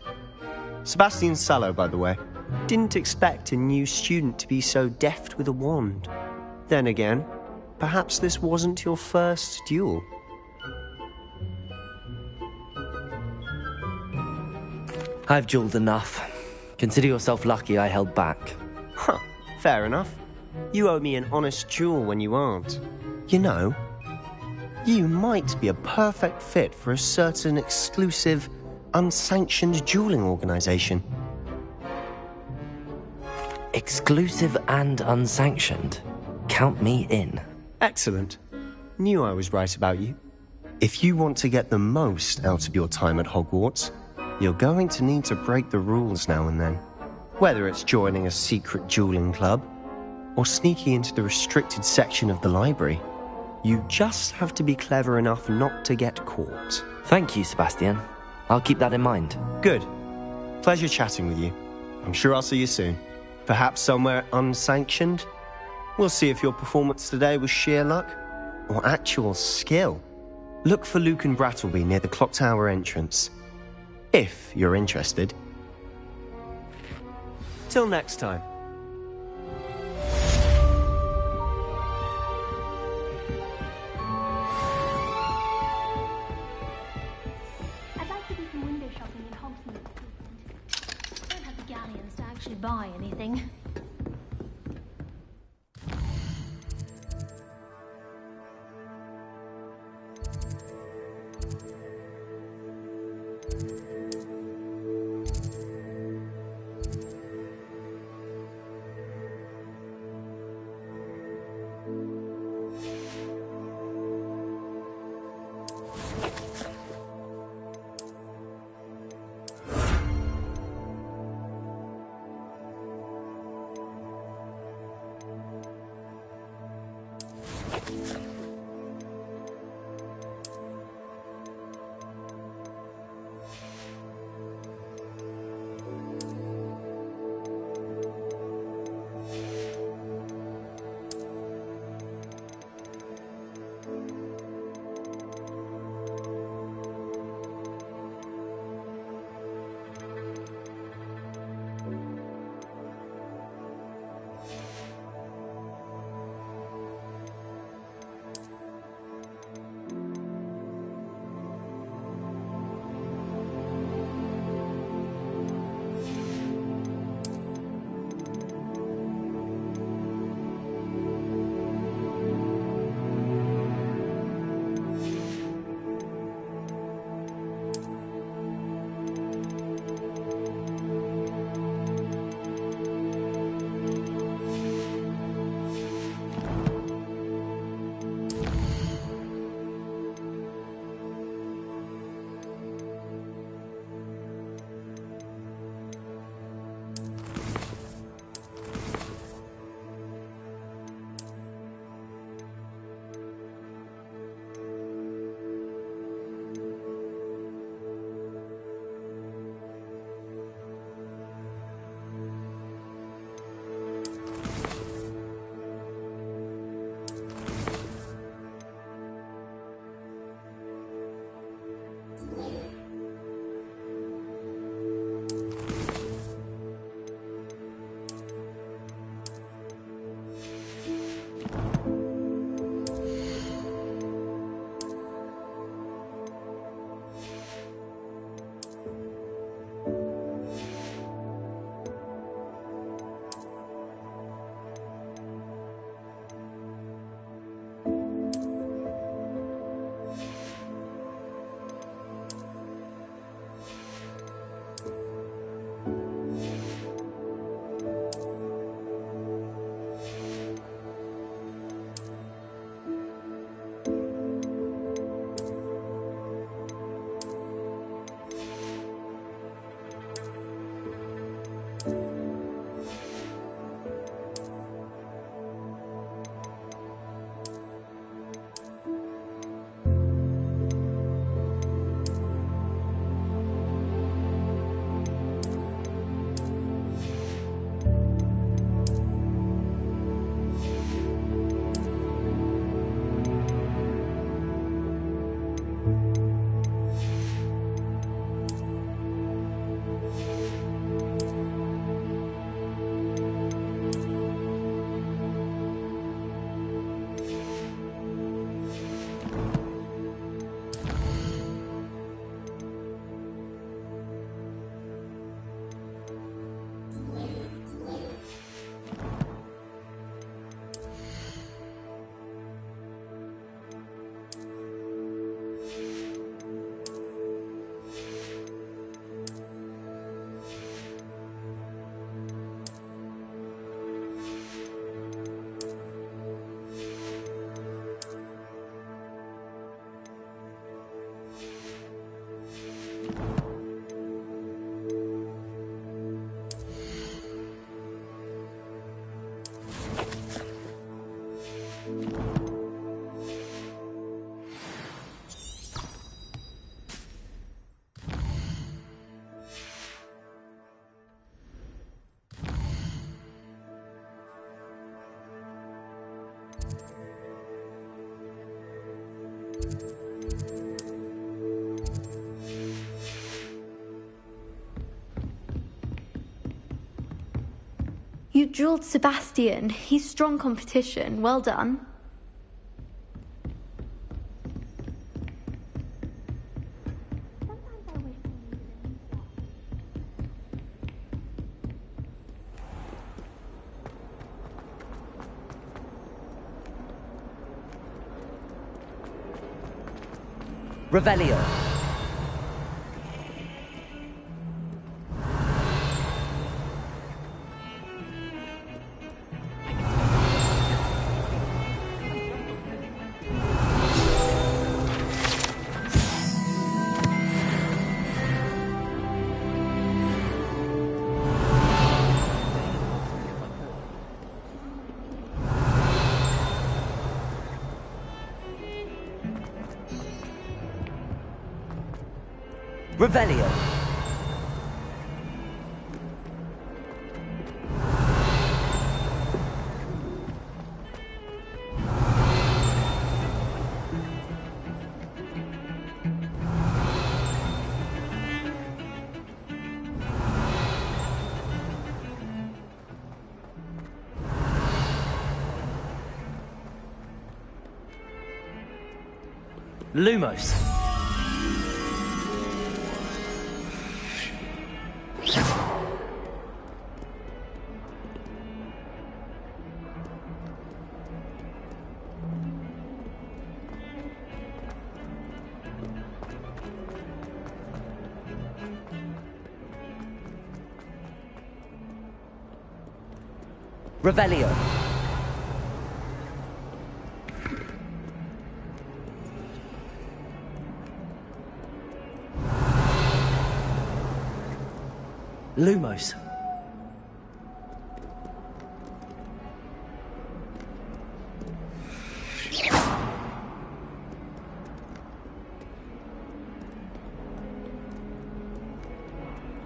Speaker 2: Sebastian Sallow, by the way. Didn't expect a new student to be so deft with a wand. Then again, perhaps this wasn't your first duel.
Speaker 1: I've dueled enough. Consider yourself lucky I held back.
Speaker 2: Huh, fair enough. You owe me an honest duel when you aren't. You know, you might be a perfect fit for a certain exclusive, unsanctioned dueling organization.
Speaker 1: Exclusive and unsanctioned? Count me in.
Speaker 2: Excellent. Knew I was right about you. If you want to get the most out of your time at Hogwarts, you're going to need to break the rules now and then. Whether it's joining a secret dueling club, or sneaking into the restricted section of the library, you just have to be clever enough not to get caught.
Speaker 1: Thank you, Sebastian. I'll keep that in mind.
Speaker 2: Good. Pleasure chatting with you. I'm sure I'll see you soon. Perhaps somewhere unsanctioned? We'll see if your performance today was sheer luck, or actual skill. Look for Luke and Brattleby near the clock tower entrance. If you're interested. Till next time.
Speaker 3: I'd like to do some window shopping in Hogsmeade this weekend. I don't have the galleons to actually buy anything.
Speaker 5: You drilled Sebastian. He's strong competition. Well done.
Speaker 1: Revelio. Revelio. Lumos. Revelio. Lumos.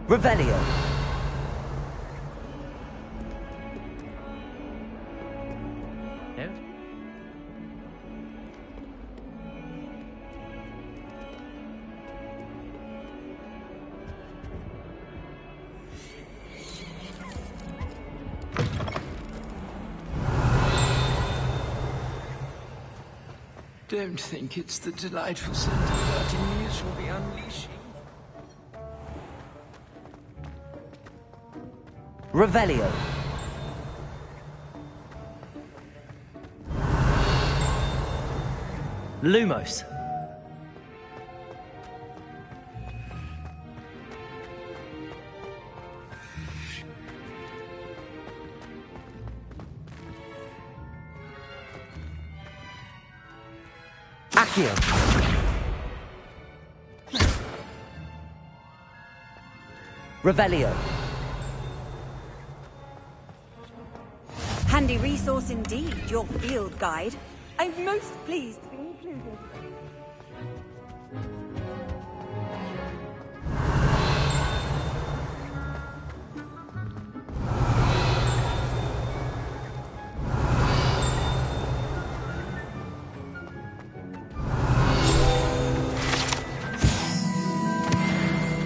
Speaker 1: Revelio.
Speaker 6: Don't think it's the delightful scent of dirty news we'll be unleashing.
Speaker 1: Revelio. Lumos. Accio. Revelio.
Speaker 17: Handy resource indeed, your field guide. I'm most pleased to be included.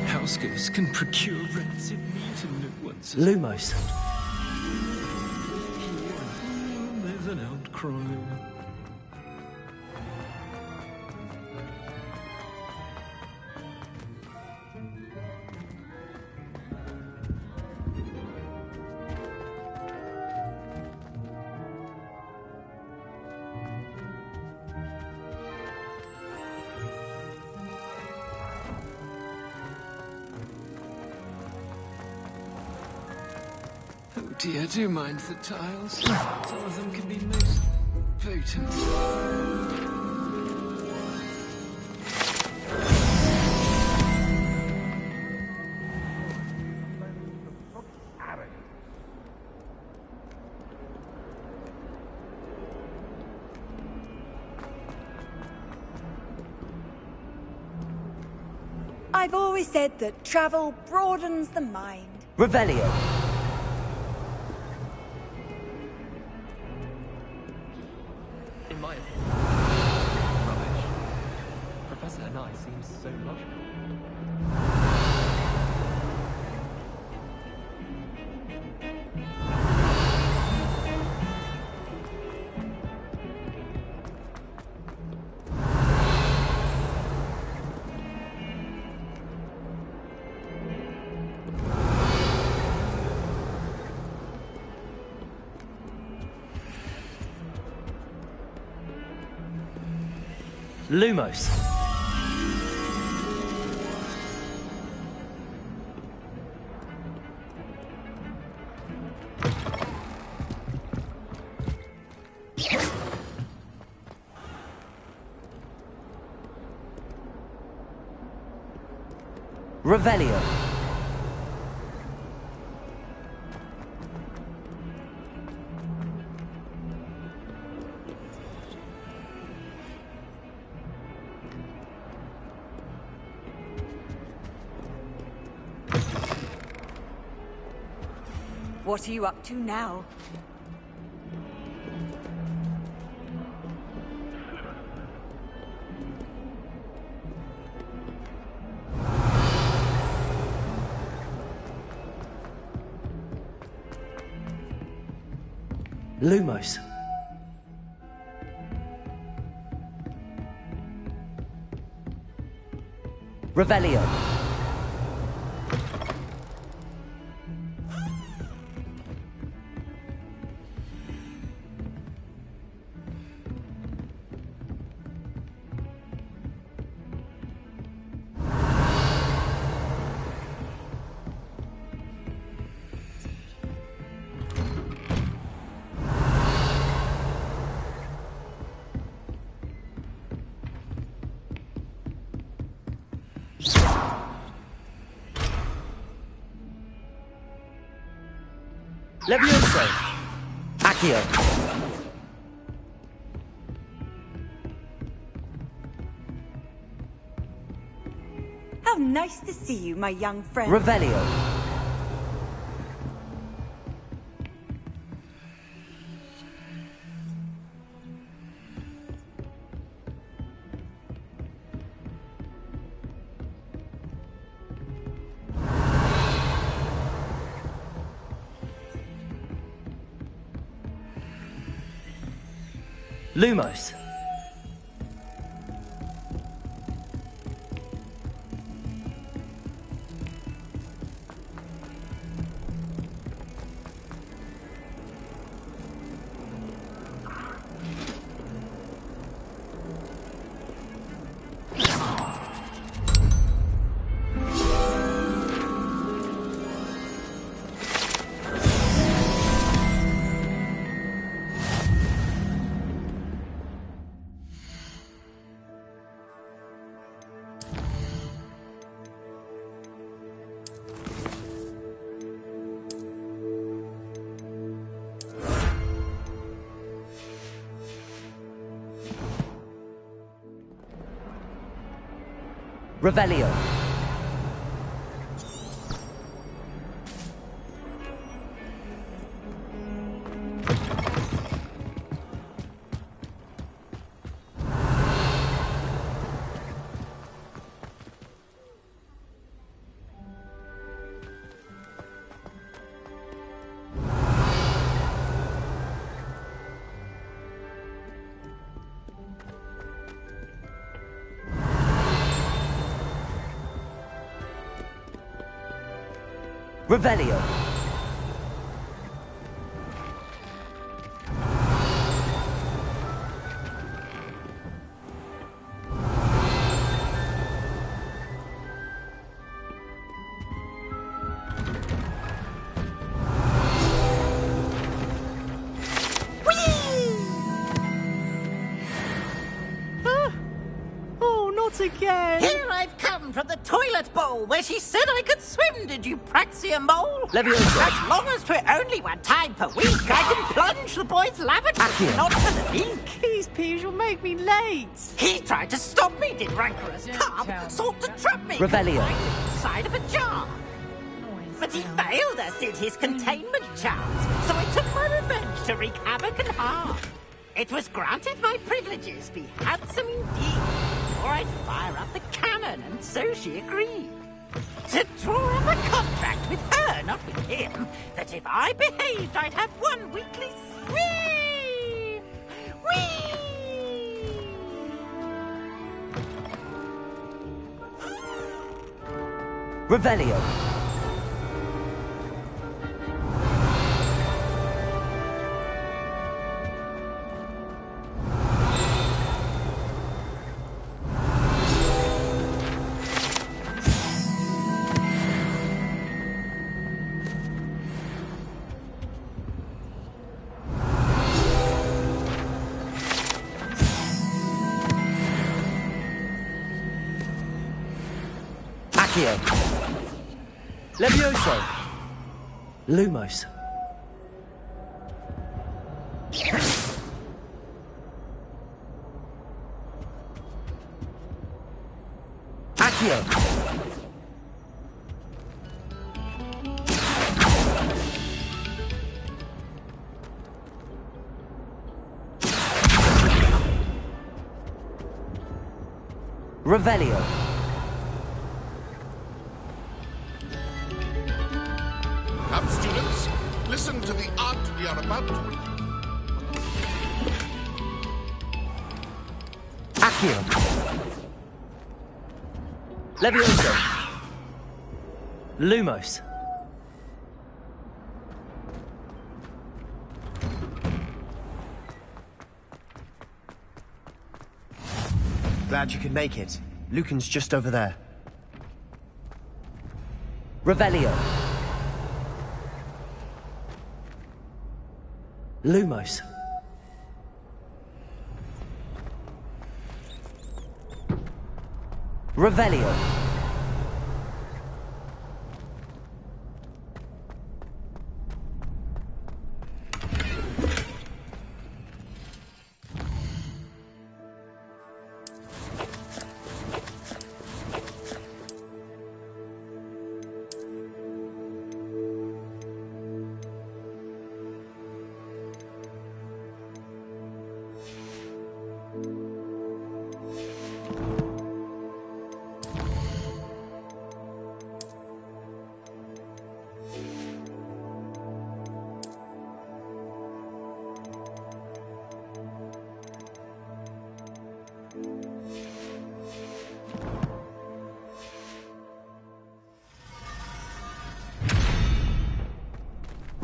Speaker 6: Housegoats can procure rancid meat and no one's...
Speaker 1: Lumos.
Speaker 6: There's an outcry. Oh dear, do mind the tiles. Some of them can be most potent.
Speaker 17: I've always said that travel broadens the mind.
Speaker 1: Revelio.
Speaker 19: In my opinion, rubbish. Professor and I seems so logical.
Speaker 1: Lumos. Revelio.
Speaker 17: What are you up to now?
Speaker 1: Lumos. Revelio. Levioso. Accio.
Speaker 17: How nice to see you, my young friend.
Speaker 1: Revelio. Lumos. Revelio. Revelio.
Speaker 8: Oh, not again!
Speaker 18: Here I've come from the toilet bowl where she said I could swim, did you praxia mole?
Speaker 1: Levioso.
Speaker 18: As long as we're only one time per week, I can plunge the boy's lavatory,
Speaker 1: Accio.
Speaker 18: not for the ink.
Speaker 8: Please, Peeves, you'll make me late.
Speaker 18: He tried to stop me, did rancorous carp, sought to trap me
Speaker 1: Revelio.
Speaker 18: confined inside of a jar. But he failed, as did his containment charms, so I took my revenge to wreak havoc and harm. It was granted my privileges be handsome indeed, or I'd fire up the cannon, and so she agreed. To draw up a contract with her, not with him, that if I behaved, I'd have one weekly swim. Whee!
Speaker 1: Revelio. Accio. Levioso. Lumos. Accio. Revelio.
Speaker 13: Come, students, listen to the art we are about to...
Speaker 1: Accio. Levioso. Lumos.
Speaker 2: Glad you could make it. Lucan's just over there.
Speaker 1: Revelio. Lumos. Revelio.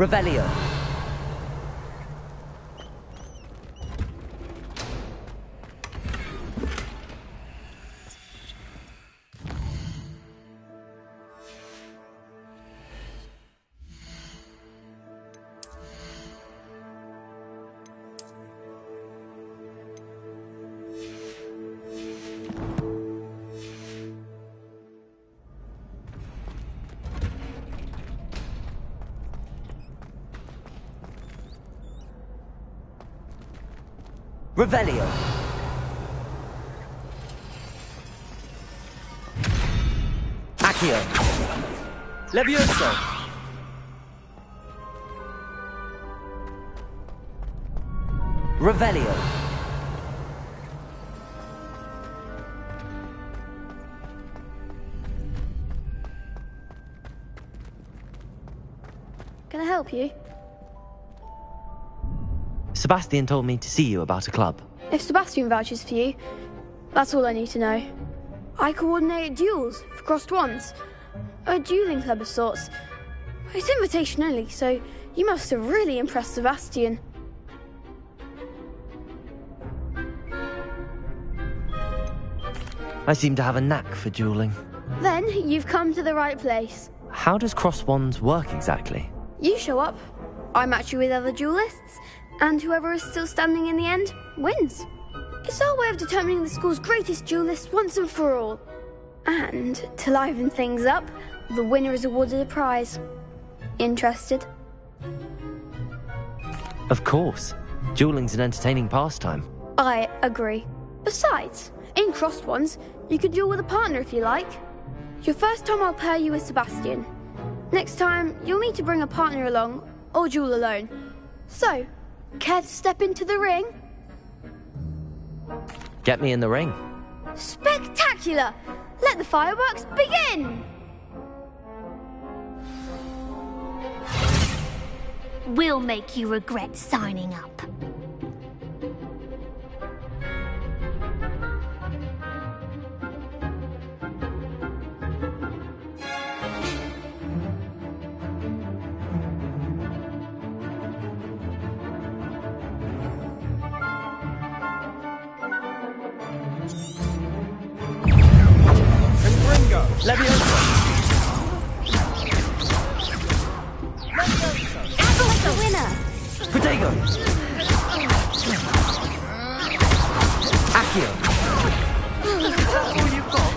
Speaker 1: Revelio. Revelio. Accio. Levioso. Revelio.
Speaker 5: Can I help you?
Speaker 1: Sebastian told me to see you about a club.
Speaker 5: If Sebastian vouches for you, that's all I need to know. I coordinate duels for crossed wands. A dueling club of sorts. It's invitation only, so you must have really impressed Sebastian.
Speaker 1: I seem to have a knack for dueling.
Speaker 5: Then you've come to the right place.
Speaker 1: How does cross wands work exactly?
Speaker 5: You show up, I match you with other duelists, and whoever is still standing in the end wins. It's our way of determining the school's greatest duelist once and for all. And to liven things up, the winner is awarded a prize. Interested?
Speaker 1: Of course. Dueling's an entertaining pastime.
Speaker 5: I agree. Besides, in crossed ones, you could duel with a partner if you like. Your first time I'll pair you with Sebastian. Next time, you'll need to bring a partner along, or duel alone. So, care to step into the ring?
Speaker 1: Get me in the ring.
Speaker 5: Spectacular! Let the fireworks begin!
Speaker 3: We'll make you regret signing up.
Speaker 1: Levioso.
Speaker 3: Apple's the winner.
Speaker 1: Protego. Accio.
Speaker 11: Is that all you've got?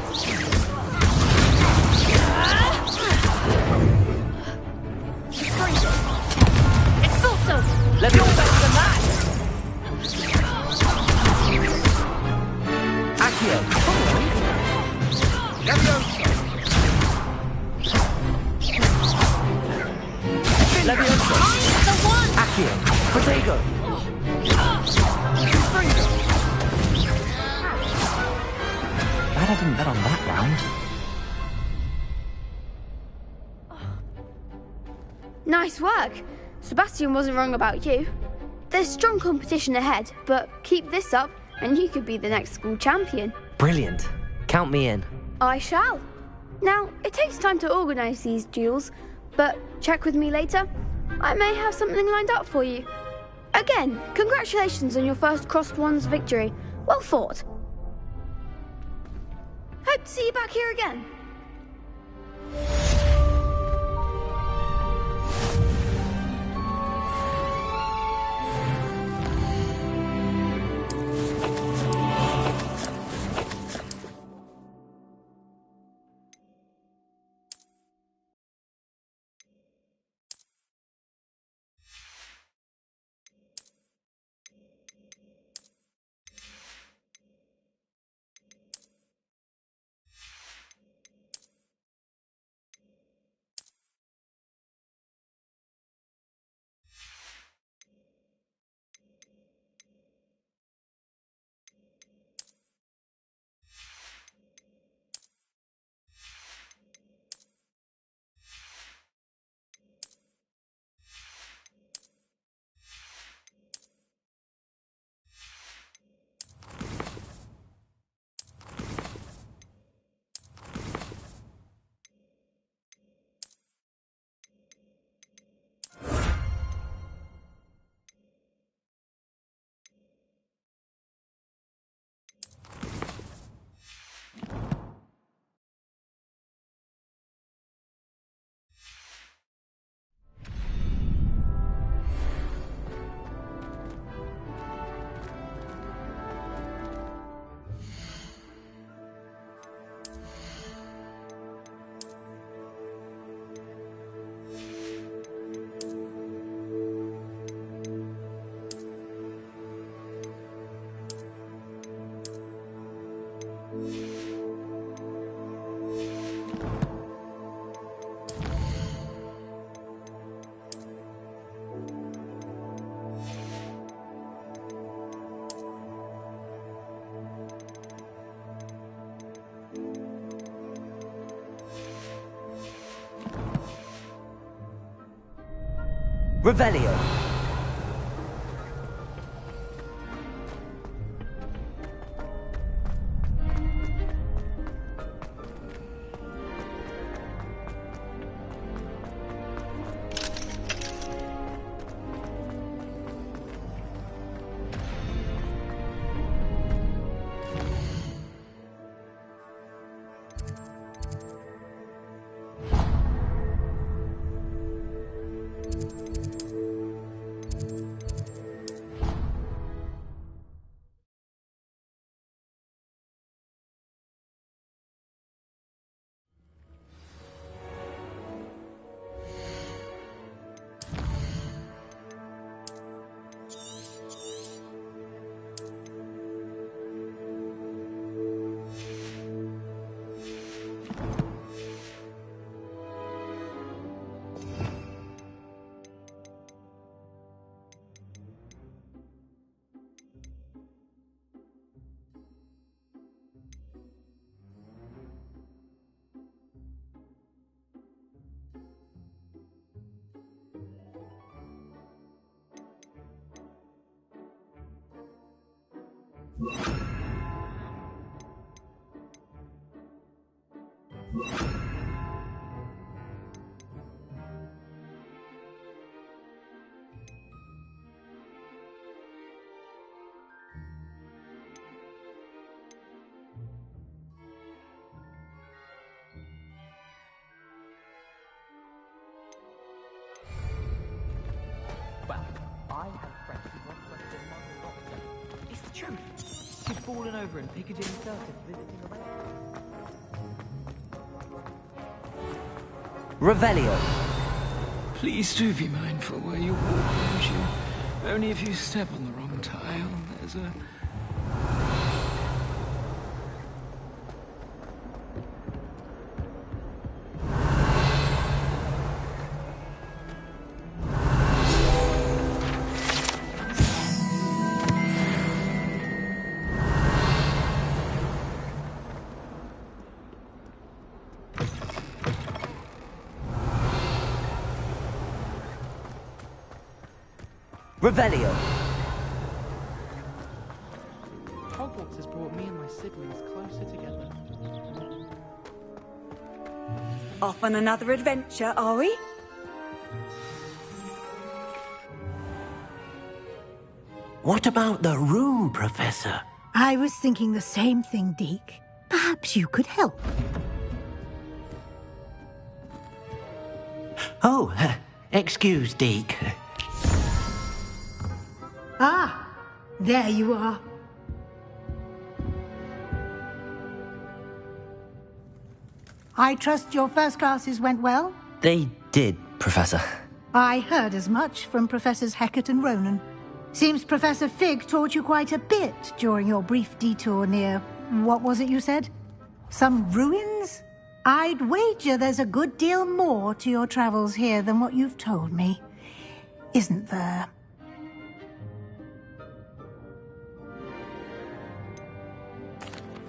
Speaker 11: Accio! Protego!
Speaker 1: Glad I didn't bet on that round.
Speaker 5: Nice work. Sebastian wasn't wrong about you. There's strong competition ahead, but keep this up and you could be the next school champion.
Speaker 1: Brilliant. Count me in.
Speaker 5: I shall. Now, it takes time to organise these duels, but check with me later. I may have something lined up for you. Again, congratulations on your first Crossed Wands victory. Well fought. Hope to see you back here again.
Speaker 1: Revelio.
Speaker 16: Well, I have friends who once went to a doctor. It's the truth. She'd fallen over in Piccadilly Circus visiting a relative.
Speaker 1: Revelio.
Speaker 6: Please do be mindful where you walk, won't you? Only if you step on the wrong tile, there's a...
Speaker 1: Revelio.
Speaker 23: Hogwarts has brought me and my siblings closer together.
Speaker 17: Off on another adventure, are we?
Speaker 22: What about the room, Professor?
Speaker 14: I was thinking the same thing, Deke. Perhaps you could help.
Speaker 22: Oh, excuse, Deke.
Speaker 14: Ah, there you are. I trust your first classes went well?
Speaker 1: They did, Professor.
Speaker 14: I heard as much from Professors Hecat and Ronan. Seems Professor Fig taught you quite a bit during your brief detour near... what was it you said? Some ruins? I'd wager there's a good deal more to your travels here than what you've told me. Isn't there?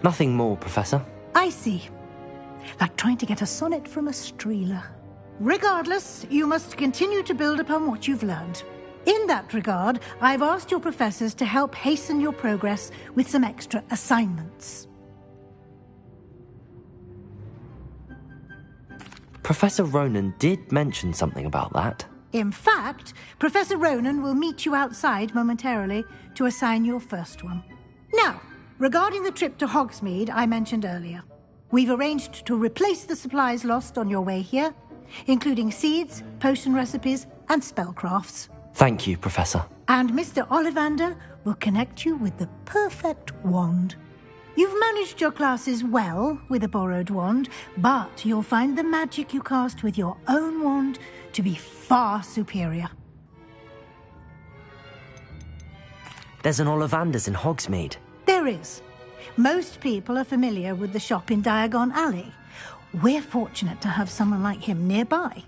Speaker 1: Nothing more, Professor.
Speaker 14: I see. Like trying to get a sonnet from a streeler. Regardless, you must continue to build upon what you've learned. In that regard, I've asked your professors to help hasten your progress with some extra assignments.
Speaker 1: Professor Ronan did mention something about that.
Speaker 14: In fact, Professor Ronan will meet you outside momentarily to assign your first one. Now, regarding the trip to Hogsmeade I mentioned earlier, we've arranged to replace the supplies lost on your way here, including seeds, potion recipes, and spellcrafts.
Speaker 1: Thank you, Professor.
Speaker 14: And Mr. Ollivander will connect you with the perfect wand. You've managed your classes well with a borrowed wand, but you'll find the magic you cast with your own wand to be far superior.
Speaker 1: There's an Ollivander's in Hogsmeade.
Speaker 14: There is. Most people are familiar with the shop in Diagon Alley. We're fortunate to have someone like him nearby.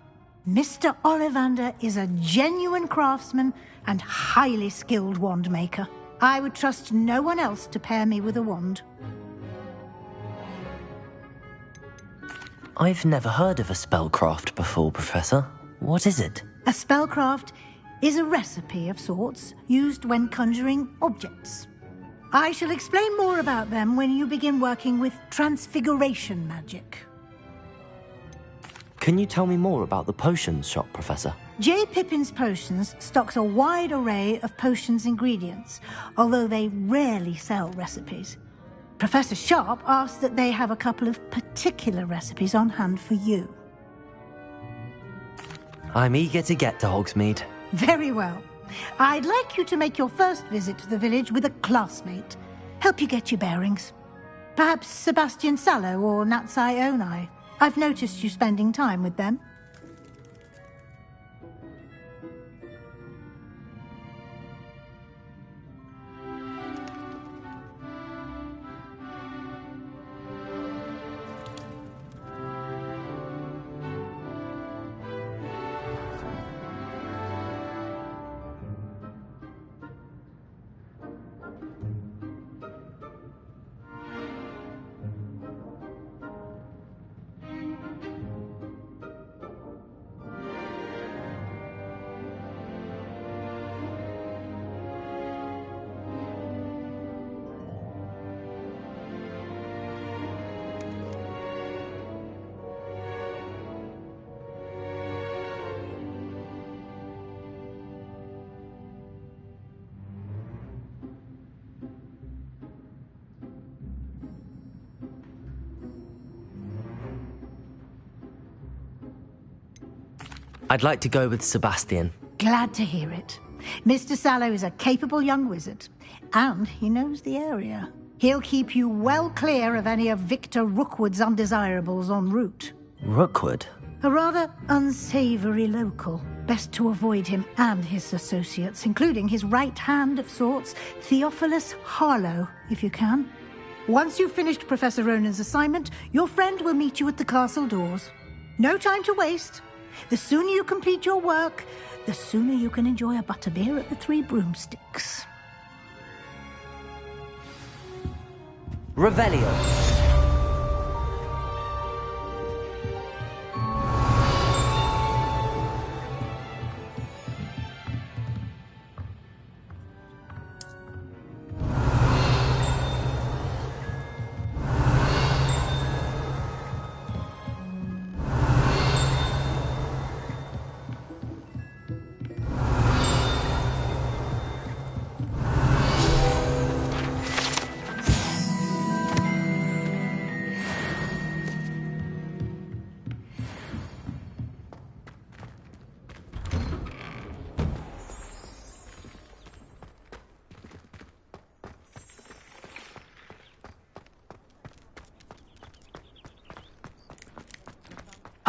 Speaker 14: Mr. Ollivander is a genuine craftsman and highly skilled wand maker. I would trust no one else to pair me with a wand.
Speaker 1: I've never heard of a spellcraft before, Professor. What is it?
Speaker 14: A spellcraft is a recipe of sorts used when conjuring objects. I shall explain more about them when you begin working with transfiguration magic.
Speaker 1: Can you tell me more about the potions shop, Professor?
Speaker 14: J. Pippin's Potions stocks a wide array of potions ingredients, although they rarely sell recipes. Professor Sharp asks that they have a couple of particular recipes on hand for you.
Speaker 1: I'm eager to get to Hogsmeade.
Speaker 14: Very well. I'd like you to make your first visit to the village with a classmate. Help you get your bearings. Perhaps Sebastian Sallow or Natsai Onai. I've noticed you spending time with them.
Speaker 1: I'd like to go with Sebastian.
Speaker 14: Glad to hear it. Mr. Sallow is a capable young wizard, and he knows the area. He'll keep you well clear of any of Victor Rookwood's undesirables en route.
Speaker 1: Rookwood?
Speaker 14: A rather unsavory local. Best to avoid him and his associates, including his right hand of sorts, Theophilus Harlow, if you can. Once you've finished Professor Ronan's assignment, your friend will meet you at the castle doors. No time to waste. The sooner you complete your work, the sooner you can enjoy a butterbeer at the Three Broomsticks.
Speaker 1: Revelio.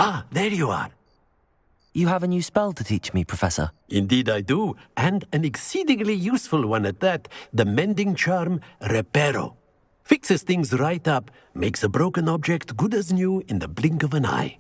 Speaker 22: Ah, there you are.
Speaker 1: You have a new spell to teach me, Professor?
Speaker 22: Indeed I do, and an exceedingly useful one at that. The mending charm, Reparo. Fixes things right up, makes a broken object good as new in the blink of an eye.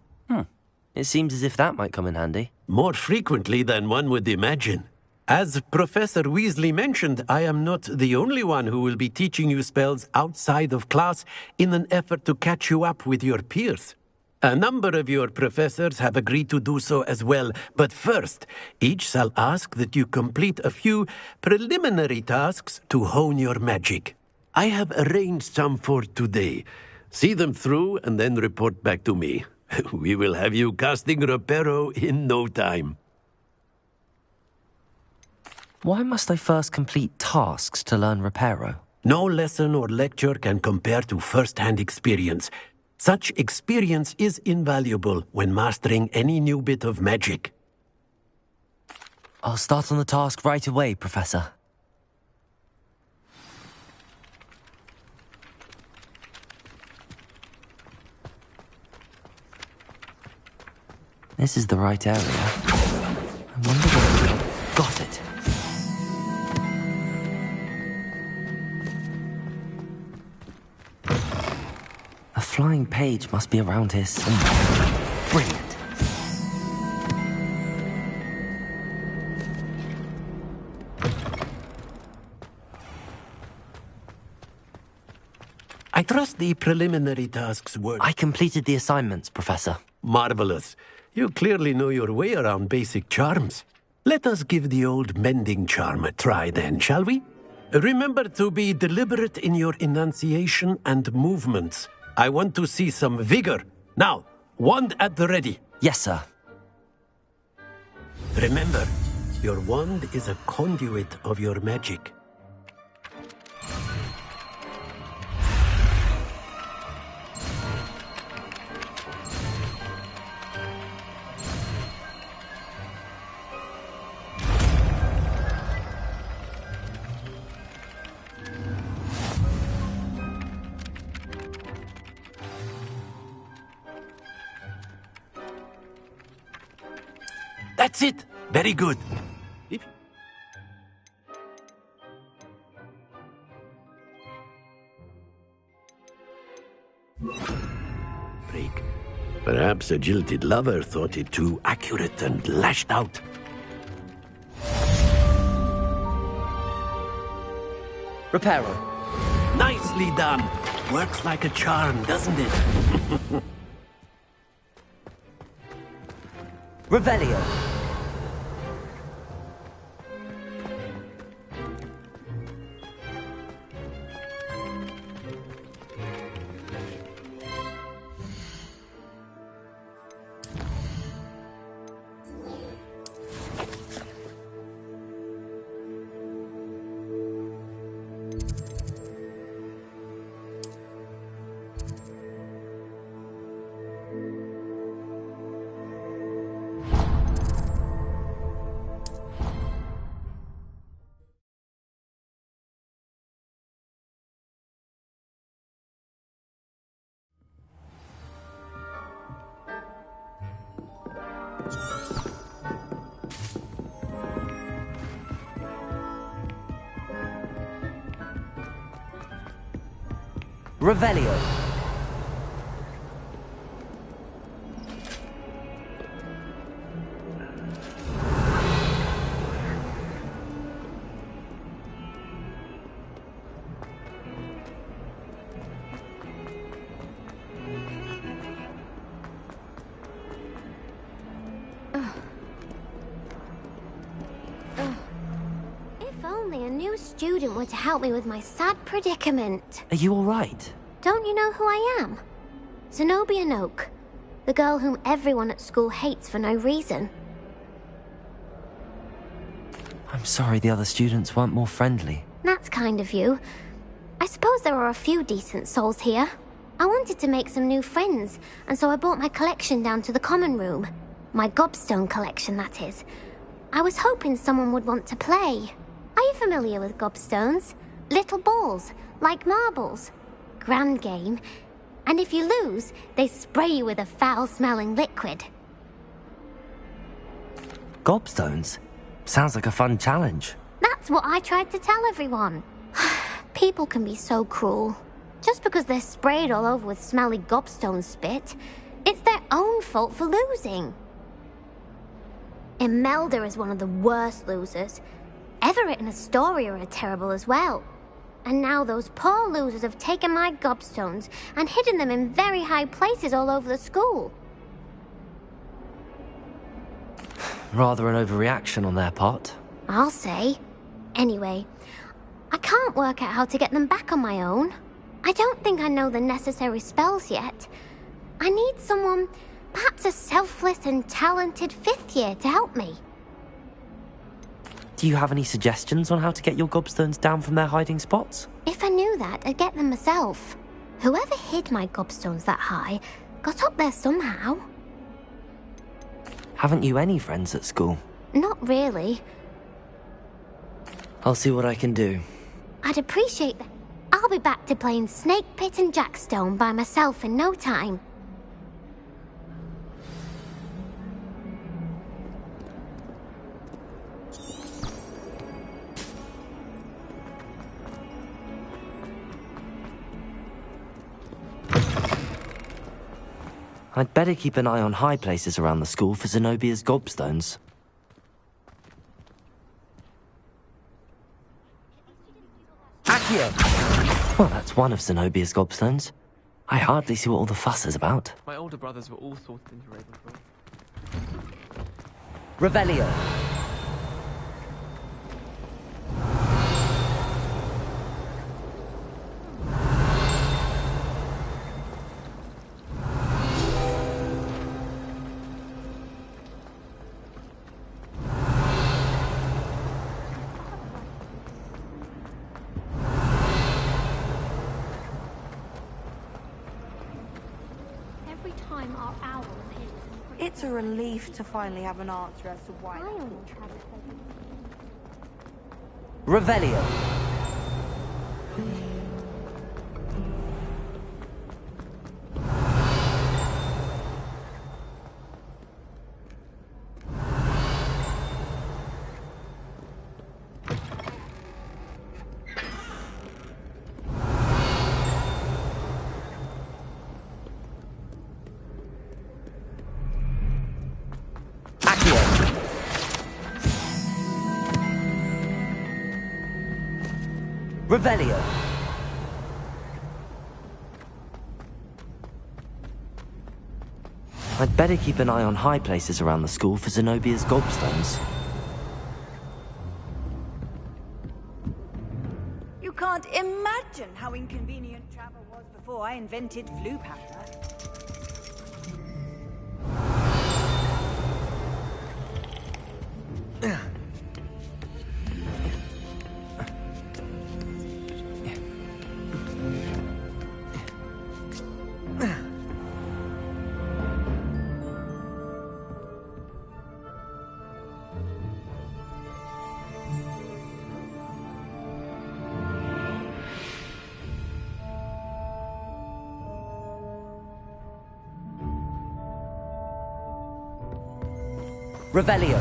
Speaker 1: It seems as if that might come in handy.
Speaker 22: More frequently than one would imagine. As Professor Weasley mentioned, I am not the only one who will be teaching you spells outside of class in an effort to catch you up with your peers. A number of your professors have agreed to do so as well, but first, each shall ask that you complete a few preliminary tasks to hone your magic. I have arranged some for today. See them through and then report back to me. We will have you casting Reparo in no time.
Speaker 1: Why must I first complete tasks to learn Reparo?
Speaker 22: No lesson or lecture can compare to first-hand experience. Such experience is invaluable when mastering any new bit of magic.
Speaker 1: I'll start on the task right away, Professor. This is the right area. I wonder what... Got it! A flying page must be around here somewhere. Brilliant!
Speaker 22: I trust the preliminary tasks were...
Speaker 1: I completed the assignments, Professor.
Speaker 22: Marvelous. You clearly know your way around basic charms. Let us give the old mending charm a try then, shall we? Remember to be deliberate in your enunciation and movements. I want to see some vigor. Now, wand at the ready.
Speaker 1: Yes, sir.
Speaker 22: Remember, your wand is a conduit of your magic. That's it. Very good. Freak. Perhaps a jilted lover thought it too accurate and lashed out.
Speaker 1: Reparo.
Speaker 22: Nicely done. Works like a charm, doesn't it?
Speaker 1: Revelio. Revelio.
Speaker 3: If only a new student were to help me with my sad predicament.
Speaker 1: Are you all right?
Speaker 3: Don't you know who I am? Zenobia Noak, the girl whom everyone at school hates for no reason.
Speaker 1: I'm sorry the other students weren't more friendly.
Speaker 3: That's kind of you. I suppose there are a few decent souls here. I wanted to make some new friends, and so I brought my collection down to the common room. My gobstone collection, that is. I was hoping someone would want to play. Are you familiar with gobstones? Little balls, like marbles. Grand game.
Speaker 12: And if you lose, they spray you with a foul-smelling liquid.
Speaker 1: Gobstones? Sounds like a fun challenge.
Speaker 12: That's what I tried to tell everyone. People can be so cruel. Just because they're sprayed all over with smelly gobstone spit, it's their own fault for losing. Imelda is one of the worst losers. Everett and Astoria are terrible as well. And now those poor losers have taken my gobstones and hidden them in very high places all over the school.
Speaker 1: Rather an overreaction on their part.
Speaker 12: I'll say. Anyway, I can't work out how to get them back on my own. I don't think I know the necessary spells yet. I need someone, perhaps a selfless and talented 5th year to help me.
Speaker 1: Do you have any suggestions on how to get your gobstones down from their hiding spots?
Speaker 12: If I knew that, I'd get them myself. Whoever hid my gobstones that high got up there somehow.
Speaker 1: Haven't you any friends at school?
Speaker 12: Not really.
Speaker 1: I'll see what I can do.
Speaker 12: I'd appreciate that. I'll be back to playing Snake Pit and Jackstone by myself in no time.
Speaker 1: I'd better keep an eye on high places around the school for Zenobia's gobstones. Accio! Well, that's one of Zenobia's gobstones. I hardly see what all the fuss is about.
Speaker 19: My older brothers were all sorted into Ravenclaw.
Speaker 1: Revelio!
Speaker 17: It's a relief to finally have an answer as to why.
Speaker 1: Revelio! Revelio! I'd better keep an eye on high places around the school for Zenobia's gobstones.
Speaker 17: You can't imagine how inconvenient travel was before I invented flu powder.
Speaker 1: Revelio!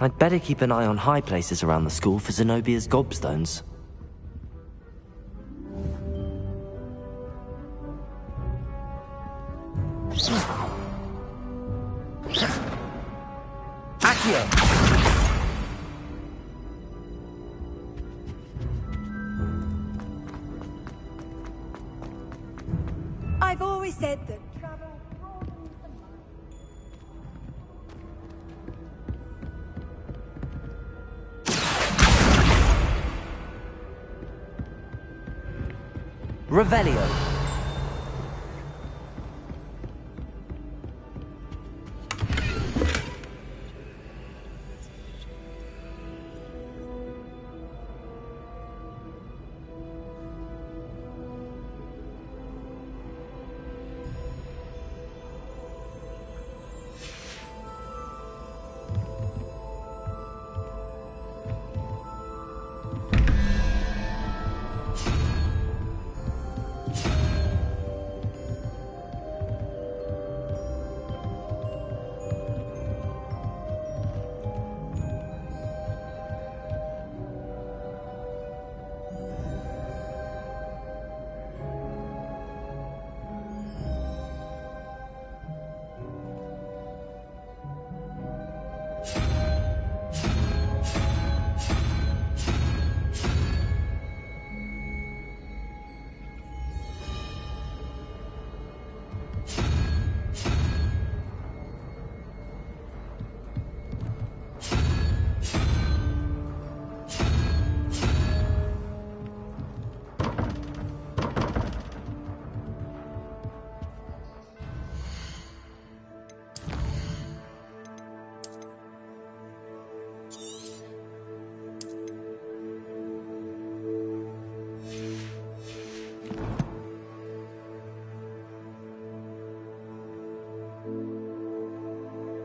Speaker 1: I'd better keep an eye on high places around the school for Zenobia's gobstones. Accio!
Speaker 17: I've always said that travel
Speaker 1: Revelio.